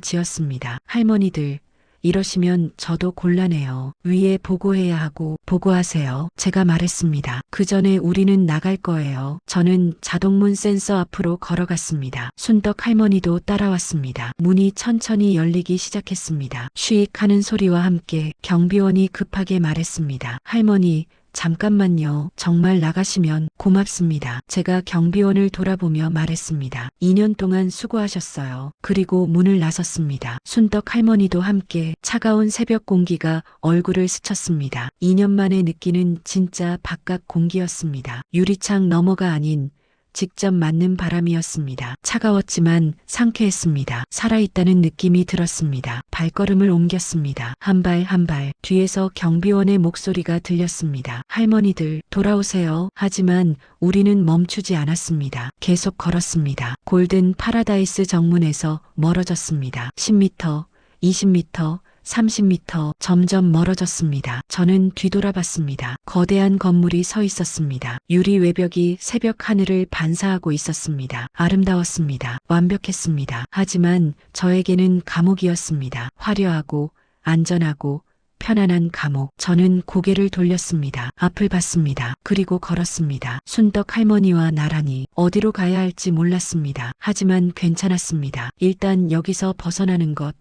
지었습니다. 할머니들, 이러시면 저도 곤란해요. 위에 보고해야 하고. 보고하세요. 제가 말했습니다. 그 전에 우리는 나갈 거예요. 저는 자동문 센서 앞으로 걸어갔습니다. 순덕 할머니도 따라왔습니다. 문이 천천히 열리기 시작했습니다. 쉬익 하는 소리와 함께 경비원이 급하게 말했습니다. 할머니, 잠깐만요. 정말 나가시면 고맙습니다. 제가 경비원을 돌아보며 말했습니다. 2년 동안 수고하셨어요. 그리고 문을 나섰습니다. 순덕 할머니도 함께. 차가운 새벽 공기가 얼굴을 스쳤습니다. 2년 만에 느끼는 진짜 바깥 공기였습니다. 유리창 너머가 아닌 직접 맞는 바람이었습니다. 차가웠지만 상쾌했습니다. 살아있다는 느낌이 들었습니다. 발걸음을 옮겼습니다. 한 발 한 발 뒤에서 경비원의 목소리가 들렸습니다. 할머니들 돌아오세요. 하지만 우리는 멈추지 않았습니다. 계속 걸었습니다. 골든 파라다이스 정문에서 멀어졌습니다. 10m, 20m, 30m 점점 멀어졌습니다. 저는 뒤돌아봤습니다. 거대한 건물이 서 있었습니다. 유리 외벽이 새벽 하늘을 반사하고 있었습니다. 아름다웠습니다. 완벽했습니다. 하지만 저에게는 감옥이었습니다. 화려하고 안전하고 편안한 감옥. 저는 고개를 돌렸습니다. 앞을 봤습니다. 그리고 걸었습니다. 순덕 할머니와 나란히 어디로 가야 할지 몰랐습니다. 하지만 괜찮았습니다. 일단 여기서 벗어나는 것.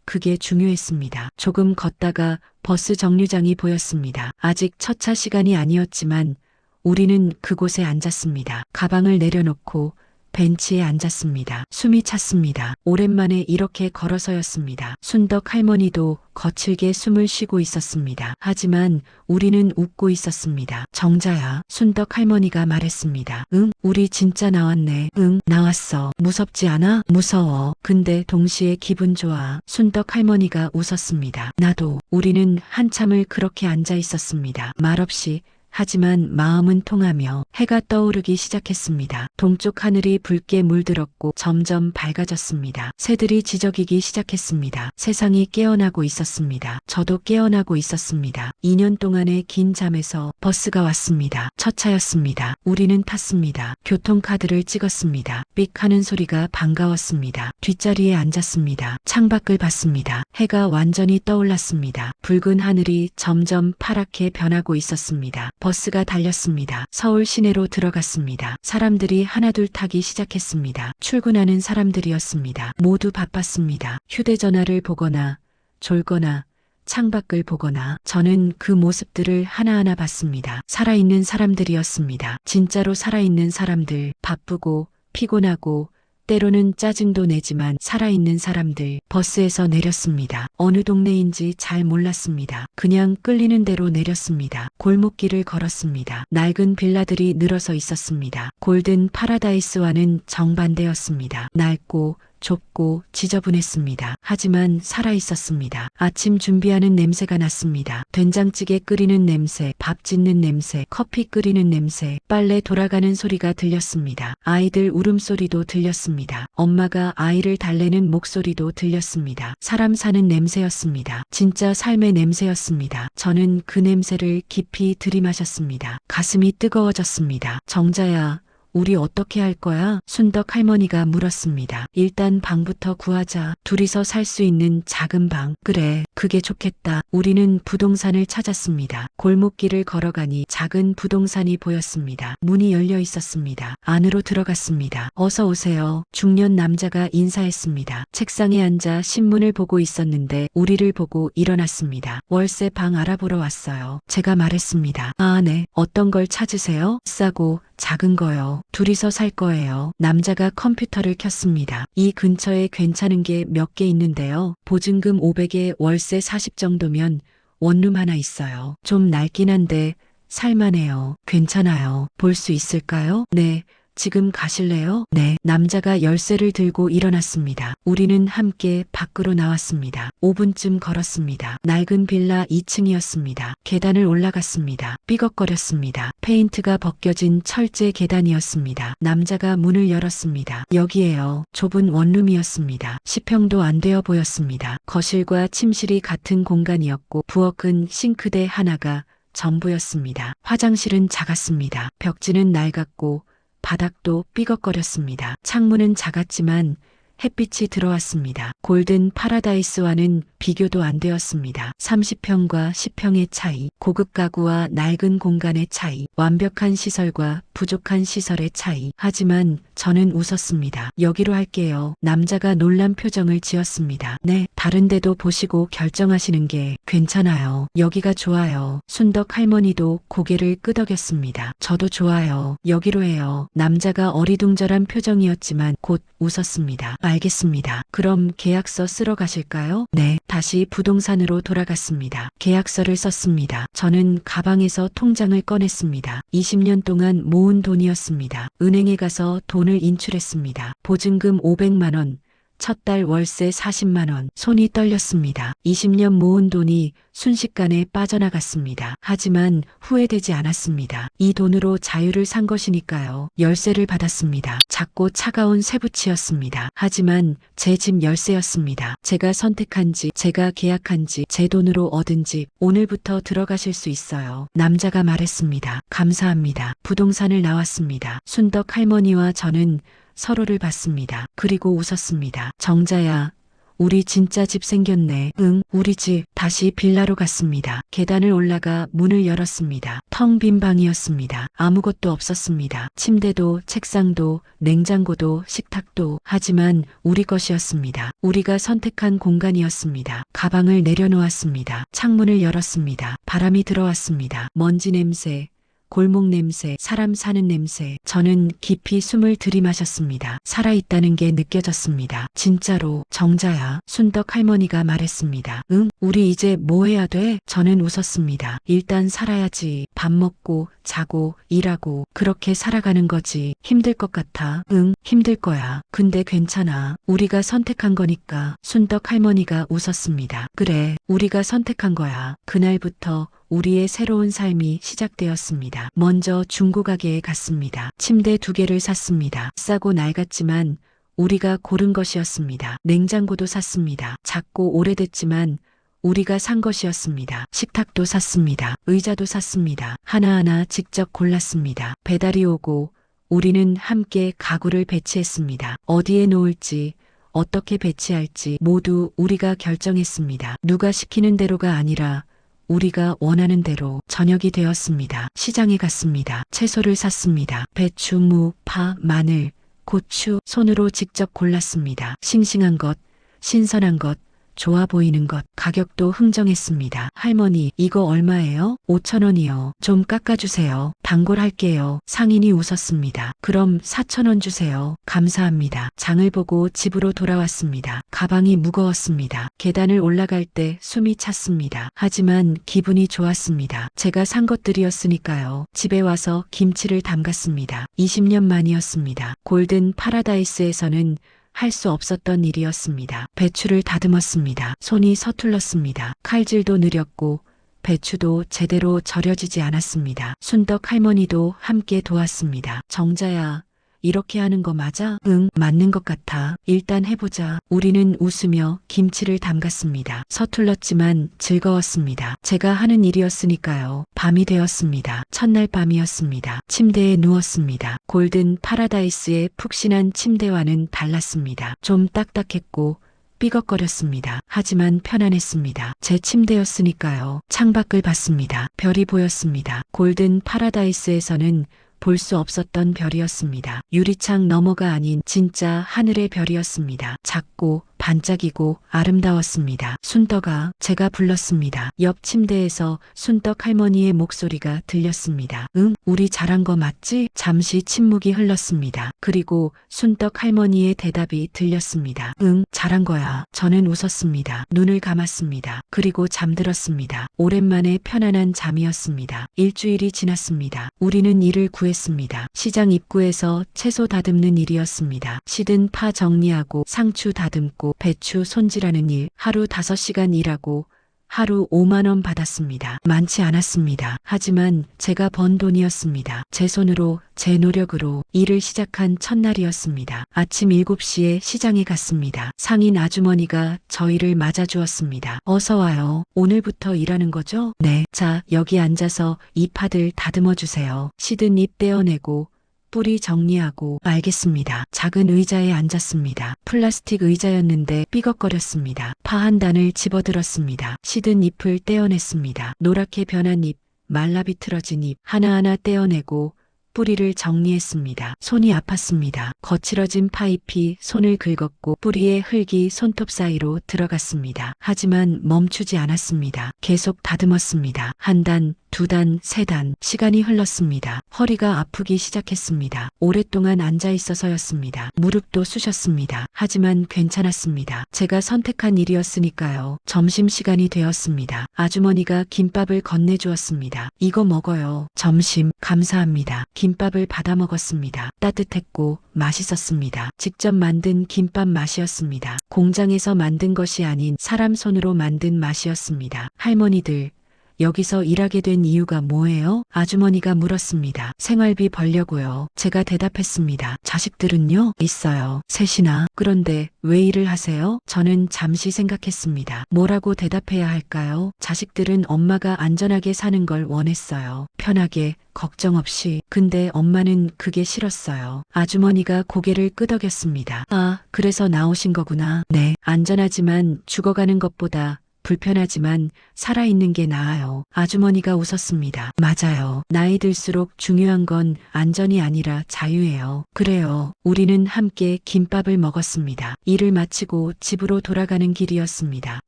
그게 중요했습니다. 조금 걷다가 버스 정류장이 보였습니다. 아직 첫차 시간이 아니었지만 우리는 그곳에 앉았습니다. 가방을 내려놓고 벤치에 앉았습니다. 숨이 찼습니다. 오랜만에 이렇게 걸어서였습니다. 순덕 할머니도 거칠게 숨을 쉬고 있었습니다. 하지만 우리는 웃고 있었습니다. 정자야, 순덕 할머니가 말했습니다. 응, 우리 진짜 나왔네. 응, 나왔어. 무섭지 않아? 무서워. 근데 동시에 기분 좋아. 순덕 할머니가 웃었습니다. 나도. 우리는 한참을 그렇게 앉아 있었습니다. 말없이. 하지만 마음은 통하며 해가 떠오르기 시작했습니다. 동쪽 하늘이 붉게 물들었고 점점 밝아졌습니다. 새들이 지저귀기 시작했습니다. 세상이 깨어나고 있었습니다. 저도 깨어나고 있었습니다. 2년 동안의 긴 잠에서 버스가 왔습니다. 첫 차였습니다. 우리는 탔습니다. 교통카드를 찍었습니다. 삑 하는 소리가 반가웠습니다. 뒷자리에 앉았습니다. 창밖을 봤습니다. 해가 완전히 떠올랐습니다. 붉은 하늘이 점점 파랗게 변하고 있었습니다. 버스가 달렸습니다. 서울 시내로 들어갔습니다. 사람들이 하나둘 타기 시작했습니다. 출근하는 사람들이었습니다. 모두 바빴습니다. 휴대전화를 보거나 졸거나 창밖을 보거나 저는 그 모습들을 하나하나 봤습니다. 살아있는 사람들이었습니다. 진짜로 살아있는 사람들, 바쁘고 피곤하고 때로는 짜증도 내지만 살아있는 사람들. 버스에서 내렸습니다. 어느 동네인지 잘 몰랐습니다. 그냥 끌리는 대로 내렸습니다. 골목길을 걸었습니다. 낡은 빌라들이 늘어서 있었습니다. 골든 파라다이스와는 정반대였습니다. 낡고 좁고 지저분했습니다. 하지만 살아있었습니다. 아침 준비하는 냄새가 났습니다. 된장찌개 끓이는 냄새, 밥 짓는 냄새, 커피 끓이는 냄새, 빨래 돌아가는 소리가 들렸습니다. 아이들 울음소리도 들렸습니다. 엄마가 아이를 달래는 목소리도 들렸습니다. 사람 사는 냄새였습니다. 진짜 삶의 냄새였습니다. 저는 그 냄새를 깊이 들이마셨습니다. 가슴이 뜨거워졌습니다. 정자야, 우리 어떻게 할 거야? 순덕 할머니가 물었습니다. 일단 방부터 구하자. 둘이서 살 수 있는 작은 방. 그래, 그게 좋겠다. 우리는 부동산을 찾았습니다. 골목길을 걸어가니 작은 부동산이 보였습니다. 문이 열려 있었습니다. 안으로 들어갔습니다. 어서 오세요. 중년 남자가 인사했습니다. 책상에 앉아 신문을 보고 있었는데 우리를 보고 일어났습니다. 월세 방 알아보러 왔어요. 제가 말했습니다. 아, 네. 어떤 걸 찾으세요? 싸고 작은 거요. 둘이서 살 거예요. 남자가 컴퓨터를 켰습니다. 이 근처에 괜찮은 게 몇 개 있는데요. 보증금 500에 월세 40 정도면 원룸 하나 있어요. 좀 낡긴 한데 살만해요. 괜찮아요. 볼 수 있을까요? 네. 지금 가실래요? 네. 남자가 열쇠를 들고 일어났습니다. 우리는 함께 밖으로 나왔습니다. 5분쯤 걸었습니다. 낡은 빌라 2층이었습니다. 계단을 올라갔습니다. 삐걱거렸습니다. 페인트가 벗겨진 철제 계단이었습니다. 남자가 문을 열었습니다. 여기에요. 좁은 원룸이었습니다. 10평도 안 되어 보였습니다. 거실과 침실이 같은 공간이었고 부엌은 싱크대 하나가 전부였습니다. 화장실은 작았습니다. 벽지는 낡았고 바닥도 삐걱거렸습니다. 창문은 작았지만 햇빛이 들어왔습니다. 골든 파라다이스와는 비교도 안 되었습니다. 30평과 10평의 차이, 고급 가구와 낡은 공간의 차이, 완벽한 시설과 부족한 시설의 차이. 하지만 저는 웃었습니다. 여기로 할게요. 남자가 놀란 표정을 지었습니다. 네, 다른 데도 보시고 결정하시는 게 괜찮아요. 여기가 좋아요. 순덕 할머니도 고개를 끄덕였습니다. 저도 좋아요. 여기로 해요. 남자가 어리둥절한 표정이었지만 곧 웃었습니다. 알겠습니다. 그럼 계약서 쓰러 가실까요? 네. 다시 부동산으로 돌아갔습니다. 계약서를 썼습니다. 저는 가방에서 통장을 꺼냈습니다. 20년 동안 모은 돈이었습니다. 은행에 가서 돈을 인출했습니다. 보증금 500만 원. 첫 달 월세 40만 원. 손이 떨렸습니다. 20년 모은 돈이 순식간에 빠져나갔습니다. 하지만 후회되지 않았습니다. 이 돈으로 자유를 산 것이니까요. 열쇠를 받았습니다. 작고 차가운 쇠붙이였습니다. 하지만 제 집 열쇠였습니다. 제가 선택한 집, 제가 계약한 집, 제 돈으로 얻은 집, 오늘부터 들어가실 수 있어요. 남자가 말했습니다. 감사합니다. 부동산을 나왔습니다. 순덕 할머니와 저는 서로를 봤습니다. 그리고 웃었습니다. 정자야, 우리 진짜 집 생겼네. 응, 우리 집. 다시 빌라로 갔습니다. 계단을 올라가 문을 열었습니다. 텅 빈 방이었습니다. 아무것도 없었습니다. 침대도, 책상도, 냉장고도, 식탁도. 하지만 우리 것이었습니다. 우리가 선택한 공간이었습니다. 가방을 내려놓았습니다. 창문을 열었습니다. 바람이 들어왔습니다. 먼지 냄새, 골목 냄새, 사람 사는 냄새. 저는 깊이 숨을 들이마셨습니다. 살아있다는 게 느껴졌습니다. 진짜로. 정자야, 순덕 할머니가 말했습니다. 응? 우리 이제 뭐 해야 돼? 저는 웃었습니다. 일단 살아야지. 밥 먹고, 자고, 일하고, 그렇게 살아가는 거지. 힘들 것 같아. 응, 힘들 거야. 근데 괜찮아. 우리가 선택한 거니까. 순덕 할머니가 웃었습니다. 그래, 우리가 선택한 거야. 그날부터 우리의 새로운 삶이 시작되었습니다. 먼저 중고가게에 갔습니다. 침대 2개를 샀습니다. 싸고 낡았지만 우리가 고른 것이었습니다. 냉장고도 샀습니다. 작고 오래됐지만 우리가 산 것이었습니다. 식탁도 샀습니다. 의자도 샀습니다. 하나하나 직접 골랐습니다. 배달이 오고 우리는 함께 가구를 배치했습니다. 어디에 놓을지, 어떻게 배치할지 모두 우리가 결정했습니다. 누가 시키는 대로가 아니라 우리가 원하는 대로. 저녁이 되었습니다. 시장에 갔습니다. 채소를 샀습니다. 배추, 무, 파, 마늘, 고추. 손으로 직접 골랐습니다. 싱싱한 것, 신선한 것, 좋아 보이는 것. 가격도 흥정했습니다. 할머니, 이거 얼마예요? 5,000원이요. 좀 깎아주세요. 단골할게요. 상인이 웃었습니다. 그럼 4,000원 주세요. 감사합니다. 장을 보고 집으로 돌아왔습니다. 가방이 무거웠습니다. 계단을 올라갈 때 숨이 찼습니다. 하지만 기분이 좋았습니다. 제가 산 것들이었으니까요. 집에 와서 김치를 담갔습니다. 20년 만이었습니다. 골든 파라다이스에서는 할 수 없었던 일이었습니다. 배추를 다듬었습니다. 손이 서툴렀습니다. 칼질도 느렸고 배추도 제대로 절여지지 않았습니다. 순덕 할머니도 함께 도왔습니다. 정자야, 이렇게 하는 거 맞아? 응, 맞는 것 같아. 일단 해보자. 우리는 웃으며 김치를 담갔습니다. 서툴렀지만 즐거웠습니다. 제가 하는 일이었으니까요. 밤이 되었습니다. 첫날 밤이었습니다. 침대에 누웠습니다. 골든 파라다이스의 푹신한 침대와는 달랐습니다. 좀 딱딱했고 삐걱거렸습니다. 하지만 편안했습니다. 제 침대였으니까요. 창밖을 봤습니다. 별이 보였습니다. 골든 파라다이스에서는 볼 수 없었던 별이었습니다. 유리창 너머가 아닌 진짜 하늘의 별이었습니다. 작고 반짝이고 아름다웠습니다. 순덕아, 제가 불렀습니다. 옆 침대에서 순덕 할머니의 목소리가 들렸습니다. 응, 우리 잘한 거 맞지? 잠시 침묵이 흘렀습니다. 그리고 순덕 할머니의 대답이 들렸습니다. 응, 잘한 거야. 저는 웃었습니다. 눈을 감았습니다. 그리고 잠들었습니다. 오랜만에 편안한 잠이었습니다. 일주일이 지났습니다. 우리는 일을 구했습니다. 시장 입구에서 채소 다듬는 일이었습니다. 시든 파 정리하고 상추 다듬고 배추 손질하는 일. 하루 5시간 일하고 하루 5만 원 받았습니다. 많지 않았습니다. 하지만 제가 번 돈이었습니다. 제 손으로, 제 노력으로 일을 시작한 첫날이었습니다. 아침 7시에 시장에 갔습니다. 상인 아주머니가 저희를 맞아주었습니다. 어서 와요. 오늘부터 일하는 거죠? 네. 자, 여기 앉아서 이 파들 다듬어 주세요. 시든 잎 떼어내고 뿌리 정리하고. 알겠습니다. 작은 의자에 앉았습니다. 플라스틱 의자였는데 삐걱거렸습니다. 파 한 단을 집어들었습니다. 시든 잎을 떼어냈습니다. 노랗게 변한 잎, 말라 비틀어진 잎 하나하나 떼어내고 뿌리를 정리했습니다. 손이 아팠습니다. 거칠어진 파잎이 손을 긁었고 뿌리의 흙이 손톱 사이로 들어갔습니다. 하지만 멈추지 않았습니다. 계속 다듬었습니다. 한 단, 두 단, 세 단, 시간이 흘렀습니다. 허리가 아프기 시작했습니다. 오랫동안 앉아 있어서였습니다. 무릎도 쑤셨습니다. 하지만 괜찮았습니다. 제가 선택한 일이었으니까요. 점심시간이 되었습니다. 아주머니가 김밥을 건네주었습니다. 이거 먹어요. 점심, 감사합니다. 김밥을 받아 먹었습니다. 따뜻했고 맛있었습니다. 직접 만든 김밥 맛이었습니다. 공장에서 만든 것이 아닌 사람 손으로 만든 맛이었습니다. 할머니들, 여기서 일하게 된 이유가 뭐예요? 아주머니가 물었습니다. 생활비 벌려고요. 제가 대답했습니다. 자식들은요? 있어요. 셋이나. 그런데 왜 일을 하세요? 저는 잠시 생각했습니다. 뭐라고 대답해야 할까요? 자식들은 엄마가 안전하게 사는 걸 원했어요. 편하게, 걱정 없이. 근데 엄마는 그게 싫었어요. 아주머니가 고개를 끄덕였습니다. 아, 그래서 나오신 거구나. 네, 안전하지만 죽어가는 것보다 불편하지만 살아있는 게 나아요. 아주머니가 웃었습니다. 맞아요. 나이 들수록 중요한 건 안전이 아니라 자유예요. 그래요. 우리는 함께 김밥을 먹었습니다. 일을 마치고 집으로 돌아가는 길이었습니다.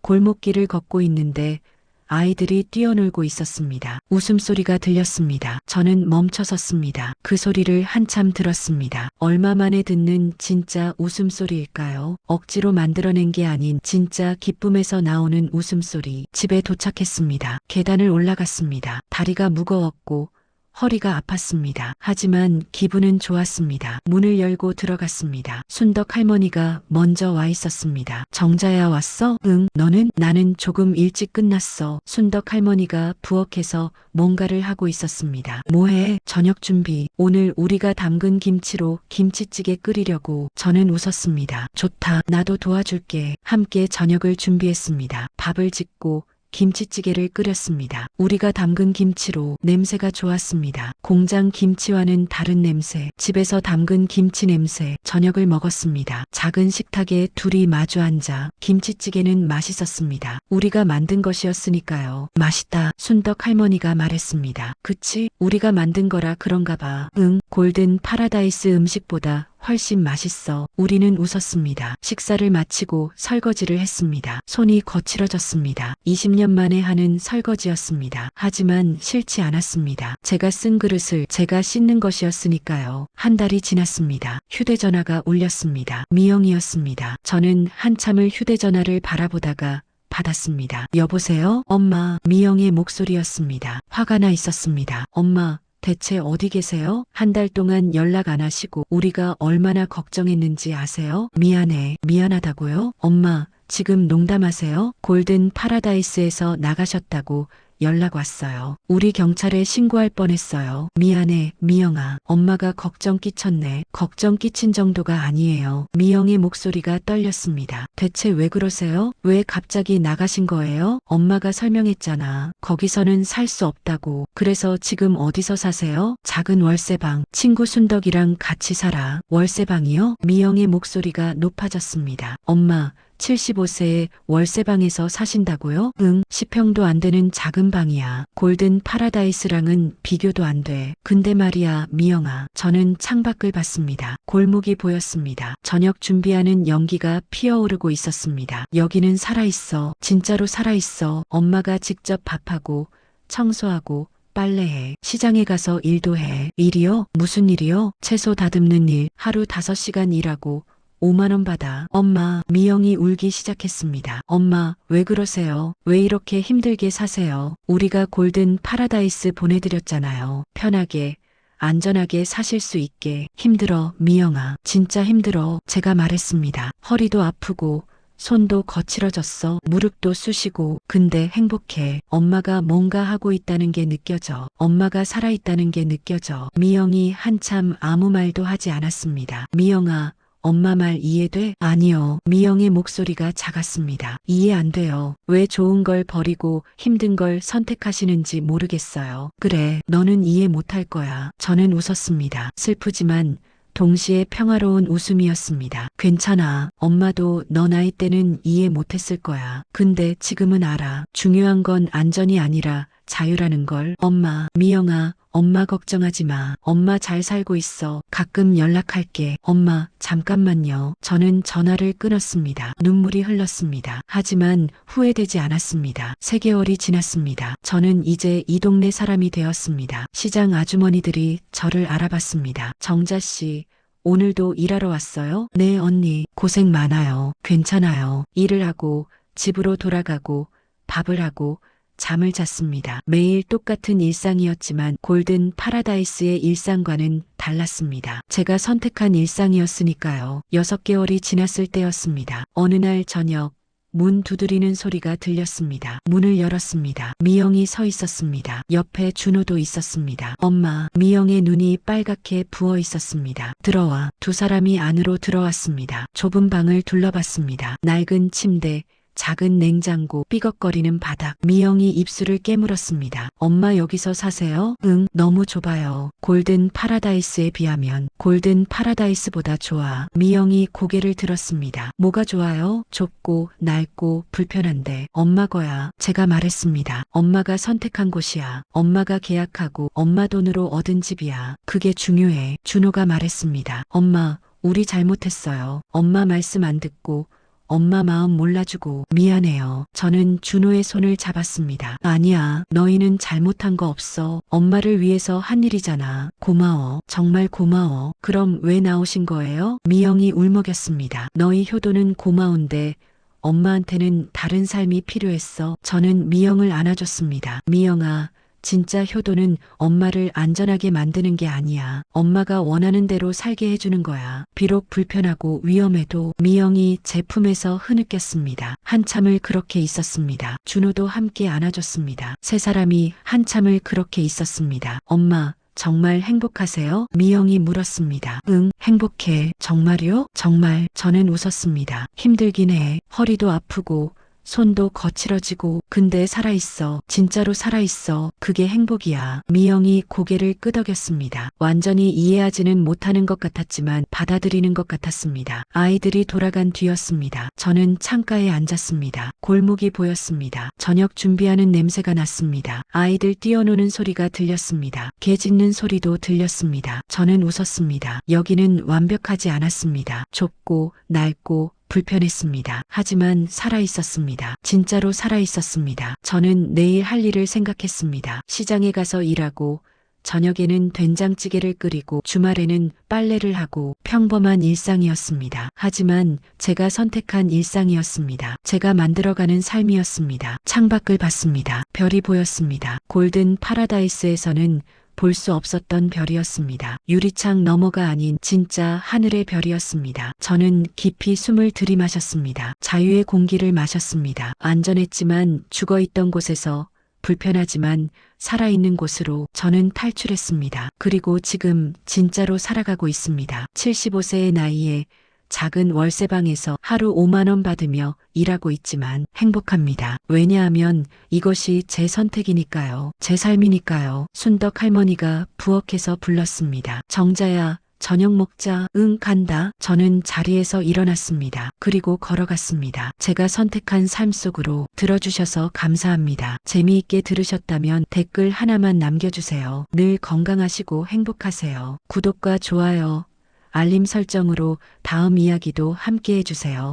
골목길을 걷고 있는데 아이들이 뛰어놀고 있었습니다. 웃음소리가 들렸습니다. 저는 멈춰섰습니다. 그 소리를 한참 들었습니다. 얼마 만에 듣는 진짜 웃음소리일까요? 억지로 만들어낸 게 아닌 진짜 기쁨에서 나오는 웃음소리. 집에 도착했습니다. 계단을 올라갔습니다. 다리가 무거웠고 허리가 아팠습니다. 하지만 기분은 좋았습니다. 문을 열고 들어갔습니다. 순덕 할머니가 먼저 와 있었습니다. 정자야 왔어? 응. 너는? 나는 조금 일찍 끝났어. 순덕 할머니가 부엌에서 뭔가를 하고 있었습니다. 뭐해? 저녁 준비. 오늘 우리가 담근 김치로 김치찌개 끓이려고. 저는 웃었습니다. 좋다. 나도 도와줄게. 함께 저녁을 준비했습니다. 밥을 짓고 김치찌개를 끓였습니다. 우리가 담근 김치로 냄새가 좋았습니다. 공장 김치와는 다른 냄새, 집에서 담근 김치 냄새. 저녁을 먹었습니다. 작은 식탁에 둘이 마주 앉아 김치찌개는 맛있었습니다. 우리가 만든 것이었으니까요. 맛있다. 순덕 할머니가 말했습니다. 그치? 우리가 만든 거라 그런가 봐. 응, 골든 파라다이스 음식보다 훨씬 맛있어. 우리는 웃었습니다. 식사를 마치고 설거지를 했습니다. 손이 거칠어졌습니다. 20년 만에 하는 설거지였습니다. 하지만 싫지 않았습니다. 제가 쓴 그릇을 제가 씻는 것이었으니까요. 한 달이 지났습니다. 휴대전화가 울렸습니다. 미영이었습니다. 저는 한참을 휴대전화를 바라보다가 받았습니다. 여보세요? 엄마. 미영의 목소리였습니다. 화가 나 있었습니다. 엄마. 대체 어디 계세요? 한 달 동안 연락 안 하시고 우리가 얼마나 걱정했는지 아세요? 미안해. 미안하다고요? 엄마, 지금 농담하세요? 골든 파라다이스에서 나가셨다고 연락 왔어요. 우리 경찰에 신고할 뻔했어요. 미안해, 미영아. 엄마가 걱정 끼쳤네. 걱정 끼친 정도가 아니에요. 미영의 목소리가 떨렸습니다. 대체 왜 그러세요? 왜 갑자기 나가신 거예요? 엄마가 설명했잖아. 거기서는 살 수 없다고. 그래서 지금 어디서 사세요? 작은 월세방. 친구 순덕이랑 같이 살아. 월세방이요? 미영의 목소리가 높아졌습니다. 엄마, 75세에 월세방에서 사신다고요? 응, 10평도 안 되는 작은 방이야. 골든 파라다이스랑은 비교도 안 돼. 근데 말이야, 미영아. 저는 창밖을 봤습니다. 골목이 보였습니다. 저녁 준비하는 연기가 피어오르고 있었습니다. 여기는 살아있어. 진짜로 살아있어. 엄마가 직접 밥하고 청소하고 빨래해. 시장에 가서 일도 해. 일이요? 무슨 일이요? 채소 다듬는 일. 하루 5시간 일하고 5만 원 받아. 엄마, 미영이 울기 시작했습니다. 엄마, 왜 그러세요? 왜 이렇게 힘들게 사세요? 우리가 골든 파라다이스 보내드렸잖아요. 편하게, 안전하게 사실 수 있게. 힘들어, 미영아. 진짜 힘들어. 제가 말했습니다. 허리도 아프고, 손도 거칠어졌어. 무릎도 쑤시고. 근데 행복해. 엄마가 뭔가 하고 있다는 게 느껴져. 엄마가 살아있다는 게 느껴져. 미영이 한참 아무 말도 하지 않았습니다. 미영아, 엄마 말 이해돼? 아니요. 미영의 목소리가 작았습니다. 이해 안 돼요. 왜 좋은 걸 버리고 힘든 걸 선택하시는지 모르겠어요. 그래, 너는 이해 못할 거야. 저는 웃었습니다. 슬프지만 동시에 평화로운 웃음이었습니다. 괜찮아. 엄마도 너 나이 때는 이해 못했을 거야. 근데 지금은 알아. 중요한 건 안전이 아니라 자유라는 걸. 엄마, 미영아, 엄마 걱정하지 마. 엄마 잘 살고 있어. 가끔 연락할게. 엄마, 잠깐만요. 저는 전화를 끊었습니다. 눈물이 흘렀습니다. 하지만 후회되지 않았습니다. 3개월이 지났습니다. 저는 이제 이 동네 사람이 되었습니다. 시장 아주머니들이 저를 알아봤습니다. 정자 씨, 오늘도 일하러 왔어요? 네, 언니. 고생 많아요. 괜찮아요. 일을 하고 집으로 돌아가고 밥을 하고 잠을 잤습니다. 매일 똑같은 일상이었지만 골든 파라다이스의 일상과는 달랐습니다. 제가 선택한 일상이었으니까요. 6개월이 지났을 때였습니다. 어느 날 저녁 문 두드리는 소리가 들렸습니다. 문을 열었습니다. 미영이 서 있었습니다. 옆에 준호도 있었습니다. 엄마, 미영의 눈이 빨갛게 부어 있었습니다. 들어와. 2사람이 안으로 들어왔습니다. 좁은 방을 둘러봤습니다. 낡은 침대, 작은 냉장고, 삐걱거리는 바닥. 미영이 입술을 깨물었습니다. 엄마 여기서 사세요? 응, 너무 좁아요. 골든 파라다이스에 비하면 골든 파라다이스보다 좋아. 미영이 고개를 들었습니다. 뭐가 좋아요? 좁고 낡고 불편한데 엄마 거야. 제가 말했습니다. 엄마가 선택한 곳이야. 엄마가 계약하고 엄마 돈으로 얻은 집이야. 그게 중요해. 준호가 말했습니다. 엄마, 우리 잘못했어요. 엄마 말씀 안 듣고 엄마 마음 몰라주고 미안해요. 저는 준호의 손을 잡았습니다. 아니야, 너희는 잘못한 거 없어. 엄마를 위해서 한 일이잖아. 고마워. 정말 고마워. 그럼 왜 나오신 거예요? 미영이 울먹였습니다. 너희 효도는 고마운데 엄마한테는 다른 삶이 필요했어. 저는 미영을 안아줬습니다. 미영아, 진짜 효도는 엄마를 안전하게 만드는 게 아니야. 엄마가 원하는 대로 살게 해주는 거야. 비록 불편하고 위험해도. 미영이 제 품에서 흐느꼈습니다. 한참을 그렇게 있었습니다. 준호도 함께 안아줬습니다. 3사람이 한참을 그렇게 있었습니다. 엄마, 정말 행복하세요? 미영이 물었습니다. 응, 행복해. 정말요? 정말. 저는 웃었습니다. 힘들긴 해. 허리도 아프고 손도 거칠어지고 근데 살아있어. 진짜로 살아있어. 그게 행복이야. 미영이 고개를 끄덕였습니다. 완전히 이해하지는 못하는 것 같았지만 받아들이는 것 같았습니다. 아이들이 돌아간 뒤였습니다. 저는 창가에 앉았습니다. 골목이 보였습니다. 저녁 준비하는 냄새가 났습니다. 아이들 뛰어노는 소리가 들렸습니다. 개 짖는 소리도 들렸습니다. 저는 웃었습니다. 여기는 완벽하지 않았습니다. 좁고 낡고 불편했습니다. 하지만 살아있었습니다. 진짜로 살아있었습니다. 저는 내일 할 일을 생각했습니다. 시장에 가서 일하고 저녁에는 된장찌개를 끓이고 주말에는 빨래를 하고 평범한 일상이었습니다. 하지만 제가 선택한 일상이었습니다. 제가 만들어가는 삶이었습니다. 창밖을 봤습니다. 별이 보였습니다. 골든 파라다이스에서는 볼 수 없었던 별이었습니다. 유리창 너머가 아닌 진짜 하늘의 별이었습니다. 저는 깊이 숨을 들이마셨습니다. 자유의 공기를 마셨습니다. 안전했지만 죽어있던 곳에서 불편하지만 살아있는 곳으로 저는 탈출했습니다. 그리고 지금 진짜로 살아가고 있습니다. 75세의 나이에 작은 월세방에서 하루 5만 원 받으며 일하고 있지만 행복합니다. 왜냐하면 이것이 제 선택이니까요. 제 삶이니까요. 순덕 할머니가 부엌에서 불렀습니다. 정자야, 저녁 먹자. 응, 간다. 저는 자리에서 일어났습니다. 그리고 걸어갔습니다. 제가 선택한 삶 속으로 들어주셔서 감사합니다. 재미있게 들으셨다면 댓글 하나만 남겨주세요. 늘 건강하시고 행복하세요. 구독과 좋아요, 알림 설정으로 다음 이야기도 함께 해주세요.